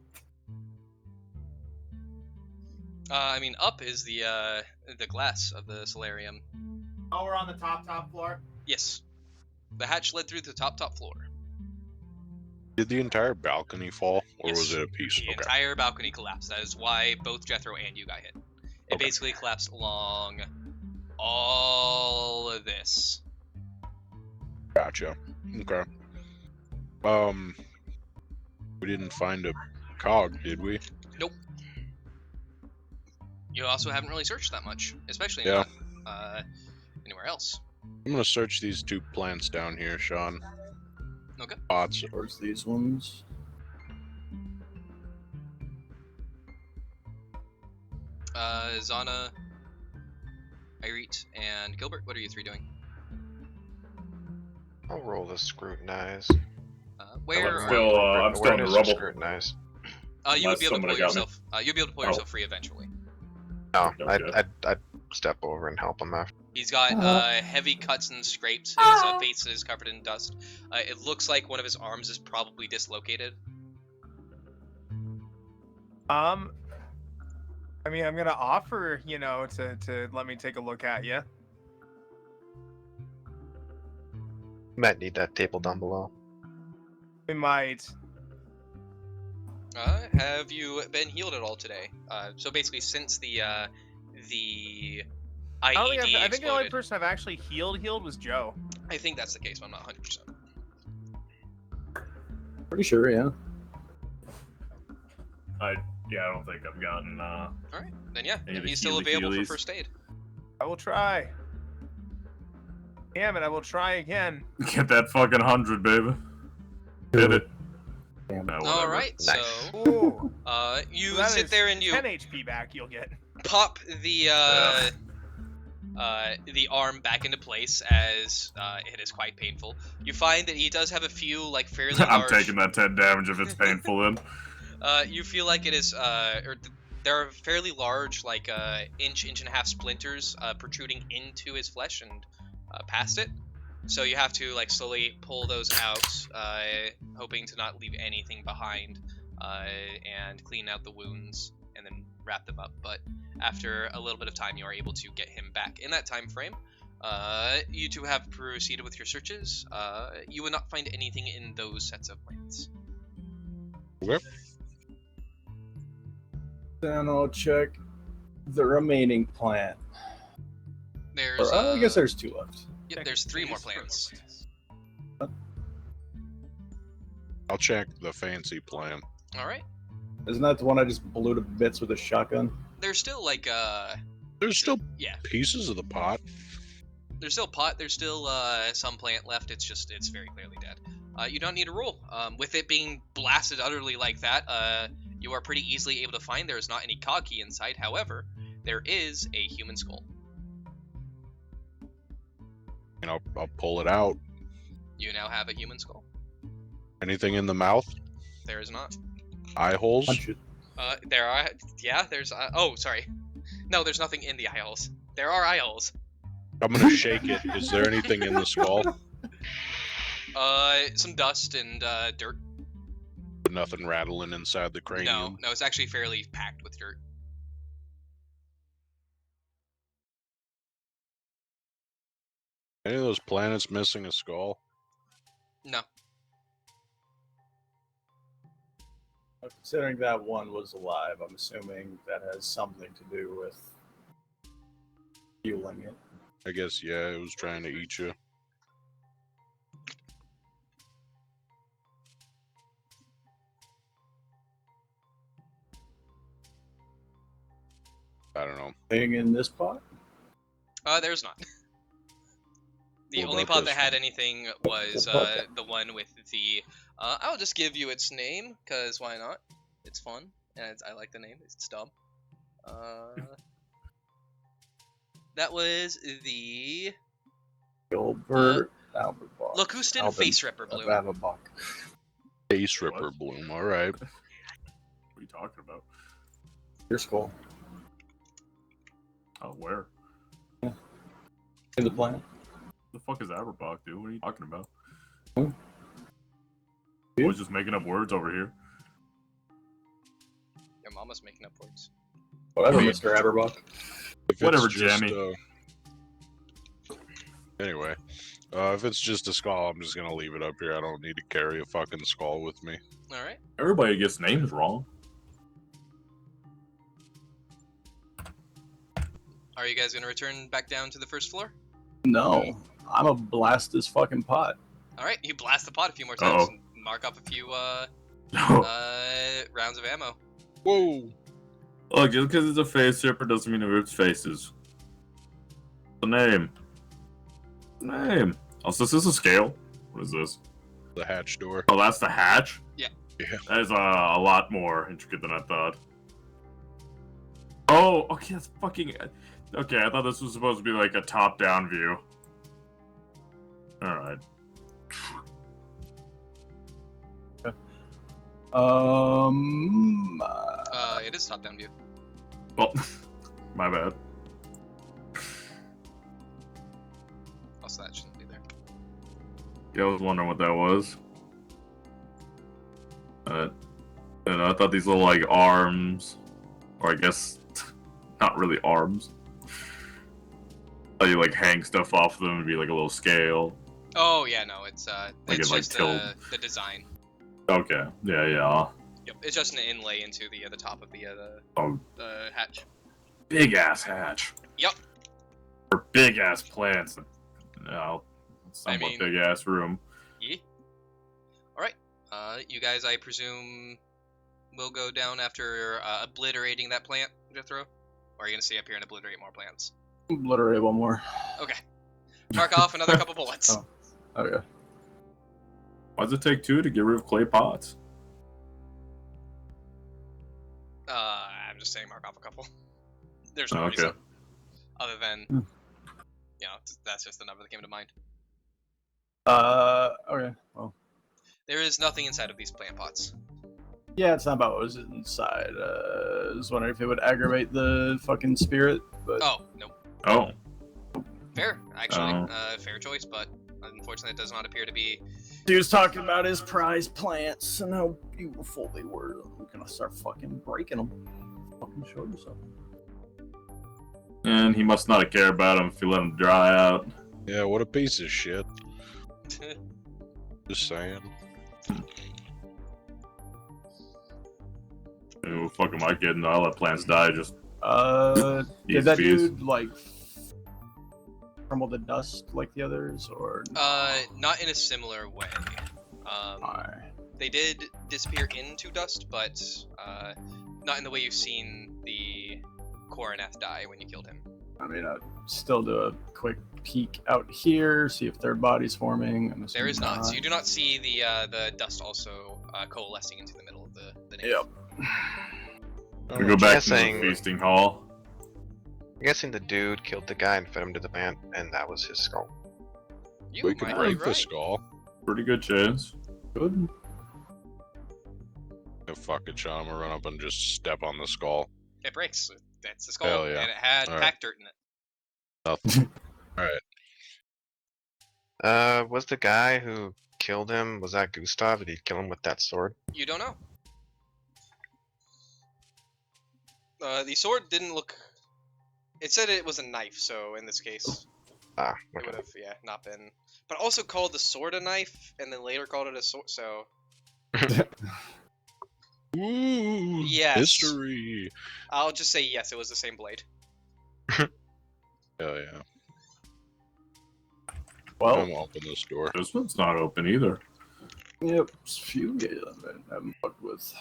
I mean, up is the glass of the solarium. Oh, we're on the top floor? Yes. The hatch led through the top floor. Did the entire balcony fall, or Yes. was it a piece? The Okay. entire balcony collapsed. That is why both Jethro and you got hit. It Okay. basically collapsed along all of this. Gotcha. Okay. We didn't find a cog, did we? Nope. You also haven't really searched that much, especially Yeah. not anywhere else. I'm gonna search these 2 plants down here, Sean. Okay. Pots. Towards these ones. Zana, Irite, and Gilbert, what are you 3 doing? I'll roll the scrutinize. Where I'm still, I'm still in the Awareness or rubble. Scrutinize. you would Unless be able to pull somebody got me. yourself. You'll be able to pull Oh. yourself free eventually. No, Gotcha. I'd step over and help him after. He's got heavy cuts and scrapes. His face is covered in dust. It looks like one of his arms is probably dislocated. I mean, I'm gonna offer, you know, to let me take a look at you. Might need that table down below. We might. Have you been healed at all today? So basically, since the IED I think the only exploded. person I've actually healed was Joe. I think that's the case, but I'm not 100%. Pretty sure, yeah. I don't think I've gotten. Alright, then yeah, Any of then the he's still available for Healy-Heelys? first aid. I will try. Damn it, I will try again. Get that fucking 100, baby. Did it. Damn. No, All whatever. right, Nice. so Ooh. you So that sit is there and you 10 HP back you'll get. pop the arm back into place as it is quite painful. You find that he does have a few like fairly I'm large. taking that 10 damage if it's painful then. You feel like it is there are fairly large like inch and a half splinters protruding into his flesh and past it. So you have to like slowly pull those out, hoping to not leave anything behind, and clean out the wounds and then wrap them up. But after a little bit of time, you are able to get him back. In that time frame, you two have proceeded with your searches. You would not find anything in those sets of plants. Okay. Then I'll check the remaining plant. There's Or, I guess there's 2 left. Yep, there's 3 more plants. I'll check the fancy plan. All right. Isn't that the one I just blew to bits with a shotgun? There's still like There's still yeah. pieces of the pot. There's still pot. There's still some plant left. It's very clearly dead. You don't need a roll. With it being blasted utterly like that, you are pretty easily able to find there is not any cog key inside. However, there is a human skull. And I'll pull it out. You now have a human skull. Anything in the mouth? There is not. Eye holes? Punch it. There are. Yeah, there's. Oh, sorry. No, there's nothing in the eye holes. There are eye holes. I'm gonna shake it. Is there anything in the skull? Some dust and dirt. Nothing rattling inside the cranium. No, it's actually fairly packed with dirt. Any of those planets missing a skull? No. Considering that one was alive, I'm assuming that has something to do with fueling it. I guess, yeah, it was trying to eat you. I don't know. Thing in this pot? There's not. The What only about pot this that had one? anything was the one with the. I'll just give you its name, cause why not? It's fun, and I like the name. It's dumb. That was the Gilbert Albert Box. Locustan Face Ripper Bloom. Ravabok. Face Ripper Bloom, alright. What are you talking about? Your skull. Oh, where? In the plant. The fuck is Aberbach, dude? What are you talking about? Hmm? I was just making up words over here. Your mama's making up words. Whatever, Oh, yeah. Mr. Aberbach. If it's Whatever, just, Jammy. Anyway, if it's just a skull, I'm just gonna leave it up here. I don't need to carry a fucking skull with me. All right. Everybody gets names wrong. Are you guys gonna return back down to the first floor? No. I'm a blast this fucking pot. All right. You blast the pot a few more times Uh-oh. and mark off a few No. rounds of ammo. Whoa! Look, just because it's a face ripper doesn't mean it rips faces. The name. Name. Also, is this a scale? What is this? The hatch door. Oh, that's the hatch? Yeah. Yeah. That is a lot more intricate than I thought. Oh, okay, that's fucking... Okay, I thought this was supposed to be like a top-down view. Alright. It is top-down view. Well, my bad. Also, that shouldn't be there. Yeah, I was wondering what that was. And I thought these little, like, arms, or I guess, not really arms. How you, like, hang stuff off them and be like a little scale. Oh yeah, no, it's Like it's it, like, just tilt. the design. Okay, yeah. Yep, it's just an inlay into the top of the Oh, hatch. big-ass hatch. Yep. Or big-ass plants. No, somewhat mean- big-ass room. Yeah. All right. You guys, I presume, will go down after obliterating that plant, Jethro? Or are you gonna stay up here and obliterate more plants? Obliterate one more. Okay. Mark off another couple bullets. Oh. Okay. Why does it take 2 to get rid of clay pots? I'm just saying mark off a couple. There's no Oh, reason. okay. Other than, Hmm. that's just the number that came to mind. Okay. Well, There is nothing inside of these plant pots. yeah, it's not about what was inside. I was wondering if it would aggravate the fucking spirit, but Oh, no. Oh. Fair, actually. Oh. Fair choice, but unfortunately it does not appear to be. he was talking about his prize plants and how beautiful they were. I'm gonna start fucking breaking them. Fucking show yourself. And he must not care about him if you let him dry out. Yeah, what a piece of shit. Just saying. What the fuck am I kidding? I'll let plants die. Just Did that peas. dude like crumble the dust like the others, or Not in a similar way. Alright. They did disappear into dust, but not in the way you've seen the Coronath die when you killed him. I mean, I'd still do a quick peek out here, see if third body's forming. I'm There is assuming not. So you do not see the dust also coalescing into the middle of the nave. Yep. We go back to the guessing- feasting hall. I'm guessing the dude killed the guy and fed him to the plant, and that was his skull. You We can might be break the right. skull. Pretty good chance. Good. Oh, fuck it, Sean. I'm gonna run up and just step on the skull. It breaks. That's the skull, Hell yeah. and it had Alright. pack dirt in it. Nothing. Alright. Was the guy who killed him, was that Gustav? Did he kill him with that sword? You don't know. The sword didn't look. It said it was a knife, so in this case, Ah, it okay. would have not been. But also called the sword a knife, and then later called it a sword. So Ooh, Yes. history. I'll just say yes. It was the same blade. Hell yeah. Well, I'm open this door. This one's not open either. yep. Few games I haven't fucked with.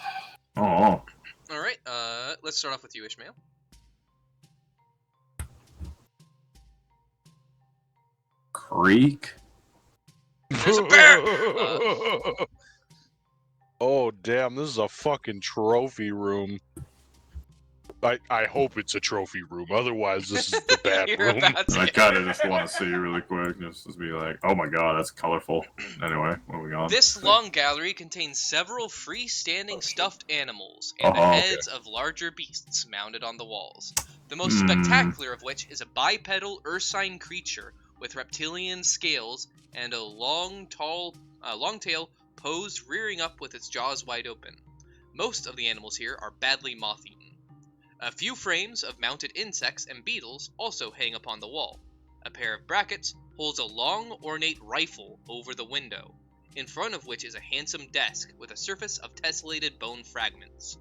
Oh. All right. Let's start off with you, Ishmael. Creek. There's a bear! Oh damn! This is a fucking trophy room. I hope it's a trophy room. Otherwise, this is the bad You're room. about to I get- kind of just want to see really quick, just to be like, oh my god, that's colorful. Anyway, where are we going? This long gallery contains several freestanding stuffed animals and the Uh-huh. heads of larger beasts mounted on the walls. The most Hmm. spectacular of which is a bipedal ursine creature with reptilian scales and a long tail posed rearing up with its jaws wide open. Most of the animals here are badly moth-eaten. A few frames of mounted insects and beetles also hang upon the wall. A pair of brackets holds a long, ornate rifle over the window, in front of which is a handsome desk with a surface of tessellated bone fragments.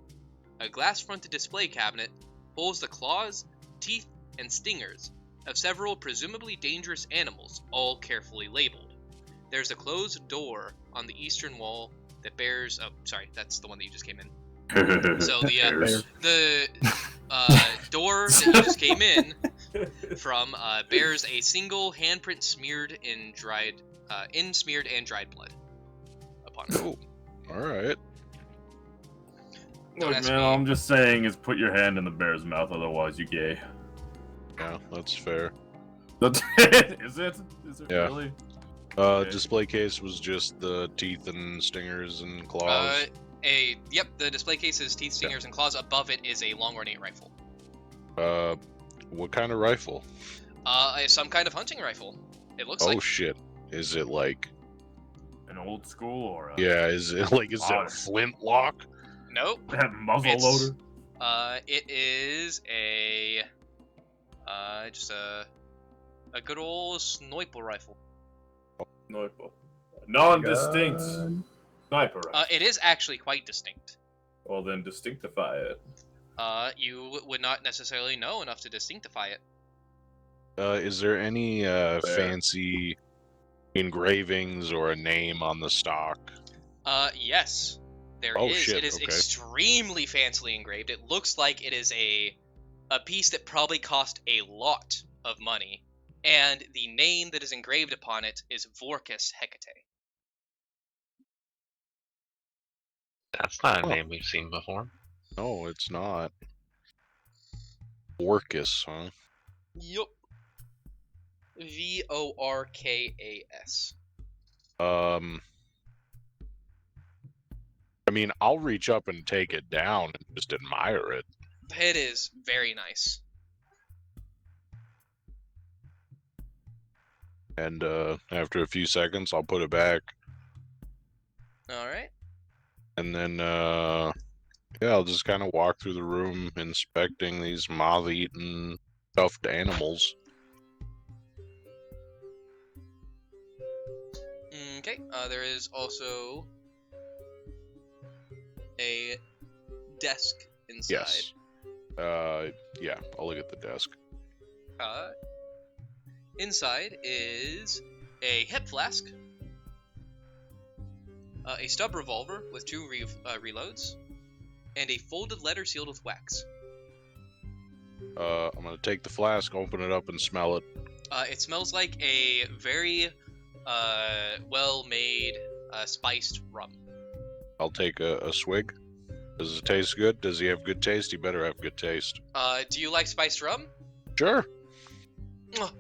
A glass-fronted display cabinet holds the claws, teeth, and stingers of several presumably dangerous animals, all carefully labeled. There's a closed door on the eastern wall that bears... Oh, sorry, that's the one that you just came in. So Bears. the door that you just came in from bears a single handprint smeared and dried blood upon it. Oh, all right. Don't Look, ask man, me. all I'm just saying is put your hand in the bear's mouth, otherwise you gay. Yeah, that's fair. That's it? Is it? Is it Yeah. really? Display case was just the teeth and stingers and claws. The display case is teeth, stingers, and claws. Above it is a long ornate rifle. What kind of rifle? Some kind of hunting rifle. It looks Oh like. shit! Is it like? An old school or a Yeah, is it like? Is it a Modern. flintlock? Nope. muzzle It's- loader? It is just a good old sniper rifle. Sniper. Non-distinct God. sniper rifle. It is actually quite distinct. Well, then distinctify it. You would not necessarily know enough to distinctify it. Is there any fancy engravings or a name on the stock? Yes, there is. Oh, shit, It is okay. extremely fancily engraved. It looks like it is a piece that probably cost a lot of money, and the name that is engraved upon it is Vorkus Hecate. That's not a Huh. name we've seen before. No, it's not. Vorkas, huh? Yup. Vorkas. I mean, I'll reach up and take it down and just admire it. It is very nice. And after a few seconds, I'll put it back. All right. And then, yeah, I'll just kind of walk through the room inspecting these moth-eaten stuffed animals. Okay. There is also a desk inside. Yes. Yeah, I'll look at the desk. Inside is a hip flask, a stub revolver with 2 reloads, and a folded letter sealed with wax. I'm gonna take the flask, open it up, and smell it. It smells like a very well-made spiced rum. I'll take a swig. Does it taste good? Does he have good taste? He better have good taste. Do you like spiced rum? Sure. Mwah.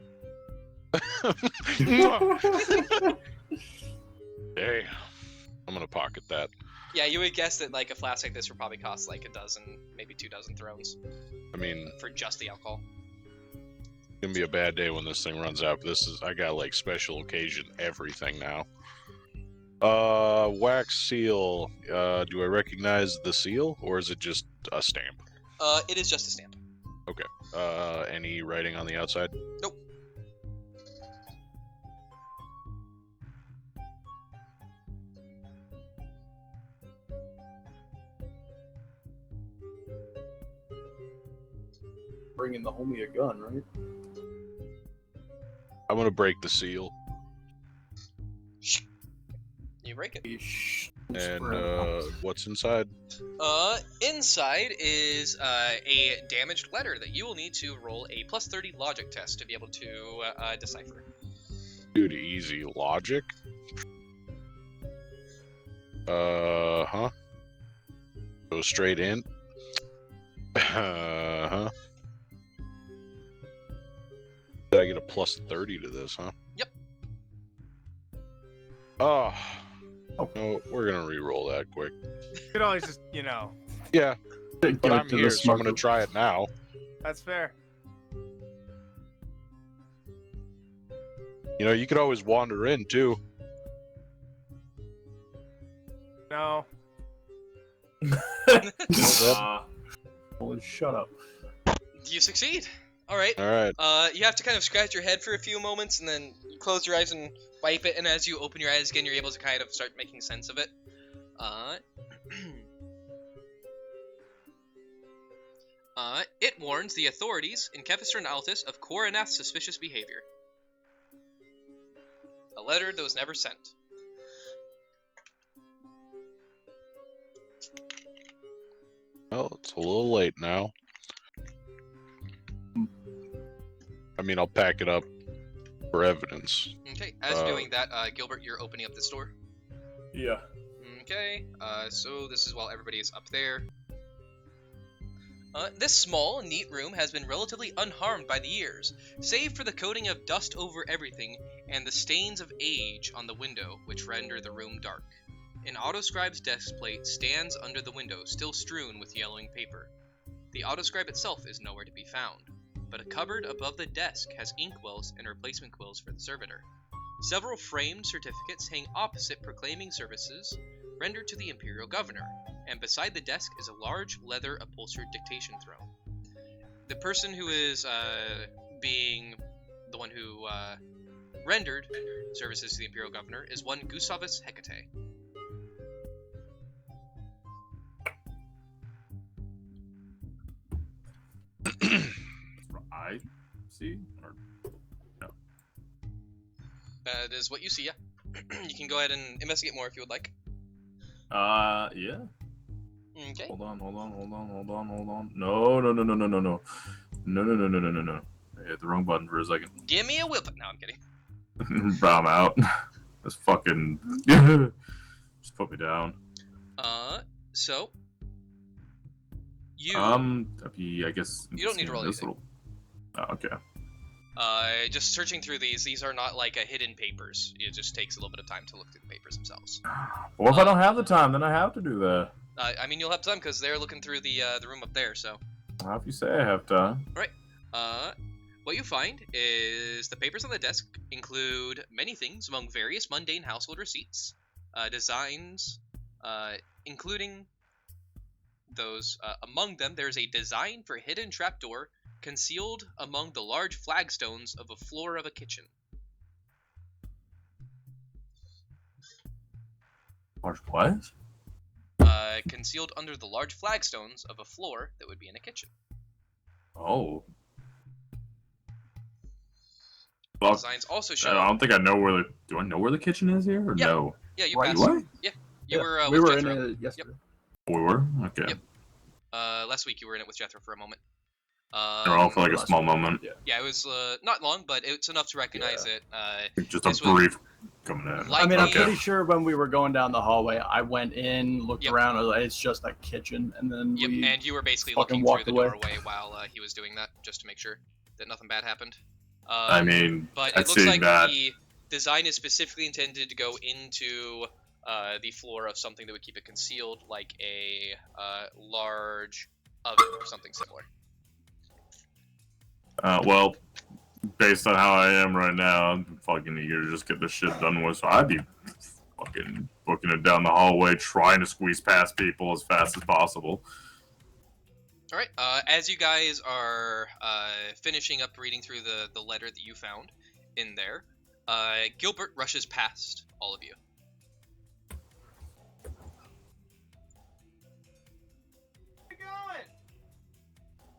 Hey, I'm gonna pocket that. Yeah, you would guess that like a flask like this would probably cost like a dozen, maybe 2 dozen thrones I mean, for just the alcohol. it's gonna be a bad day when this thing runs out. I got like special occasion everything now. Wax seal. Do I recognize the seal, or is it just a stamp? It is just a stamp. Okay. Any writing on the outside? Nope. Bringing the homie a gun, right? I'm gonna break the seal. You break it. And what's inside? Inside is a damaged letter that you will need to roll a +30 logic test to be able to decipher. Dude, easy logic. Huh? Go straight in. Huh? Did I get a +30 to this, huh? Yep. Oh. No, we're gonna re-roll that quick. You could always just, Yeah, Give but it I'm to the here, so I'm gonna smuggler. try it now. That's fair. You know, you could always wander in too. No. Holy shut up. You succeed. All right. All right. You have to kind of scratch your head for a few moments, and then you close your eyes and wipe it. And as you open your eyes again, you're able to kind of start making sense of it. It warns the authorities in Kefistor and Altus of Koranath's suspicious behavior. A letter that was never sent. Well, it's a little late now. I mean, I'll pack it up for evidence. Okay, as you're doing that, Gilbert, you're opening up this door. Yeah. Okay, so this is while everybody is up there. This small, neat room has been relatively unharmed by the years, save for the coating of dust over everything and the stains of age on the window, which render the room dark. An autoscribe's desk plate stands under the window, still strewn with yellowing paper. The autoscribe itself is nowhere to be found, but a cupboard above the desk has inkwells and replacement quills for the servitor. Several framed certificates hang opposite proclaiming services rendered to the Imperial Governor, and beside the desk is a large leather upholstered dictation throne. The person who is being the one who rendered services to the Imperial Governor is one Gustavus Hecate. I see. Or That is what you see, yeah. You can go ahead and investigate more if you would like. yeah. Okay. Hold on. No. I hit the wrong button for a second. Give me a whip. No, I'm kidding. I'm out. This fucking just put me down. So you I guess You don't need to roll this anything. little. Oh, okay. Just searching through these are not like a hidden papers. It just takes a little bit of time to look through the papers themselves. Well, if I don't have the time, then I have to do that. I mean, you'll have time because they're looking through the room up there. So, How if you say I have time? what you find is the papers on the desk include many things among various mundane household receipts, designs, including those. Among them, there's a design for a hidden trapdoor concealed among the large flagstones of a floor of a kitchen. Large what? Concealed under the large flagstones of a floor that would be in a kitchen. Oh. Well, Designs also I show. don't think I know where the. Do I know where the kitchen is here or Yeah. no? Yeah, you Right, passed. What? Yeah, you were. we With were in Jethro. it yesterday. We were? Okay. Yep. Last week you were in it with Jethro for a moment. They're all for like a last small week. moment. Yeah, it was not long, but it's enough to recognize it. Just this a was brief coming in. like I mean, I'm a- pretty sure when we were going down the hallway, I went in, looked Yep. around, I was like, it's just a kitchen, and then Yep, we and you were basically fucking looking walked through the away. doorway while he was doing that, just to make sure that nothing bad happened. I mean, But I'd it looks say like that. the design is specifically intended to go into the floor of something that would keep it concealed, like a large oven or something similar. Well, based on how I am right now, I'm fucking eager to just get this shit done with. So I'd be fucking booking it down the hallway, trying to squeeze past people as fast as possible. All right. As you guys are finishing up reading through the letter that you found in there, Gilbert rushes past all of you. Where you going?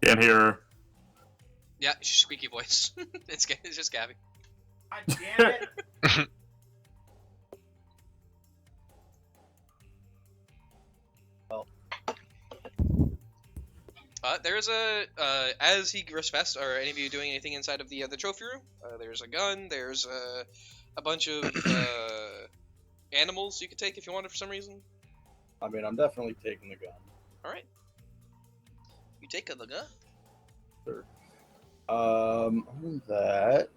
Can't hear her. Yeah, squeaky voice. it's just Gabby. God damn it. There's a as he rushes past. Are any of you doing anything inside of the trophy room? There's a gun. There's a bunch of animals you could take if you wanted for some reason. I mean, I'm definitely taking the gun. All right. You take the gun. Sure. On that,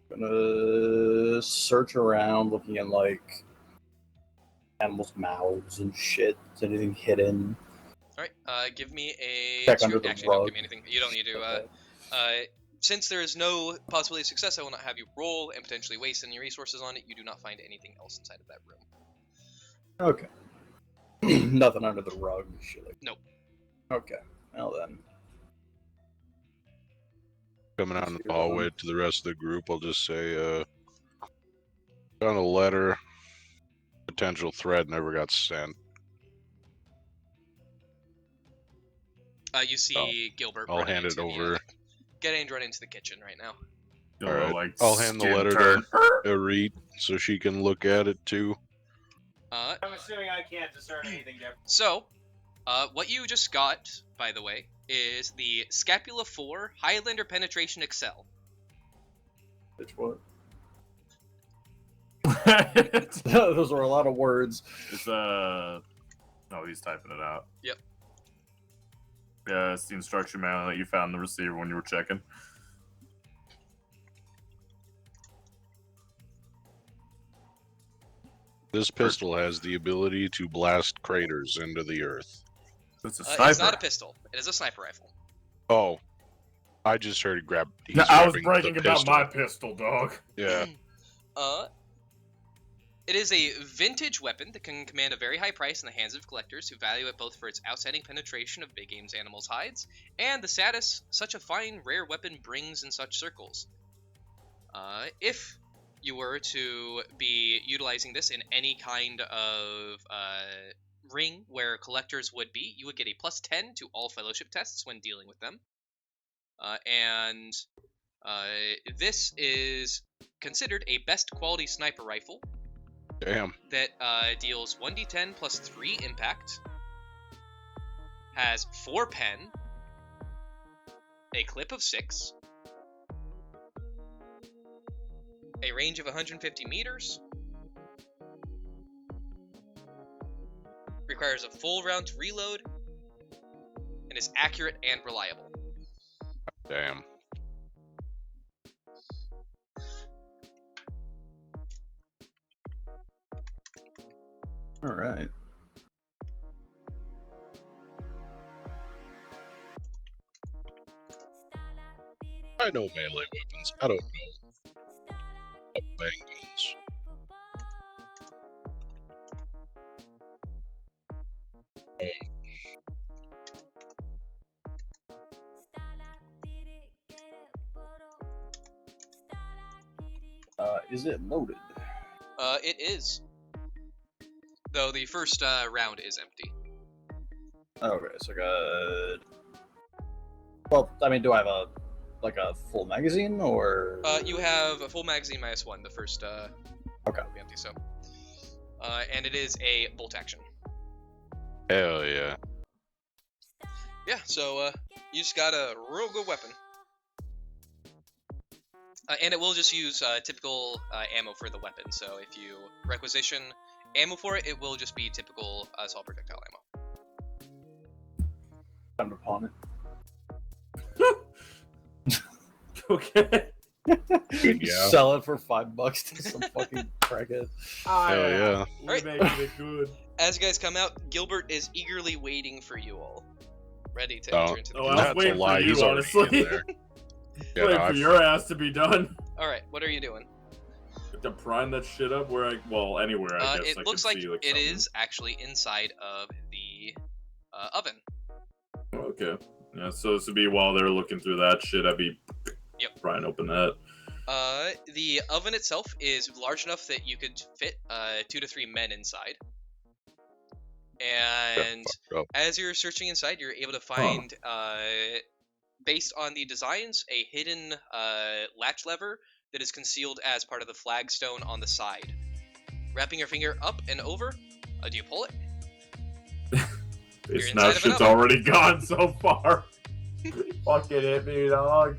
gonna search around, looking at like animals' mouths and shit. Is anything hidden? All right. Give me a. Check under the Actually, don't rug. give me anything. You don't need to. Okay. Since there is no possibility of success, I will not have you roll and potentially waste any resources on it. You do not find anything else inside of that room. Okay. Nothing under the rug. Shit like. Nope. Okay. Well then. Coming out in the hallway to the rest of the group, I'll just say, found a letter. Potential threat never got sent. You see Gilbert. I'll running hand it into over. Getting run into the kitchen right now. Alright, Like, I'll hand the skin letter turn. to Arit so she can look at it too. I'm assuming I can't discern anything different. So, what you just got, by the way, is the Scapula 4 Highlander Penetration Excel. Which what? Those were a lot of words. It's oh, he's typing it out. Yep. Yeah, it's the instruction manual that you found in the receiver when you were checking. This pistol has the ability to blast craters into the earth. It's a sniper. It's not a pistol. It is a sniper rifle. Oh, I just heard grab. He's I was grabbing bragging the about pistol. my pistol, dog. Yeah. It is a vintage weapon that can command a very high price in the hands of collectors who value it both for its outstanding penetration of big game's animals' hides and the status such a fine, rare weapon brings in such circles. If you were to be utilizing this in any kind of ring where collectors would be, you would get a +10 to all fellowship tests when dealing with them. This is considered a best quality sniper rifle Damn. that deals 1d10 plus 3 impact, has 4 pen, a clip of 6, a range of 150 meters, requires a full round to reload, and is accurate and reliable. Damn. All right. I know melee weapons. I don't know bang guns. Is it loaded? It is. Though the first round is empty. Okay, so good. Well, I mean, do I have a full magazine or? You have a full magazine -1. The first Okay. will be empty. So, and it is a bolt action. Hell yeah. Yeah. So you just got a real good weapon. And it will just use typical ammo for the weapon. So if you requisition ammo for it, it will just be typical assault projectile ammo. Time to pawn it. Okay. Yeah. Sell it for $5 to some fucking crackhead. Hell yeah. We're Right. making it good. As you guys come out, Gilbert is eagerly waiting for you all, ready to Oh. enter into the Oh, I was That's a waiting for lie. you, He's already honestly. in there. Yeah, Waiting no, for I- your ass to be done. All right, what are you doing? To prime that shit up where anywhere I guess It I looks could like see, it something. is actually inside of the oven. Okay. Yeah, so this would be while they're looking through that shit, I'd be trying to open that. The oven itself is large enough that you could fit 2 to 3 men inside. And fucked up. as you're searching inside, you're able to find, based on the designs, a hidden latch lever that is concealed as part of the flagstone on the side. Wrapping your finger up and over, do you pull it? This inside now of an shit's oven. already gone so far. Fucking hit me, dog.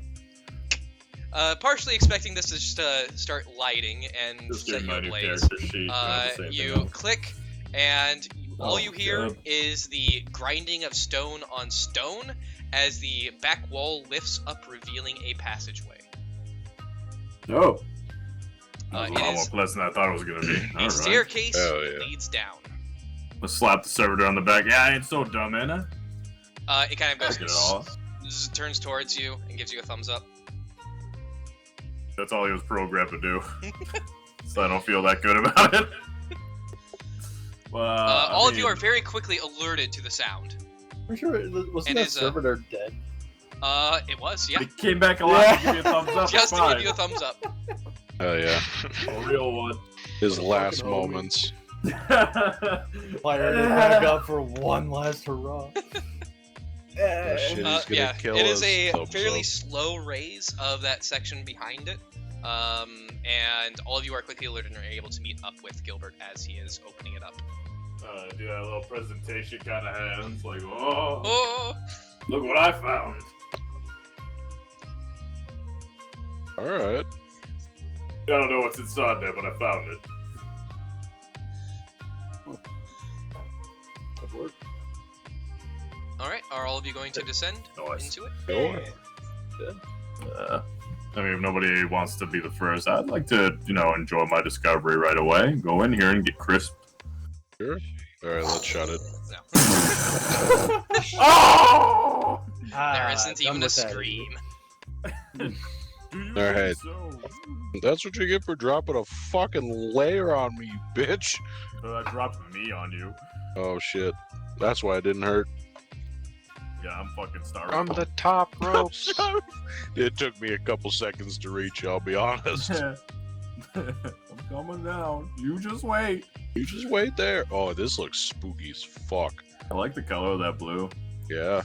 Partially expecting this to just start lighting and Just set give you my new ablaze. character sheet. not the same You thing. click, and all Oh, you hear God. is the grinding of stone on stone as the back wall lifts up, revealing a passageway. Oh. It A lot more is pleasant than I thought it was gonna be. a Alright. staircase Hell yeah. leads down. Let's slap the servitor on the back. Yeah, I ain't so dumb, ain't I? It kind of goes, Get it all. turns towards you and gives you a thumbs up. That's all he was programmed to do. So I don't feel that good about it. Well, All of you are very quickly alerted to the sound. I'm sure wasn't It that is a- servitor dead? It was, yeah. He came back alive to give you a thumbs up. Just to fine. give you a thumbs up. Hell yeah. A real one. His Fucking last homie. moments. Fired it back up for one last hurrah. Oh, shit, he's gonna Yeah, kill it is us. a Thumbs fairly up. slow raise of that section behind it. And all of you are quickly alerted and are able to meet up with Gilbert as he is opening it up. Do that little presentation kind of hands, like, oh, Oh! look what I found. Alright. I don't know what's inside there, but I found it. Good work. Alright, are all of you going to descend Nice. into it? Sure. I mean, if nobody wants to be the first, I'd like to, enjoy my discovery right away. Go in here and get crisp. Sure. Alright, let's shut it. No. Oh! There isn't done even a with that, scream. Do you Alright. think so? That's what you get for dropping a fucking layer on me, you bitch. I dropped me on you. Oh shit. That's why it didn't hurt. Yeah, I'm fucking starving. From the top ropes. It took me a couple seconds to reach you, I'll be honest. I'm coming down. You just wait. You just wait there. Oh, this looks spooky as fuck. I like the color of that blue. Yeah.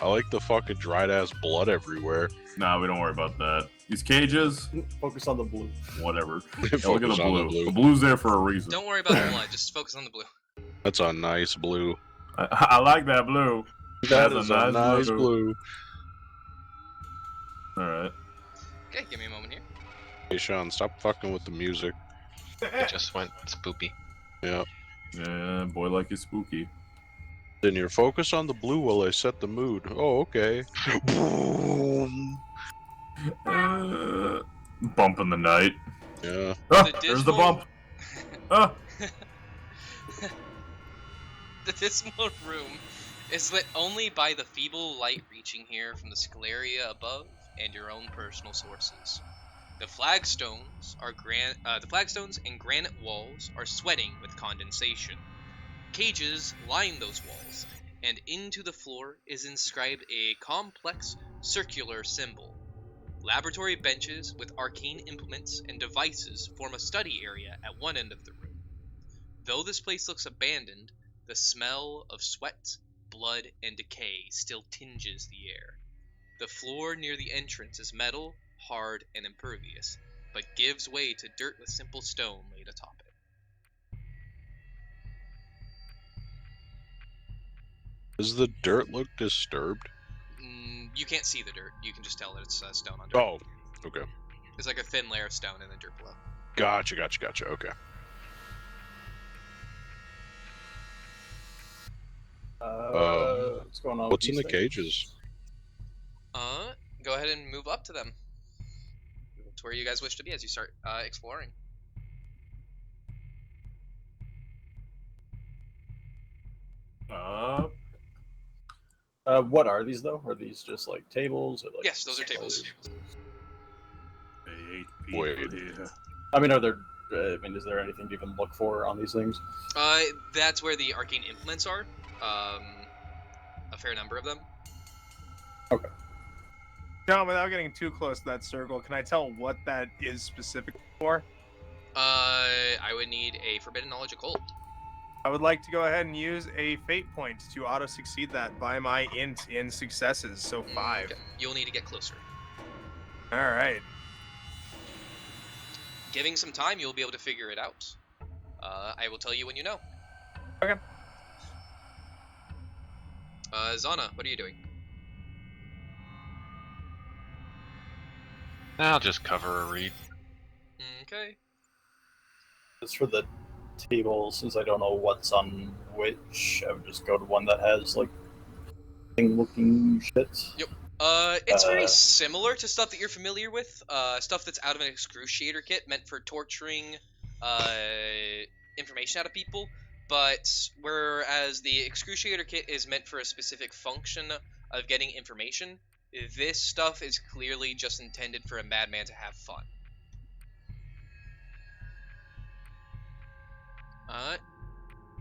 I like the fucking dried ass blood everywhere. Nah, we don't worry about that. These cages, Focus on the blue. whatever. Yeah, look at Focus the on blue. the The blue. blue's there for a reason. Don't worry about the blood, just focus on the blue. That's a nice blue. I like that blue. That That's is a nice blue. blue. Alright. Okay, give me a moment here. Hey Sean, stop fucking with the music. It just went spoopy. Yeah. Yeah, boy like it's spooky. Then you focus on the blue while I set the mood. Oh, okay. Boom. Bump in the night. Yeah. Ah, The there's the dismal- bump. Ah. The dismal room is lit only by the feeble light reaching here from the scleria above and your own personal sources. The flagstones and granite walls are sweating with condensation. Cages line those walls, and into the floor is inscribed a complex circular symbol. Laboratory benches with arcane implements and devices form a study area at one end of the room. Though this place looks abandoned, the smell of sweat, blood, and decay still tinges the air. The floor near the entrance is metal, hard, and impervious, but gives way to dirt with simple stone laid atop it. Does the dirt look disturbed? You can't see the dirt. You can just tell that it's stone on dirt. Oh, okay. It's like a thin layer of stone and then dirt below. Gotcha. Okay. What's going on? What's with in the these things? cages? Go ahead and move up to them. To where you guys wish to be as you start exploring. What are these though? Are these just like tables? Or, like, Yes, those are tables. They hate people Wait. here. I mean, are there? Is there anything to even look for on these things? That's where the arcane implements are. A fair number of them. Okay. John, without getting too close to that circle, can I tell what that is specific for? I would need a forbidden knowledge occult. I would like to go ahead and use a fate point to auto succeed that by my int in successes, so 5. Okay. You'll need to get closer. All right. Giving some time, you'll be able to figure it out. I will tell you when you know. Okay. Zana, what are you doing? I'll just cover a read. Okay. As for the table, since I don't know what's on which, I would just go to one that has like thing-looking shit. Yep. It's very similar to stuff that you're familiar with. Stuff that's out of an excruciator kit meant for torturing information out of people. But whereas the excruciator kit is meant for a specific function of getting information, this stuff is clearly just intended for a madman to have fun.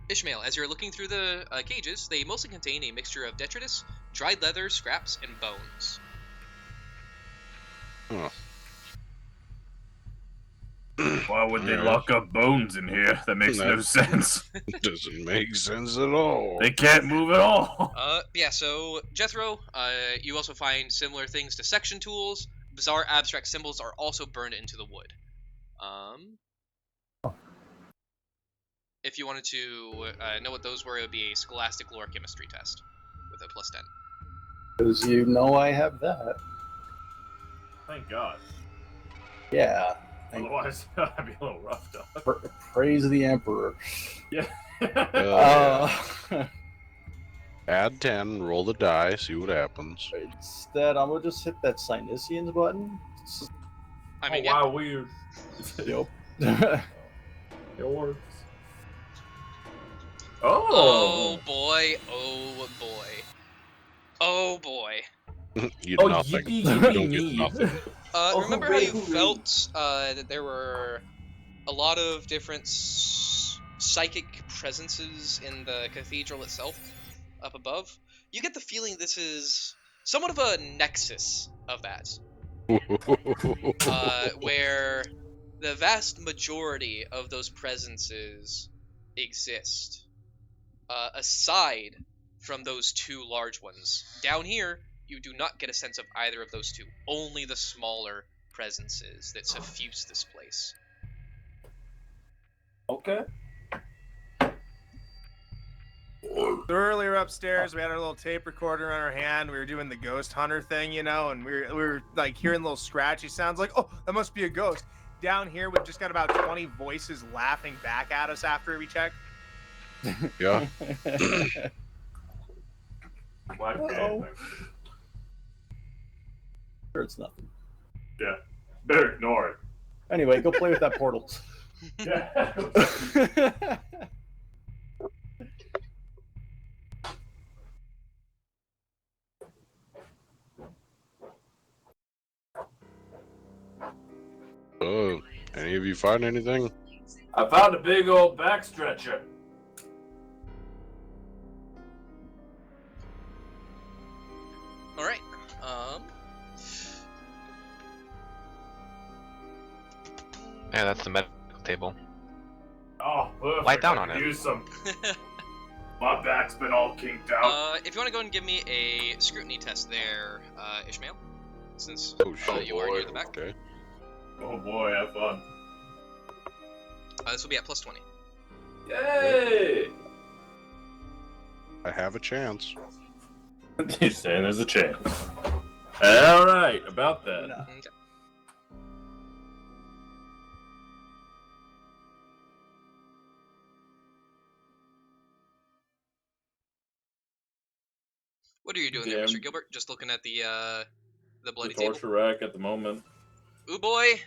Ishmael, as you're looking through the cages, they mostly contain a mixture of detritus, dried leather, scraps, and bones. Huh. Why would they Yeah. lock up bones in here? That makes no sense. Doesn't make sense at all. They can't move at all. Yeah, so Jethro, you also find similar things to section tools. Bizarre abstract symbols are also burned into the wood. If you wanted to know what those were, it would be a scholastic lore chemistry test with a +10. Because you know I have that. Thank God. Yeah. Otherwise, I'd be a little roughed up. Praise the Emperor. Yeah. Add 10, roll the die, see what happens. Instead, I'm gonna just hit that Synesians button. I mean, oh, wow, weird. Yep. It works. Oh boy, oh boy. Oh boy. You Oh, nothing. yippee, You yippee don't get me. nothing. Remember how you hooray. felt that there were a lot of different psychic presences in the cathedral itself up above? You get the feeling this is somewhat of a nexus of that, where the vast majority of those presences exist, aside from those two large ones. Down here, you do not get a sense of either of those two, only the smaller presences that suffuse this place. Okay. So earlier upstairs, we had our little tape recorder in our hand. We were doing the ghost hunter thing, you know, and we were like hearing little scratchy sounds like, oh, that must be a ghost. Down here, we've just got about 20 voices laughing back at us after we check. Yeah. Uh-oh. Sure, it's nothing. Yeah. Better ignore it. Anyway, go play with that portal. Yeah. Oh, any of you find anything? I found a big old backstretcher. All right. Yeah, that's the medical table. Oh, perfect. Lie down I on could it. use some. My back's been all kinked out. If you want to go and give me a scrutiny test there, Ishmael, since Oh shit! you are near the back. Okay. Oh boy, have fun. This will be at plus 20. Yay! I have a chance. You're saying there's a chance. Alright, about that. Okay. What are you doing there, Mr. Damn. Gilbert? Just looking at the The bloody table? torture rack at the moment. Ooh boy!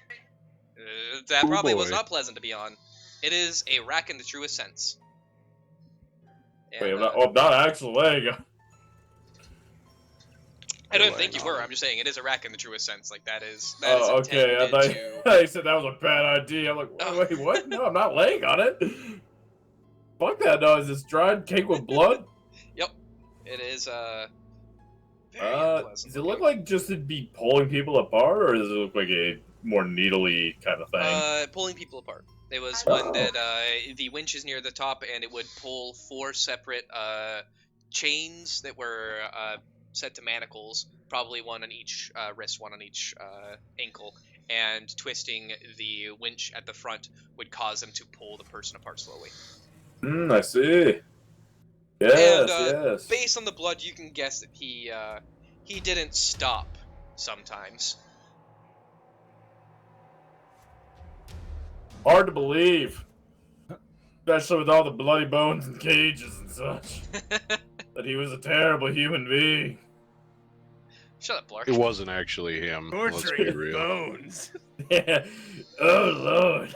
That Ooh probably was boy. not pleasant to be on. It is a rack in the truest sense. And, Wait, I'm not actually. I don't Right think you on. were. I'm just saying it is a rack in the truest sense. Like that is Oh, okay. I intended thought to. you said that was a bad idea. I'm like, Oh. wait, what? No, I'm not laying on it. Fuck that. No, is this dried cake with blood? Yep. It is very Does unpleasant. it look like just it'd be pulling people apart, or does it look like a more needly kind of thing? Pulling people apart. It was Oh. one that the winch is near the top, and it would pull 4 separate chains that were set to manacles, probably one on each wrist, one on each ankle, and twisting the winch at the front would cause them to pull the person apart slowly. I see. Yes, And yes. based on the blood, you can guess that he didn't stop sometimes. Hard to believe. Especially with all the bloody bones and cages and such. That he was a terrible human being. Shut up, Blark. It wasn't actually him. Let's be real. bones. Yeah. Oh, Lord.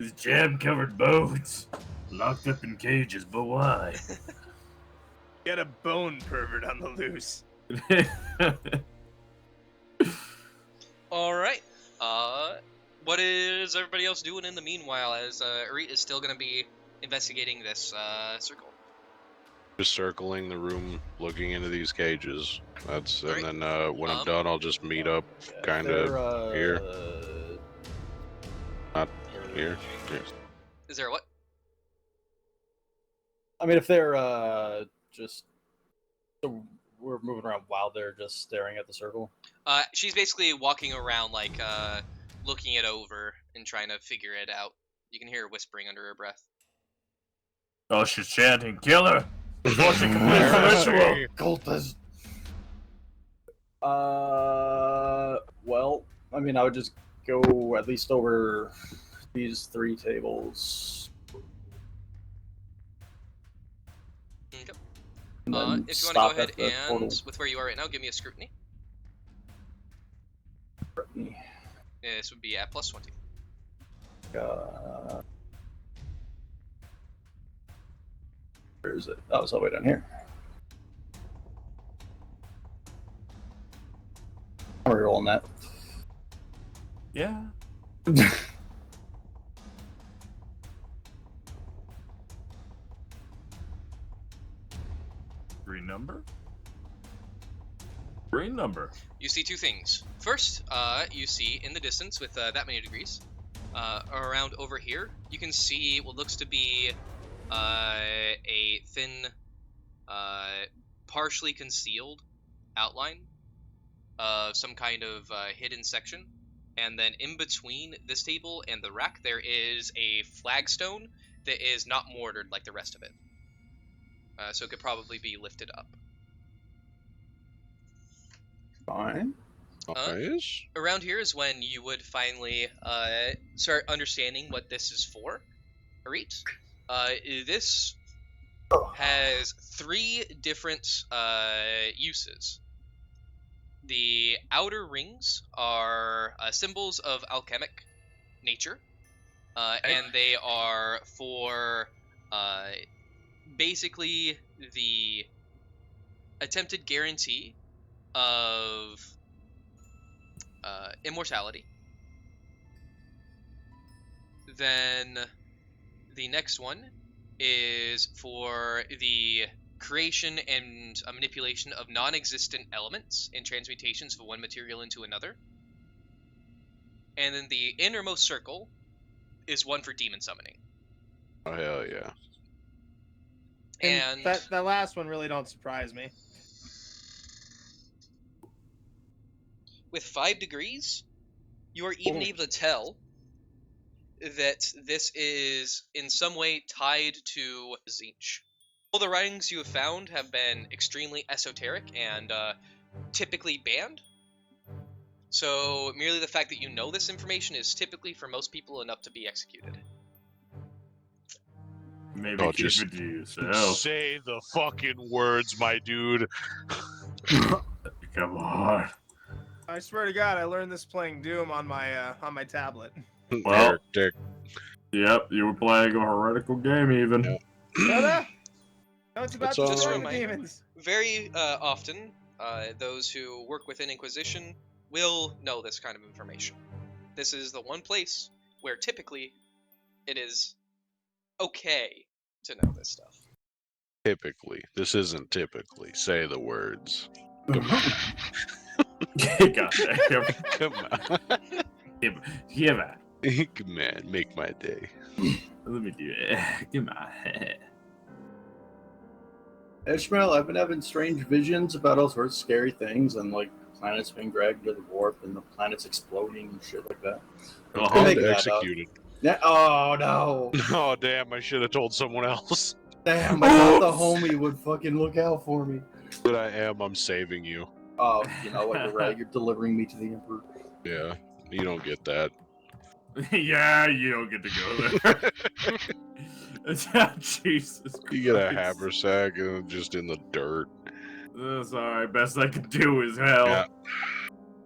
His jam-covered bones. Locked up in cages, but why? Get a bone pervert on the loose. All right. What is everybody else doing in the meanwhile? As Uri is still going to be investigating this circle. Just circling the room, looking into these cages. That's Alright. and then when I'm done, I'll just meet up, kind of here, not here. Here. Is there a what? I mean, if they're just so we're moving around while they're just staring at the circle. She's basically walking around like looking it over and trying to figure it out. You can hear her whispering under her breath. Oh, she's chanting, kill her! Before she completes the ritual! Cultist! Well, I mean, I would just go at least over these 3 tables. Okay. And then If you want to stop go ahead at the and, portal. with where you are right now, give me a scrutiny. This would be at plus 20. Where is it? Oh, it's all the way down here. I'm rerolling that. Yeah. Green number? Green number. You see 2 things. First, you see in the distance with that many degrees, around over here, you can see what looks to be a thin, partially concealed outline of some kind of hidden section. And then in between this table and the rack, there is a flagstone that is not mortared like the rest of it. So it could probably be lifted up. Fine. Nice. Around here is when you would finally start understanding what this is for. Arit, this has 3 different uses. The outer rings are symbols of alchemic nature, and they are for basically the attempted guarantee of immortality. Then the next one is for the creation and manipulation of non-existent elements and transmutations of one material into another. And then the innermost circle is one for demon summoning. Oh hell yeah! And that last one really don't surprise me. with 5 degrees, you are even able to tell that this is in some way tied to Zinch. All the writings you have found have been extremely esoteric and typically banned. So merely the fact that you know this information is typically for most people enough to be executed. Maybe Oh, keep just it to yourself. say the fucking words, my dude. Come on. I swear to God, I learned this playing Doom on my tablet. Well, Heretic. yep, you were playing a heretical game even. Yep. No, it's about It's all Just a destroying the reminder. demons. Very often, those who work within Inquisition will know this kind of information. This is the one place where typically it is okay to know this stuff. Typically, this isn't typically. Say the words. Come on. Goddamn. Come on. Yeah, man. Come on, make my day. Let me do it. Come on. Ishmael, I've been having strange visions about all sorts of scary things and like planets being dragged to the warp and the planets exploding and shit like that. Oh, Make And that up. executed. Yeah, oh no! Oh damn! I should have told someone else. Damn, I thought the homie would fucking look out for me. But I am. I'm saving you. Oh, you know what? You're right. You're delivering me to the Emperor. Yeah, you don't get that. Yeah, you don't get to go there. Jesus Christ. You get a haversack and just in the dirt. That's alright. Best I could do is hell. Yeah.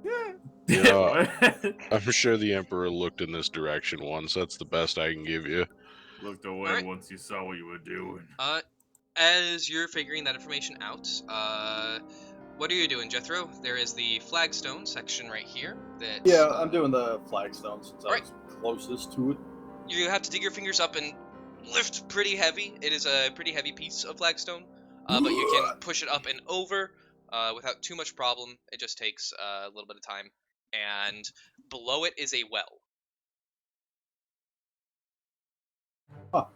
Yeah. Yeah. I'm sure the Emperor looked in this direction once. That's the best I can give you. Looked away Alright. once you saw what you were doing. As you're figuring that information out, what are you doing, Jethro? There is the flagstone section right here. That Yeah, I'm doing the flagstone since I Right. was closest to it. You have to dig your fingers up and lift pretty heavy. It is a pretty heavy piece of flagstone, but you can push it up and over without too much problem. It just takes a little bit of time. And below it is a well. Huh.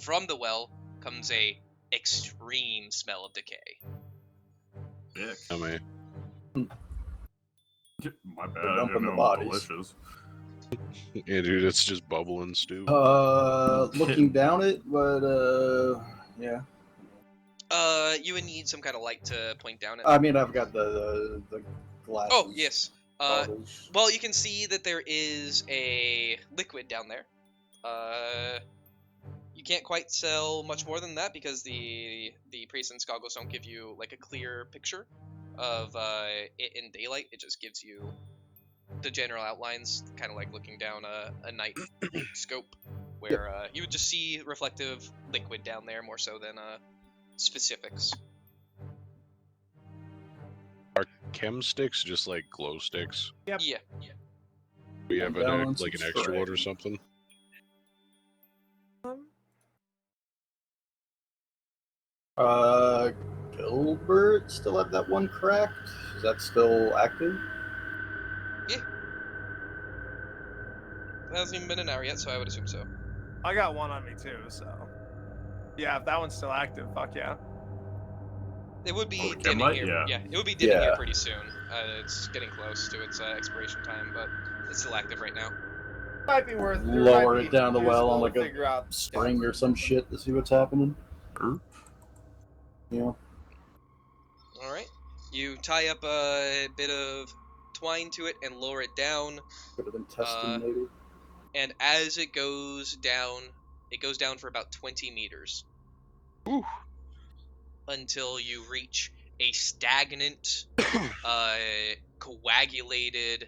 From the well comes a extreme smell of decay. Dick. I mean, My bad. They're I dumping didn't the know bodies. delicious. yeah, dude, it's just bubbling stew. Looking down it, but yeah. You would need some kind of light to point down at. I mean, I've got the glasses. Oh, yes. Goggles. Well, you can see that there is a liquid down there. You can't quite tell much more than that because the Presence goggles don't give you like a clear picture of it in daylight. It just gives you the general outlines, kind of like looking down a night scope, where you would just see reflective liquid down there more so than specifics. Are chem sticks just like glow sticks? Yep. Yeah. We have Balance like an and extra one or strength. something? Gilbert still have that one cracked? Is that still active? It hasn't even been an hour yet, so I would assume so. I got one on me too, so yeah, if that one's still active, fuck yeah. It would be Oh, the chem dimming light? here. Yeah. It would be dimming here Yeah. pretty soon. It's getting close to its expiration time, but it's still active right now. Might be worth Lower might it be down the well on useful like to a figure out String or some shit to see what's happening. Sure. You know? All right. You tie up a bit of twine to it and lower it down. Could have been testing maybe. And as it goes down for about 20 meters. Ooh. Until you reach a stagnant, coagulated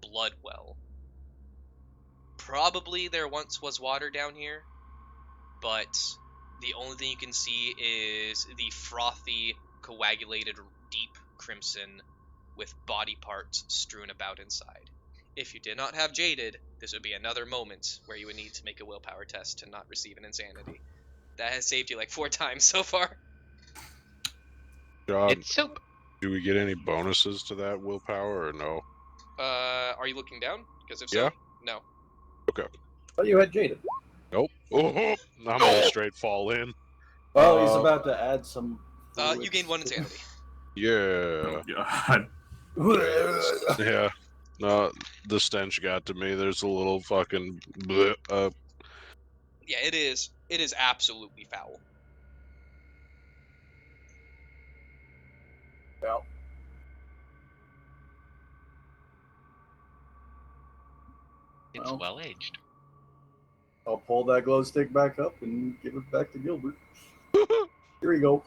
blood well. Probably there once was water down here, but the only thing you can see is the frothy, coagulated, deep crimson with body parts strewn about inside. If you did not have Jaded, this would be another moment where you would need to make a willpower test to not receive an insanity. That has saved you like 4 times so far. John, It's soup. do we get any bonuses to that willpower or no? Are you looking down? Because if so, Yeah. no. Oh, you had Jaded. Nope. Oh, I'm gonna straight fall in. Well, he's about to add some. You gained 1 insanity. Yeah. Oh god. Yeah. No, the stench got to me. There's a little fucking bleh, Yeah, it is. It is absolutely foul. Well, It's well aged. I'll pull that glow stick back up and give it back to Gilbert. Here we go.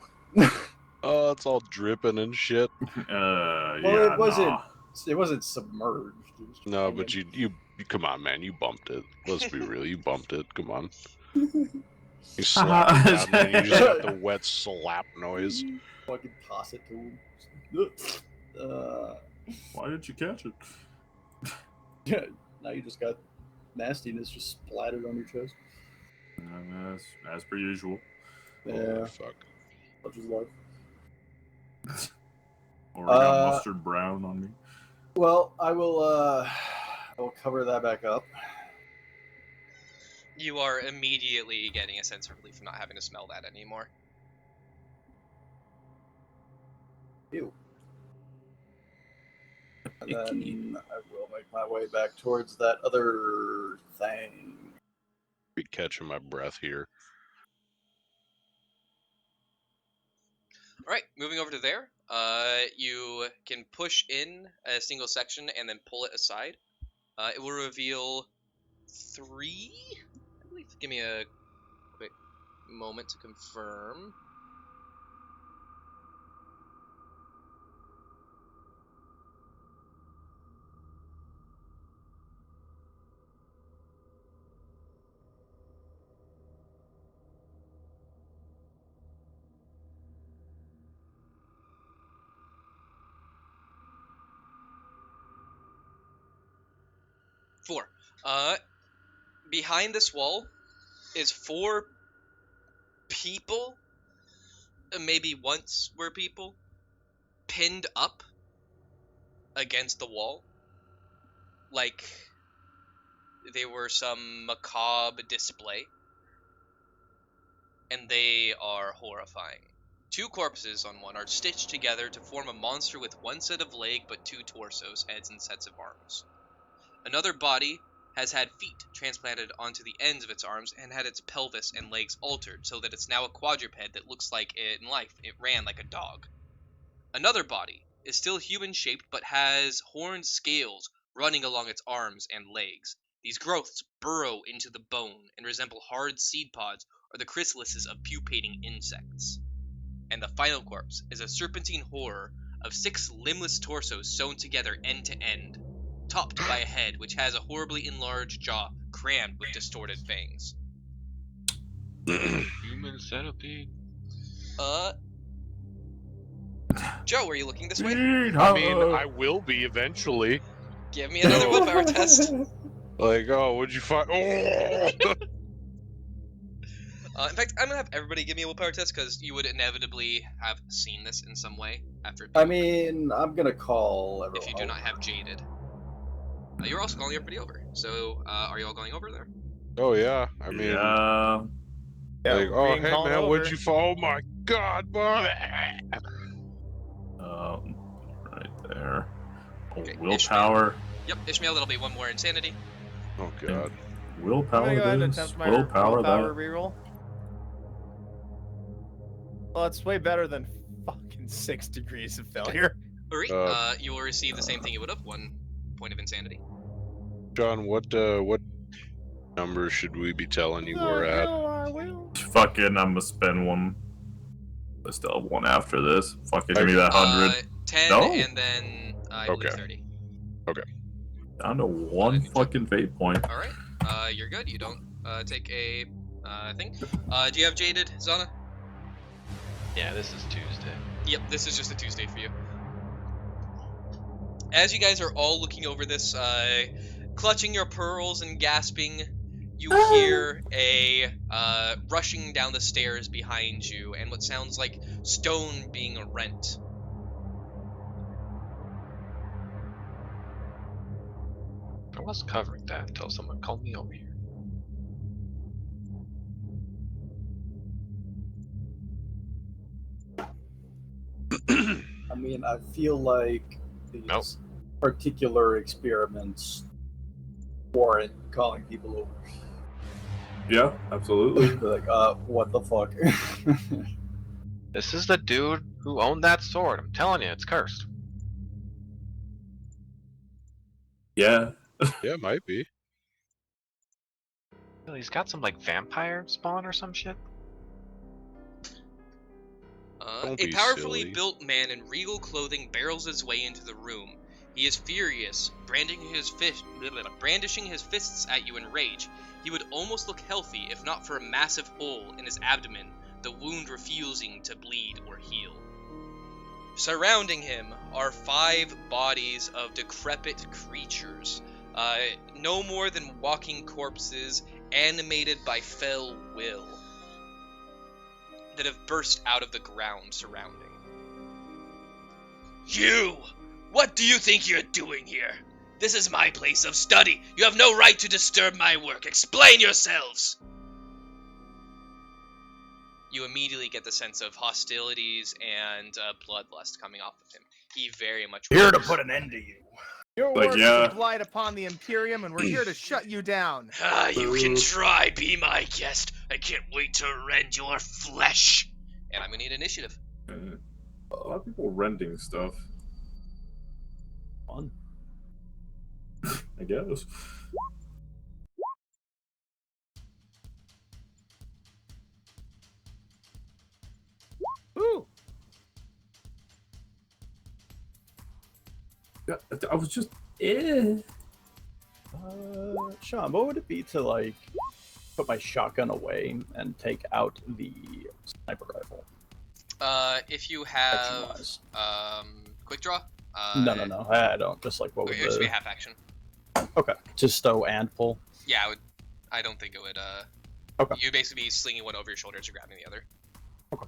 oh, it's all dripping and shit. Well, Yeah, it wasn't. nah. It wasn't submerged. It was just No, hanging. but you come on, man, you bumped it. Let's be real, you bumped it. Come on. You slapped it down there and you just got the wet slap noise. Fucking toss it to him. Why didn't you catch it? Yeah, now you just got nastiness just splattered on your chest. As per usual. Yeah, Oh, fuck. such is life. Or got mustard brown on me. Well, I will cover that back up. You are immediately getting a sense of relief from not having to smell that anymore. Ew. And then I will make my way back towards that other thing. Be catching my breath here. Alright, moving over to there. You can push in a single section and then pull it aside. It will reveal 3, I believe. Give me a quick moment to confirm. Four. Behind this wall is 4 people, maybe once were people, pinned up against the wall. Like they were some macabre display. And they are horrifying. 2 corpses on one are stitched together to form a monster with 1 set of leg but 2 torsos, heads, and sets of arms. Another body has had feet transplanted onto the ends of its arms and had its pelvis and legs altered so that it's now a quadruped that looks like in life it ran like a dog. Another body is still human-shaped but has horned scales running along its arms and legs. These growths burrow into the bone and resemble hard seed pods or the chrysalises of pupating insects. And the final corpse is a serpentine horror of 6 limbless torsos sewn together end to end, topped by a head which has a horribly enlarged jaw crammed with distorted fangs. Human centipede. Joe, are you looking this way? I mean, I will be eventually. Give me another willpower test. Like, oh, what'd you find? Oh! In fact, I'm gonna have everybody give me a willpower test because you would inevitably have seen this in some way after. I mean, I'm gonna call everyone. If you do not have Jaded, you're also calling everybody over. So, are you all going over there? Oh yeah, I mean, Yeah. like, we're oh being hey called man, over. what'd you find? Oh my god, boy! Right there. Oh, Okay, willpower. Yep, Ishmael, it'll be 1 more insanity. Oh god. I'm Willpower. gonna go ahead and this. attempt my Willpower. willpower That. reroll. Well, it's way better than fucking 6 degrees of failure. Uri, you will receive the same thing you would have, 1 point of insanity. John, what number should we be telling you we're at? I will. Fucking, I'm gonna spend one. I still have one after this. Fucking give me that 100. 10 No. and then I believe Okay. 30. Down to one New check. fucking fate point. All right. You're good. You don't take a thing. Do you have jaded, Zana? Yeah, this is Tuesday. Yep. This is just a Tuesday for you. As you guys are all looking over this, clutching your pearls and gasping, you hear a rushing down the stairs behind you, and what sounds like stone being rent. I was covering that until someone called me over here. I mean, I feel like these Nope. particular experiments warrant calling people over. Yeah, absolutely. Like, what the fuck? This is the dude who owned that sword. I'm telling you, it's cursed. Yeah. Yeah, might be. He's got some like vampire spawn or some shit. Don't A be powerfully silly. built man in regal clothing barrels his way into the room. He is furious, brandishing his fists at you in rage. He would almost look healthy if not for a massive hole in his abdomen, the wound refusing to bleed or heal. Surrounding him are 5 bodies of decrepit creatures, no more than walking corpses animated by fell will, that have burst out of the ground surrounding. You! What do you think you're doing here? This is my place of study. You have no right to disturb my work. Explain yourselves! You immediately get the sense of hostilities and bloodlust coming off of him. He very much Here to wishes- put an end to you. Your Like, work yeah. is a blight upon the Imperium, and we're here to shut you down. Ah, you can Boo. try, be my guest. I can't wait to rend your flesh. And I'm gonna need initiative. A lot of people renting stuff, Fun. I guess. Ooh. Yeah, I was just. Sean, what would it be to, like, put my shotgun away and take out the sniper rifle? If you have Action-wise. quick draw. No, I don't. Just like what Okay, would it should be the... half action. Okay, just stow and pull. Yeah, I don't think it would. Okay. You'd basically be slinging one over your shoulders or grabbing the other. Okay.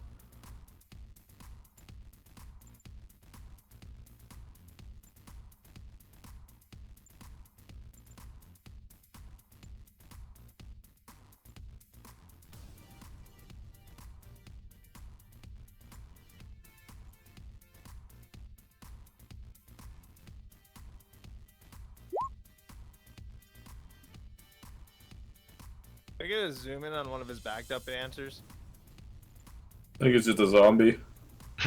Can I get a zoom in on one of his backed up answers? I think it's just a zombie.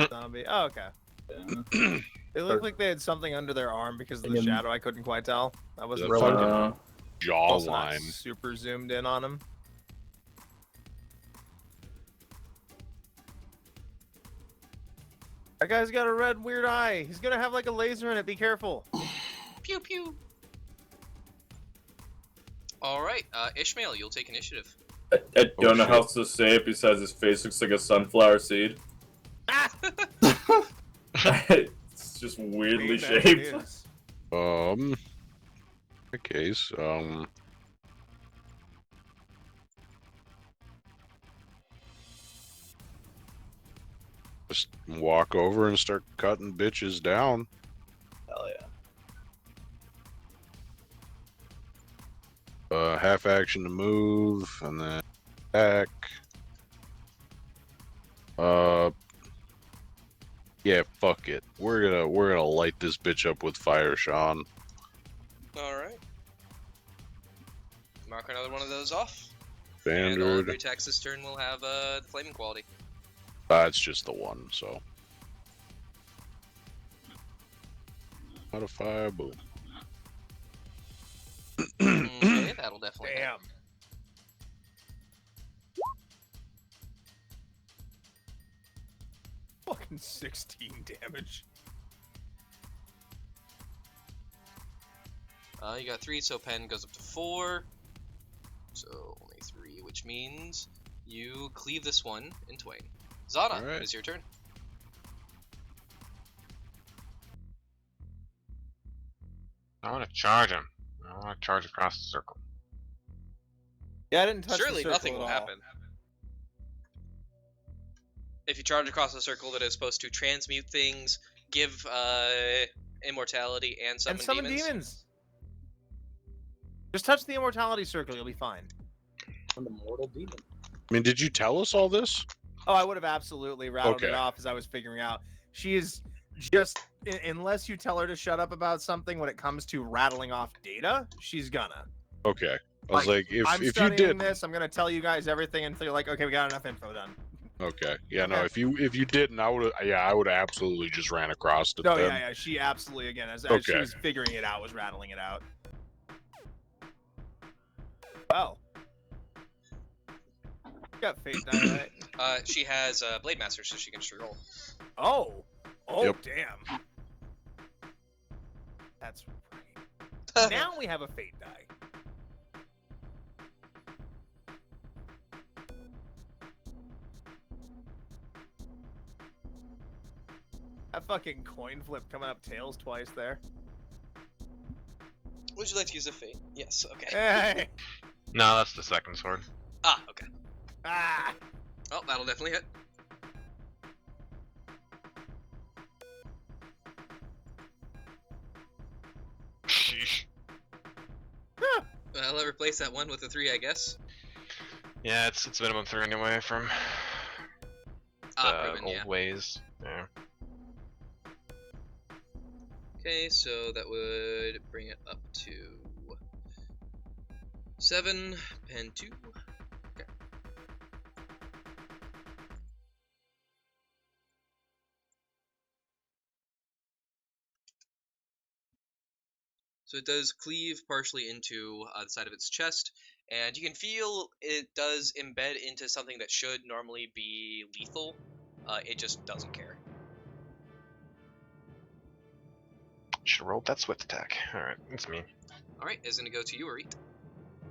Zombie. Oh, okay. Yeah. It looked like they had something under their arm because of the Thinking- shadow. I couldn't quite tell. I wasn't Really? fucking also not Jawline. super zoomed in on him. That guy's got a red weird eye. He's gonna have like a laser in it. Be careful. Pew pew. All right, Ishmael, you'll take initiative. I don't know shit. how to say it besides his face looks like a sunflower seed. It's just weirdly Being that shaped. it is. In that case, just walk over and start cutting bitches down. Hell yeah. Half action to move, and then attack. Yeah, fuck it. We're gonna light this bitch up with fire, Sean. All right. Mark another one of those off. And all Standard. of your attacks this turn will have the flaming quality. It's just the one, so. Modify, boom. Okay, that'll definitely hit. Damn. 16 damage. You got 3, so pen goes up to 4. So only 3, which means you cleave this one in twain. Zana, Alright. it is your turn. I want to charge him. I want to charge across the circle. Yeah, I didn't touch Surely the circle nothing at will all. happen. If you charge across a circle that is supposed to transmute things, give immortality, and summon demons. Just touch the immortality circle, you'll be fine. I'm the mortal demon. I mean, did you tell us all this? Oh, I would have absolutely rattled it Okay. off as I was figuring out. She is just, unless you tell her to shut up about something when it comes to rattling off data, she's gonna. Okay. I was like, I'm if you studying did. this, I'm gonna tell you guys everything until you're like, okay, we got enough info done. Okay. Yeah, no, Okay. if you didn't, I would have absolutely just ran across it No, then. yeah, she absolutely, again, as she Okay. was figuring it out, was rattling it out. Well. You got fate die, right? She has Blade Master, so she can just reroll. Oh. Oh, Yep. damn. That's right. Now we have a fate die. That fucking coin flip coming up tails twice there. Would you like to use a fate? Yes, okay. Hey! No, that's the second sword. Ah, okay. Ah! Oh, that'll definitely hit. Sheesh. I'll replace that one with a 3, I guess. Yeah, it's minimum 3 anyway from Ruben, old yeah. ways. Yeah. Okay, so that would bring it up to 7, pen 2. Okay. So it does cleave partially into the side of its chest, and you can feel it does embed into something that should normally be lethal. It just doesn't care. Should have rolled that swift attack. Alright, it's me. Alright, it's gonna go to you, Arit.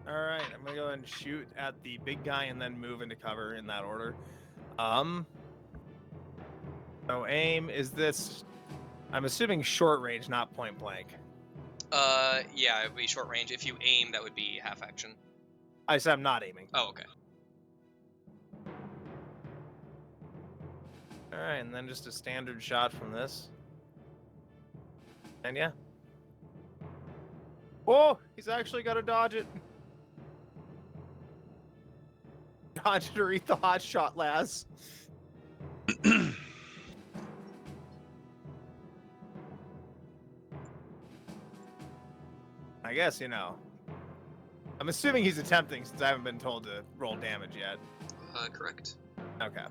Alright, I'm gonna go ahead and shoot at the big guy and then move into cover in that order. So aim is this, I'm assuming short range, not point blank. Yeah, it would be short range. If you aim, that would be half action. I said I'm not aiming. Oh, okay. Alright, and then just a standard shot from this. And yeah. Oh, he's actually got to dodge it. Dodge it or eat the hot shot, Laz. I guess, you know. I'm assuming he's attempting since I haven't been told to roll damage yet. Correct. Okay.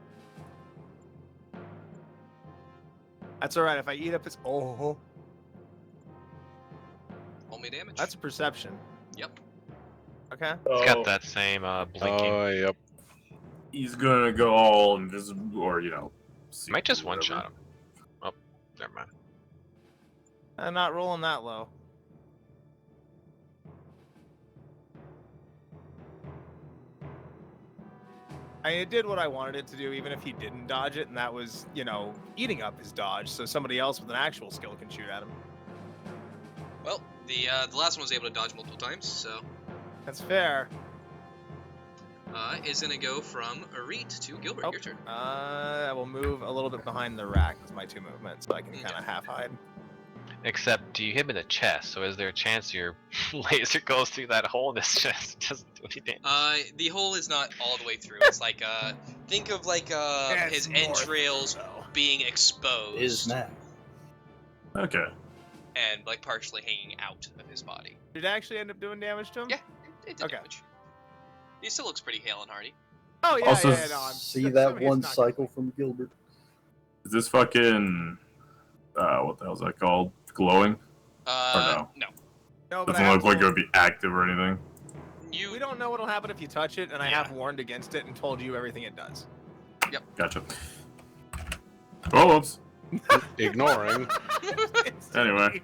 That's alright if I eat up his... Oh. Roll me damage. That's a perception. Yep. Okay. It's got that same blinking. Oh, yep. He's gonna go all invisible, or Might just whatever. one-shot him. Oh, never mind. I'm not rolling that low. I mean, it did what I wanted it to do, even if he didn't dodge it, and that was, eating up his dodge, so somebody else with an actual skill can shoot at him. Well, the last one was able to dodge multiple times, so That's fair. is gonna go from Arit to Gilbert. Oh. Your turn. I will move a little bit behind the rack with my 2 movements, so I can kind of half hide. Except, you hit him in the chest, so is there a chance your laser goes through that hole in his chest? It doesn't do any damage. The hole is not all the way through. It's like think of like his It's more entrails through, though. being exposed. Is now. Okay. And like partially hanging out of his body. Did it actually end up doing damage to him? Yeah, it did Okay. damage. He still looks pretty hale and hearty. Oh, yeah, Also, yeah, no, I'm See assuming that it's one not cycle from Gilbert? Is this fucking what the hell's that called? Glowing? no? No. No, but I Doesn't have look like it told- would be active or anything. We don't know what'll happen if you touch it, and I Yeah. have warned against it and told you everything it does. Gotcha. Oh, oops. Ignoring. Anyway.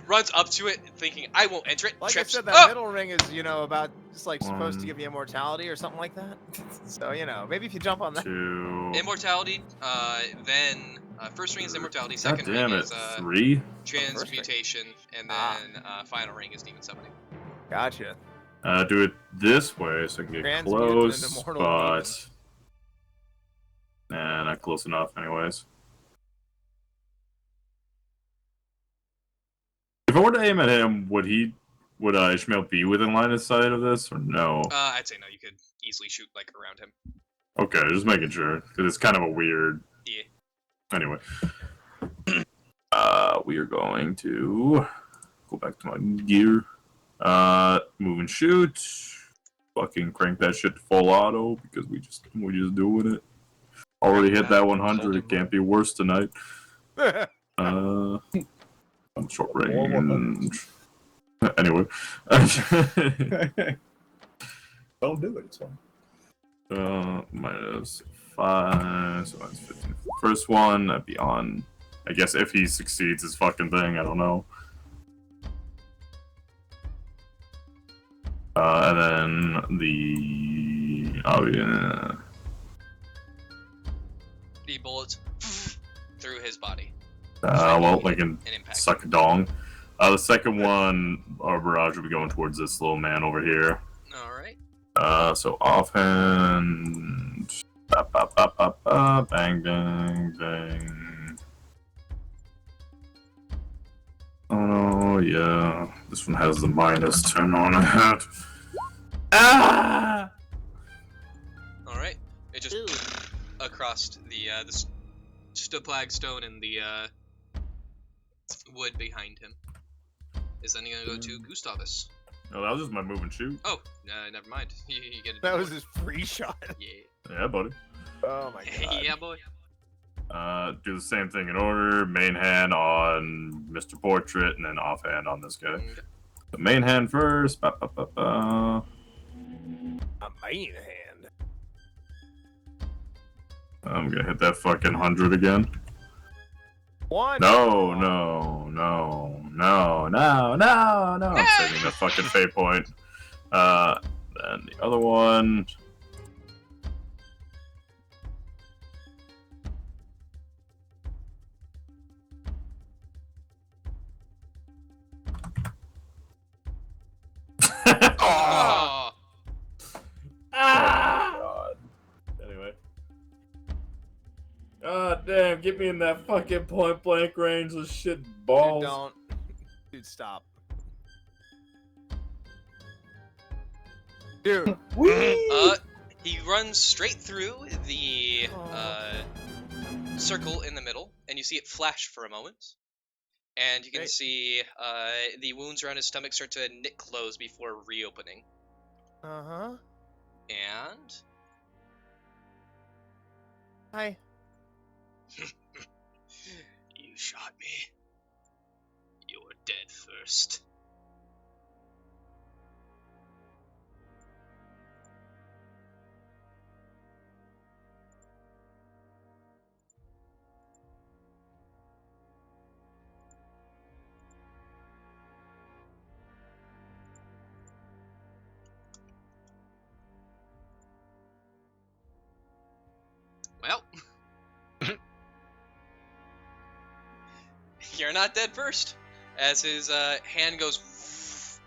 Runs up to it, thinking, I won't enter it. Like trips. I said, that Oh! middle ring is, about just like supposed to One. give you immortality or something like that. So, maybe if you jump on that. 2. Immortality, then first ring is immortality, God second damn ring it. is 3. transmutation, and then final ring is demon summoning. Gotcha. Do it this way so I can get Transmute close, an immortal demon. but... Nah, not close enough anyways. If I were to aim at him, would Ishmael be within line of sight of this, or no? I'd say no, you could easily shoot, like, around him. Okay, just making sure, because it's kind of a weird... Yeah. Anyway. We are going to go back to my gear. Move and shoot. Fucking crank that shit to full auto, because we just doing it. Already hit that 100, it can't be worse tonight. On short range. Anyway. Don't do it. It's fine. Minus 5, so that's 15. First one, that'd be on. I guess if he succeeds his fucking thing, I don't know. And then the. Oh, yeah. The bullets through his body. Well, I can An impact. suck a dong. The second one, our barrage will be going towards this little man over here. Alright. So offhand. Ba, ba, ba, ba, ba, bang, bang, bang. Oh, yeah. This one has the -10 on it. Ah! Alright. It just across the flagstone and the wood behind him. Is then gonna go to Gustavus. No, that was just my move and shoot. Oh, never mind. You get it. That was his free shot. Yeah. Yeah, buddy. Oh my god. Yeah, boy. Do the same thing in order. Main hand on Mr. Portrait, and then offhand on this guy. Okay. The main hand first. Ba, ba, ba, ba. A main hand. I'm gonna hit that fucking 100 again. One. No. I'm saving the fucking fate point. Then the other one. Oh. God. Anyway. God damn, get me in that fucking point blank range. This shit balls. Dude, don't. Dude, stop. Dude. He runs straight through the circle in the middle, and you see it flash for a moment. And you can Great. see the wounds around his stomach start to knit close before reopening. Uh-huh. And Hi. you shot me. You're dead first. Well, you're not dead first, as his hand goes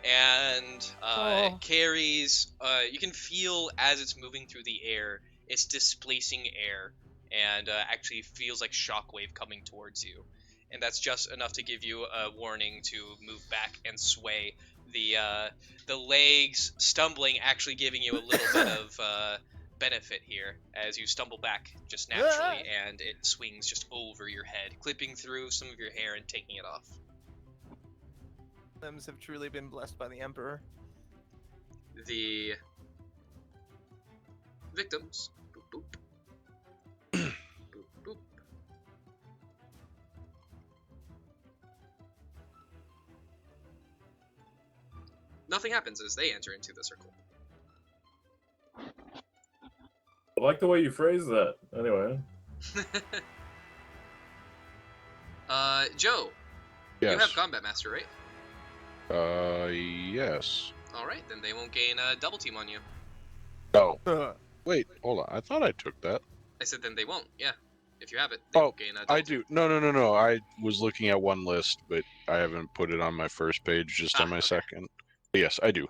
and carries. You can feel as it's moving through the air, it's displacing air, and actually feels like shockwave coming towards you. And that's just enough to give you a warning to move back and sway. The legs stumbling actually giving you a little bit of benefit here as you stumble back just naturally, and it swings just over your head, clipping through some of your hair and taking it off. Limbs have truly been blessed by the Emperor. The victims. Boop, boop. Boop, boop. Nothing happens as they enter into the circle. I like the way you phrase that. Anyway. Joe, Yes. you have Combat Master, right? Yes. Alright, then they won't gain a double team on you. Oh, Ugh. wait, hold on. I thought I took that. I said then they won't, yeah. If you have it, they won't gain a double I team. do. No. I was looking at one list, but I haven't put it on my first page, just on my okay. second. But yes, I do.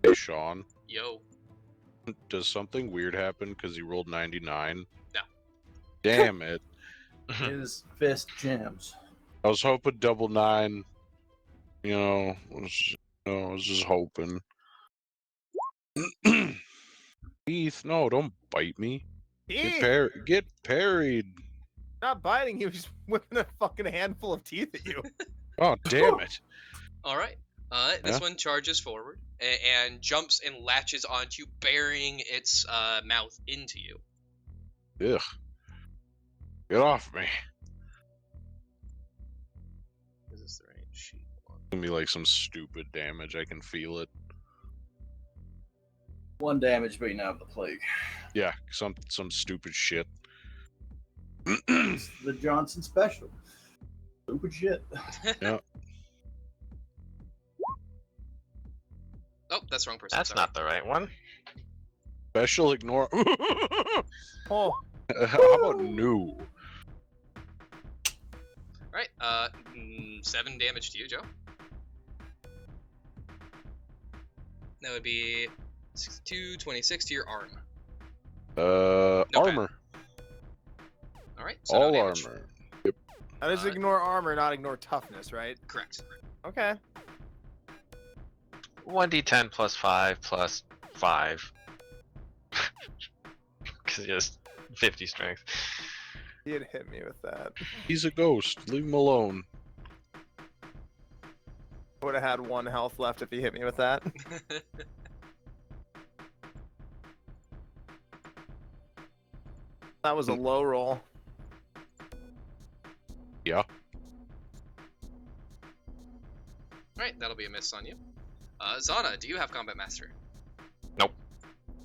Hey, Sean, Yo. does something weird happen because he rolled 99? No. Damn it. His fist jams. I was hoping double 9. I was just hoping. Keith, no, don't bite me. Teeth! Get parried. Not biting you, he's whipping a fucking handful of teeth at you. Oh, damn it. Alright. This Yeah? one charges forward and jumps and latches onto you, burying its mouth into you. Ugh. Get off me. Is this the right sheet? It's gonna be like some stupid damage. I can feel it. 1 damage, but you now have the plague. Yeah, some stupid shit. It's the Johnson special. Stupid shit. Yeah. Oh, that's the wrong person. That's sorry. not the right one. Special ignore. Oh, How about new? Alright, 7 damage to you, Joe. That would be 62, 26 to your arm. No Armor. Alright, so All no damage. armor. that is ignore armor, not ignore toughness, right? Correct. Okay. 1d10 plus 5 plus 5. Because he has 50 strength. He had hit me with that. He's a ghost. Leave him alone. I would have had 1 health left if he hit me with that. That was a low roll. Yeah. Alright, that'll be a miss on you. Zana, do you have Combat Master?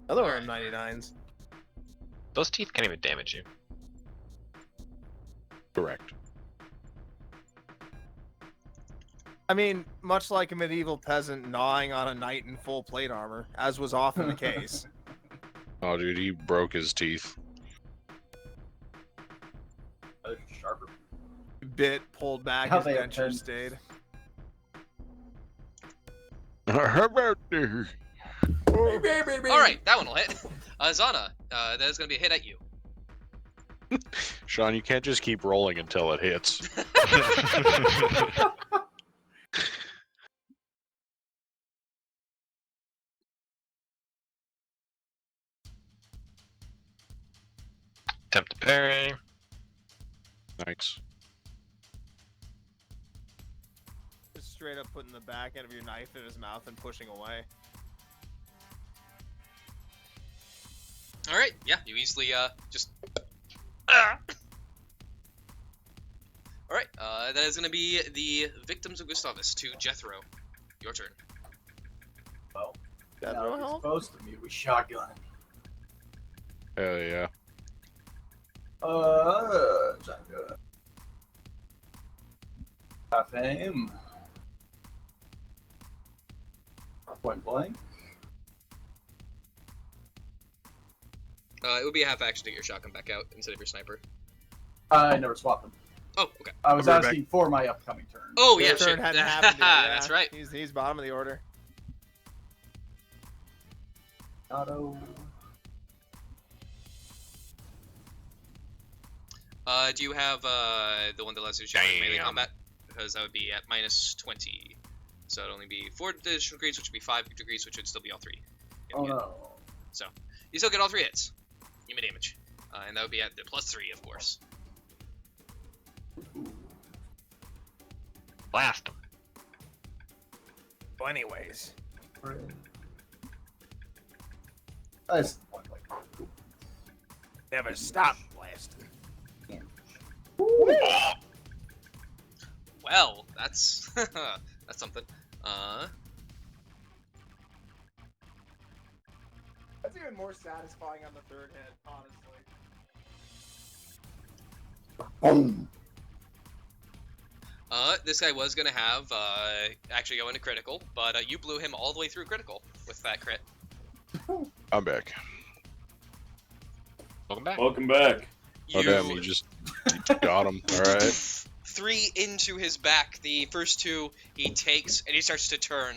Other one 99s. Those teeth can't even damage you. Correct. I mean, much like a medieval peasant gnawing on a knight in full plate armor, as was often the case. Oh, dude, he broke his teeth. Sharper. Bit pulled back, How his they denture offend. stayed. How about this? Alright, that one will hit. Zana, that is going to be a hit at you. Sean, you can't just keep rolling until it hits. Attempt to parry. Thanks. Just straight up putting the back end of your knife in his mouth and pushing away. Alright, yeah, you easily, just... Alright, that is going to be the victims of Gustavus to Jethro. Your turn. Well, That now no he's help? supposed to be with shotgun. Hell yeah. It's not good. Half aim. Point blank. It would be a half action to get your shotgun back out instead of your sniper. I never swapped them. Oh, okay. I was I'll be right asking for my upcoming turn. Oh, yeah, His turn shit. hadn't happened yet, That's yeah. right. He's bottom of the order. Auto. Do you have, the one that lets you shoot in melee Damn. combat? Because that would be at minus 20. So it'd only be 4 additional degrees, which would be 5 degrees, which would still be all 3. Oh no. So, you still get all 3 hits. You may damage. And that would be at the plus 3, of course. Blast him. Well, anyways. Nice. Never stop blasting. Well, that's that's something. That's even more satisfying on the third hit, honestly. Boom. This guy was gonna have actually go into critical, but you blew him all the way through critical with that crit. I'm back. Welcome back. Welcome back. Oh damn, you just got him. Alright. 3 into his back. The first 2 he takes, and he starts to turn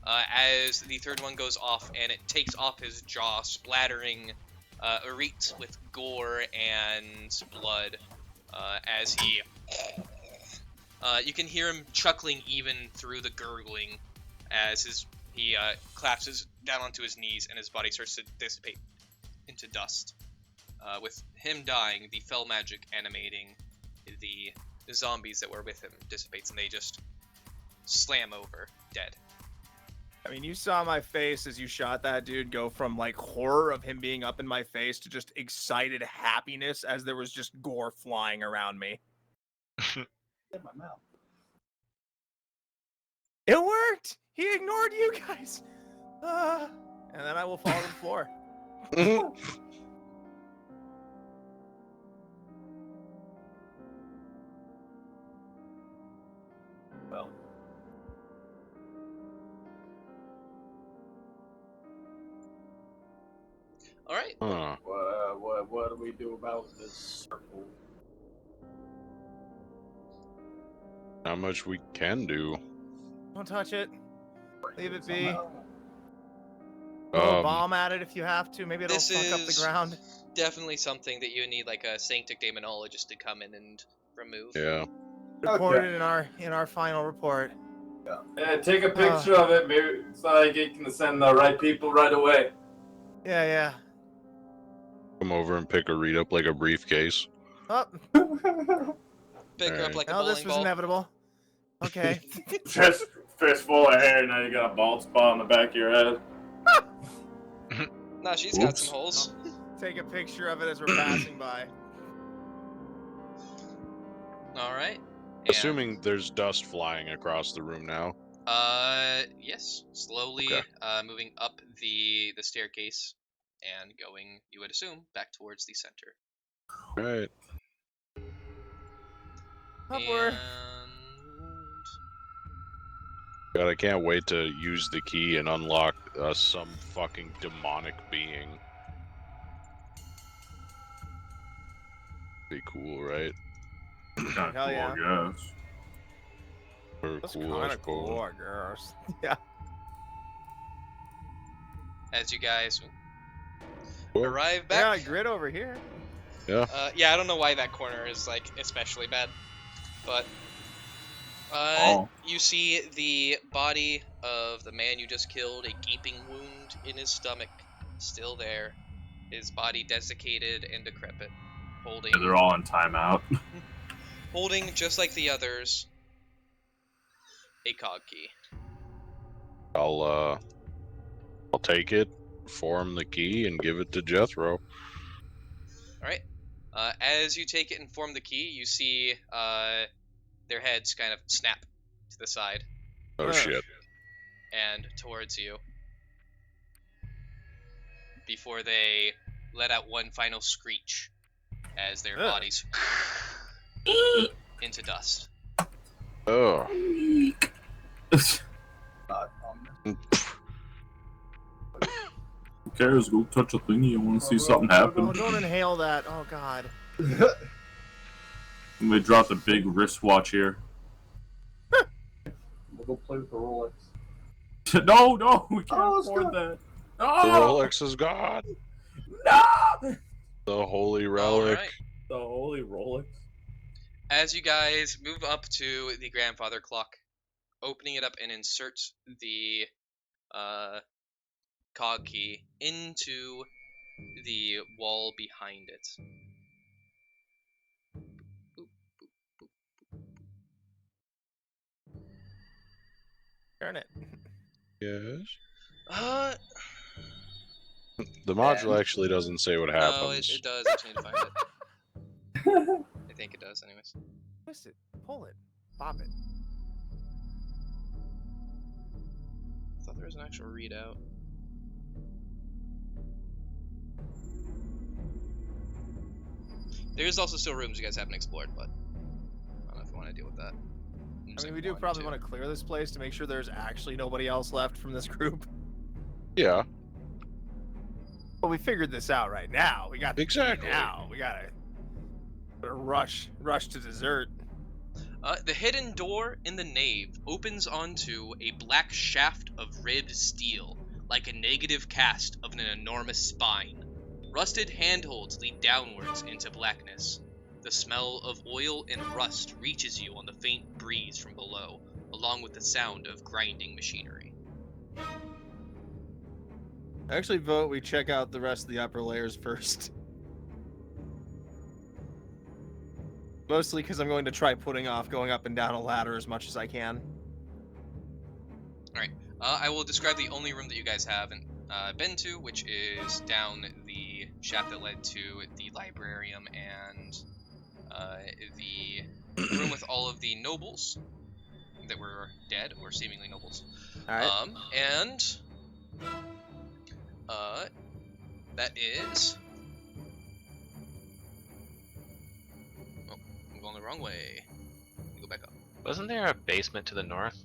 as the third one goes off, and it takes off his jaw, splattering Arit with gore and blood as he... you can hear him chuckling even through the gurgling as he collapses down onto his knees, and his body starts to dissipate into dust. With him dying, the fell magic animating the zombies that were with him dissipates, and they just slam over, dead. I mean, you saw my face as you shot that dude go from like horror of him being up in my face to just excited happiness as there was just gore flying around me. In my mouth. It worked! He ignored you guys! And then I will fall to the floor. Well. All right. Huh. What do we do about this circle? Not much we can do. Don't touch it. Leave it be. Throw a bomb at it if you have to. Maybe it'll This fuck up the is ground. definitely something that you need like a Sanctic Demonologist to come in and remove. Yeah. Reported in our final report. Yeah, take a picture of it, maybe so I can send the right people right away. Yeah. Come over and pick a read up like a briefcase. Oh, Pick her up Alright. like a no, bowling this was ball. inevitable. Okay. Just fistful of hair, now you got a bald spot on the back of your head. No, she's got Oops. some holes. Take a picture of it as we're passing by. All right. Assuming there's dust flying across the room now. Yes. Slowly Okay. moving up the staircase and going, you would assume, back towards the center. Alright. Upward. And God, I can't wait to use the key and unlock some fucking demonic being. Be cool, right? Kinda Hell cool, yeah. I guess. Or That's cool, I kind of suppose. cool, I guess. Yeah. as you guys Cool. arrive Yeah, back, grid over here. Yeah. yeah, I don't know why that corner is like especially bad, but Oh. you see the body of the man you just killed, a gaping wound in his stomach, still there, his body desiccated and decrepit, holding Yeah, they're all in timeout. holding just like the others a cog key. I'll take it, form the key, and give it to Jethro. All right. As you take it and form the key, you see their heads kind of snap to the side Oh shit. and towards you before they let out one final screech as their Ugh. bodies into dust. Oh. Not on Who cares? Go touch a thingy. You want to see something happen? Oh, don't inhale that. Oh, God. this. And they dropped a big wristwatch here. We'll go play with the Rolex. No, we can't Oh, it's afford good. that. The No! Rolex is gone. No! The holy All relic. right. The holy Rolex. As you guys move up to the grandfather clock, opening it up and insert the cog key into the wall behind it. Turn it. Yes. The Yeah. module actually doesn't say what No, happens. it does. I just need to find it. I think it does, anyways. Twist it. Pull it. Pop it. I thought there was an actual readout. There's also still rooms you guys haven't explored, but I don't know if you want to deal with that. I mean, we do probably want to clear this place to make sure there's actually nobody else left from this group. Yeah. But we figured this out right now. We got the key Exactly. now. We gotta rush to dessert. The hidden door in the nave opens onto a black shaft of ribbed steel, like a negative cast of an enormous spine. Rusted handholds lead downwards into blackness. The smell of oil and rust reaches you on the faint breeze from below, along with the sound of grinding machinery. I actually vote we check out the rest of the upper layers first. Mostly because I'm going to try putting off going up and down a ladder as much as I can. Alright, I will describe the only room that you guys haven't been to, which is down the shaft that led to the librarium and the room with all of the nobles that were dead, or seemingly nobles. Alright. And that is... Oh, I'm going the wrong way. Let me go back up. Wasn't there a basement to the north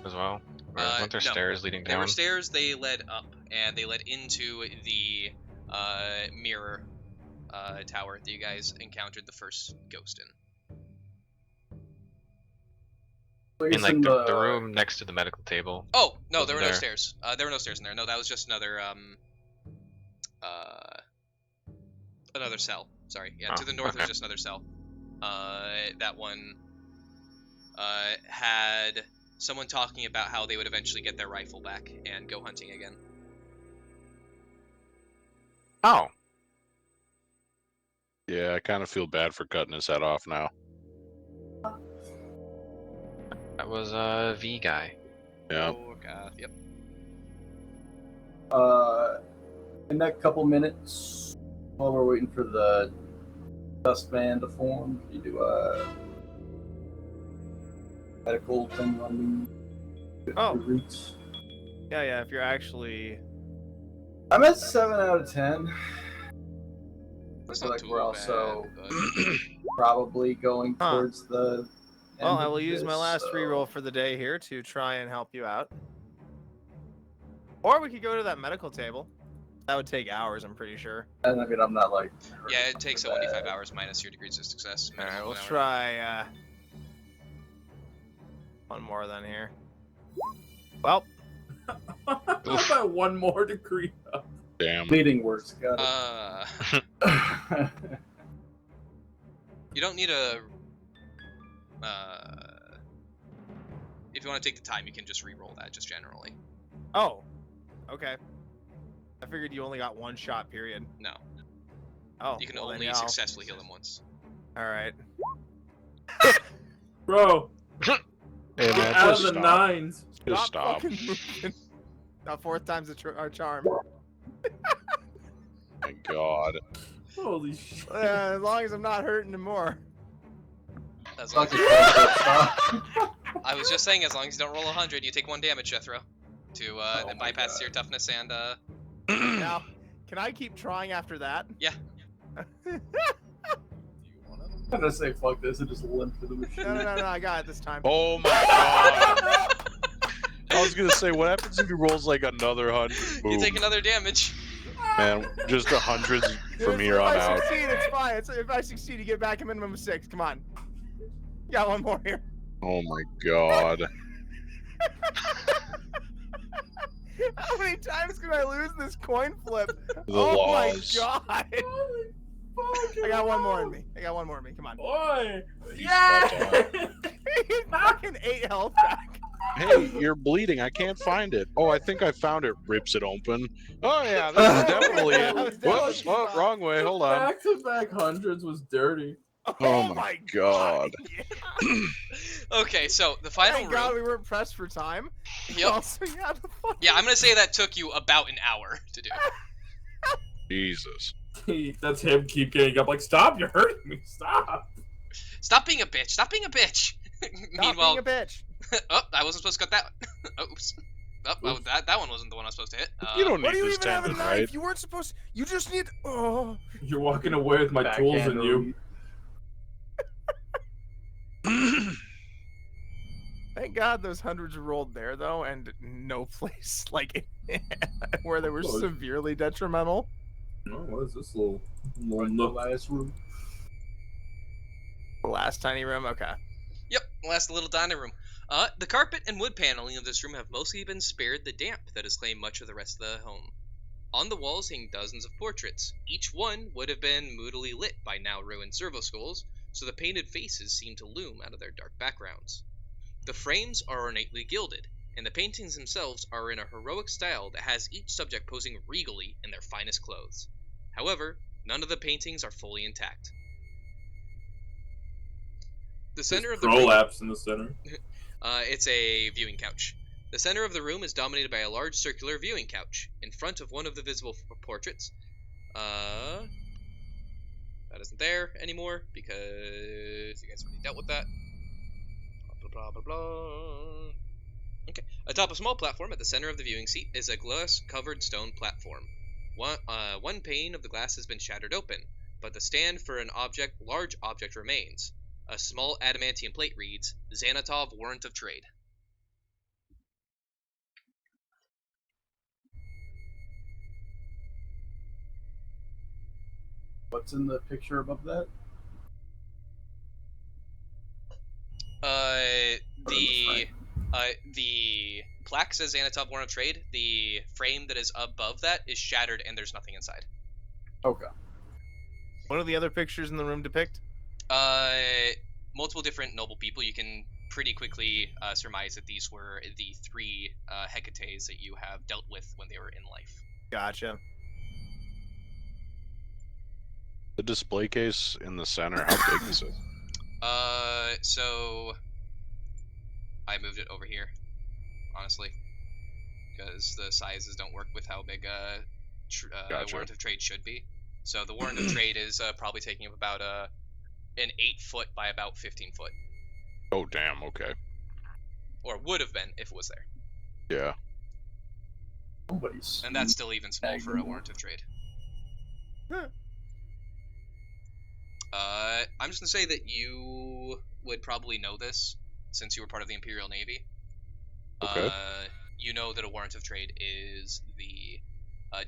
as well? Or weren't there No. stairs leading down? There were stairs, they led up, and they led into the mirror tower that you guys encountered the first ghost in. In like the room next to the medical table. Oh, no, there were no There. stairs. There were no stairs in there. No, that was just another another cell. Sorry. Yeah, to Oh, the north okay. was just another cell. That one had someone talking about how they would eventually get their rifle back and go hunting again. Oh. Yeah, I kind of feel bad for cutting his head off now. That was V guy. Yeah. Oh, God. Yep. In that couple minutes, while we're waiting for the dust band to form, you do a medical thing on me. Oh. Roots. Yeah, if you're actually... I'm at 7 out of 10. That's I feel not like too we're also bad, but... probably going towards the Well, end I of will use my this, last so- reroll for the day here to try and help you out. Or we could go to that medical table. That would take hours, I'm pretty sure. And I mean, I'm not like. Yeah, it takes 75 hours minus your degrees of success. Alright, minus we'll 1 hour. try one more then here. Well, About one more degree up. Damn. Bleeding works. Got it. You don't need a... if you want to take the time, you can just re-roll that, just generally. oh, okay. I figured you only got one shot, period. No. Oh, You can well, then, only yeah, successfully heal them once. Alright. Bro, Hey, man, out of just the stop. nines. Just stop. fucking moving. Now, fourth time's our charm. My God. Holy shit. As long as I'm not hurting him more. As long as I was just saying, as long as you don't roll 100, you take 1 damage, Jethro. To that my bypasses God. your toughness and Now, can I keep trying after that? Yeah. I'm gonna say fuck this and just limp to the machine. No, I got it this time. Oh my God. I was gonna say, what happens if he rolls like another 100? You Boom. take another damage. Man, just 100s from If here on I out. succeed, it's fine. If I succeed, you get back a minimum of 6. Come on. You got one more here. Oh my God. How many times can I lose this coin flip? The oh loss. my God. Holy fucking I got one more in hell. me. I got one more in me. Come on. Boy. Spot Yeah. Fucking 8 health back. Hey, you're bleeding. I can't find it. Oh, I think I found it. Rips it open. Oh yeah, this is definitely That it. was definitely Whoops, oh, spot. wrong way. Hold on. Back-to-back hundreds was dirty. Oh my god. Yeah. Okay, so the final Thank God room. we weren't pressed for time. Yep. Also, yeah, the fucking... Yeah, I'm gonna say that took you about an hour to do. Jesus. That's him keep getting up like, stop, you're hurting me, stop. Stop being a bitch. Stop being a bitch. Stop Meanwhile, being a bitch. oh, I wasn't supposed to cut that one. Oops. Oh, Oops. that one wasn't the one I was supposed to hit. You don't What need do you this even have a tendon, knife? right? You weren't supposed to... You just need... Oh. You're walking away with my tools and you. Thank God those hundreds rolled there, though, and no place, like, where they were Oh. severely detrimental. Oh, what is this little The nook? last room. The last tiny room? Okay. Yep, last little dining room. The carpet and wood paneling of this room have mostly been spared the damp that has claimed much of the rest of the home. On the walls hang dozens of portraits. Each one would have been moodily lit by now ruined servo skulls, so the painted faces seem to loom out of their dark backgrounds. The frames are ornately gilded, and the paintings themselves are in a heroic style that has each subject posing regally in their finest clothes. However, none of the paintings are fully intact. The center of the room, Prolapse in the center. it's a viewing couch. The center of the room is dominated by a large circular viewing couch. In front of one of the visible portraits, that isn't there anymore because you guys already dealt with that. Blah, blah, blah, blah. Okay. Atop a small platform at the center of the viewing seat is a glass-covered stone platform. One pane of the glass has been shattered open, but the stand for an large object remains. A small adamantium plate reads, Xanatov Warrant of Trade. What's in the picture above that? The plaque says Xanatov Warrant of Trade. The frame that is above that is shattered and there's nothing inside. Okay. What do the other pictures in the room depict? Multiple different noble people. You can pretty quickly surmise that these were the three Hecates that you have dealt with when they were in life. Gotcha. The display case in the center, how big is it? So I moved it over here, honestly, because the sizes don't work with how big Gotcha. Warrant of Trade should be. So the Warrant of Trade is probably taking up about an 8-foot by about 15-foot. Oh, damn, okay. Or would have been if it was there. Yeah. Nobody's. And that's still even small for a Warrant of Trade. I'm just going to say that you would probably know this, since you were part of the Imperial Navy. Okay. You know that a Warrant of Trade is the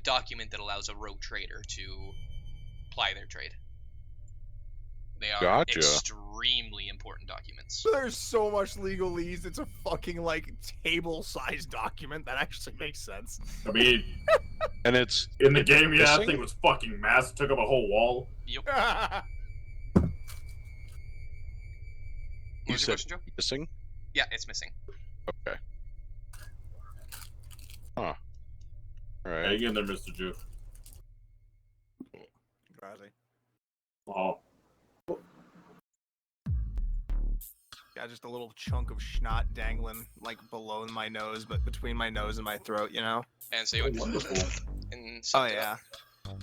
document that allows a rogue trader to ply their trade. They are Gotcha. extremely important documents. There's so much legalese. It's a fucking, like, table-sized document. That actually makes sense. I mean, And it's in the game, yeah, that missing? thing was fucking massive, took up a whole wall. Yep. You What was your said question, Joe? missing? Yeah, it's missing. Okay. Huh. How Alright. you getting there, Mr. Jew? Oh. Got just a little chunk of snot dangling, like, below my nose, but between my nose and my throat, you know? And so you went Wonderful. and Oh, sucked it yeah. up.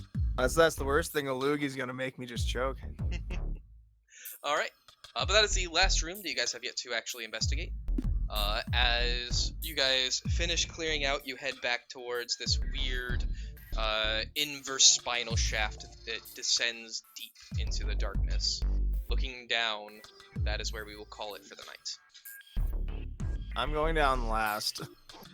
That's the worst thing. A loogie's gonna make me just choke. All right. But that is the last room that you guys have yet to actually investigate. As you guys finish clearing out, you head back towards this weird inverse spinal shaft that descends deep into the darkness. Looking down, that is where we will call it for the night. I'm going down last.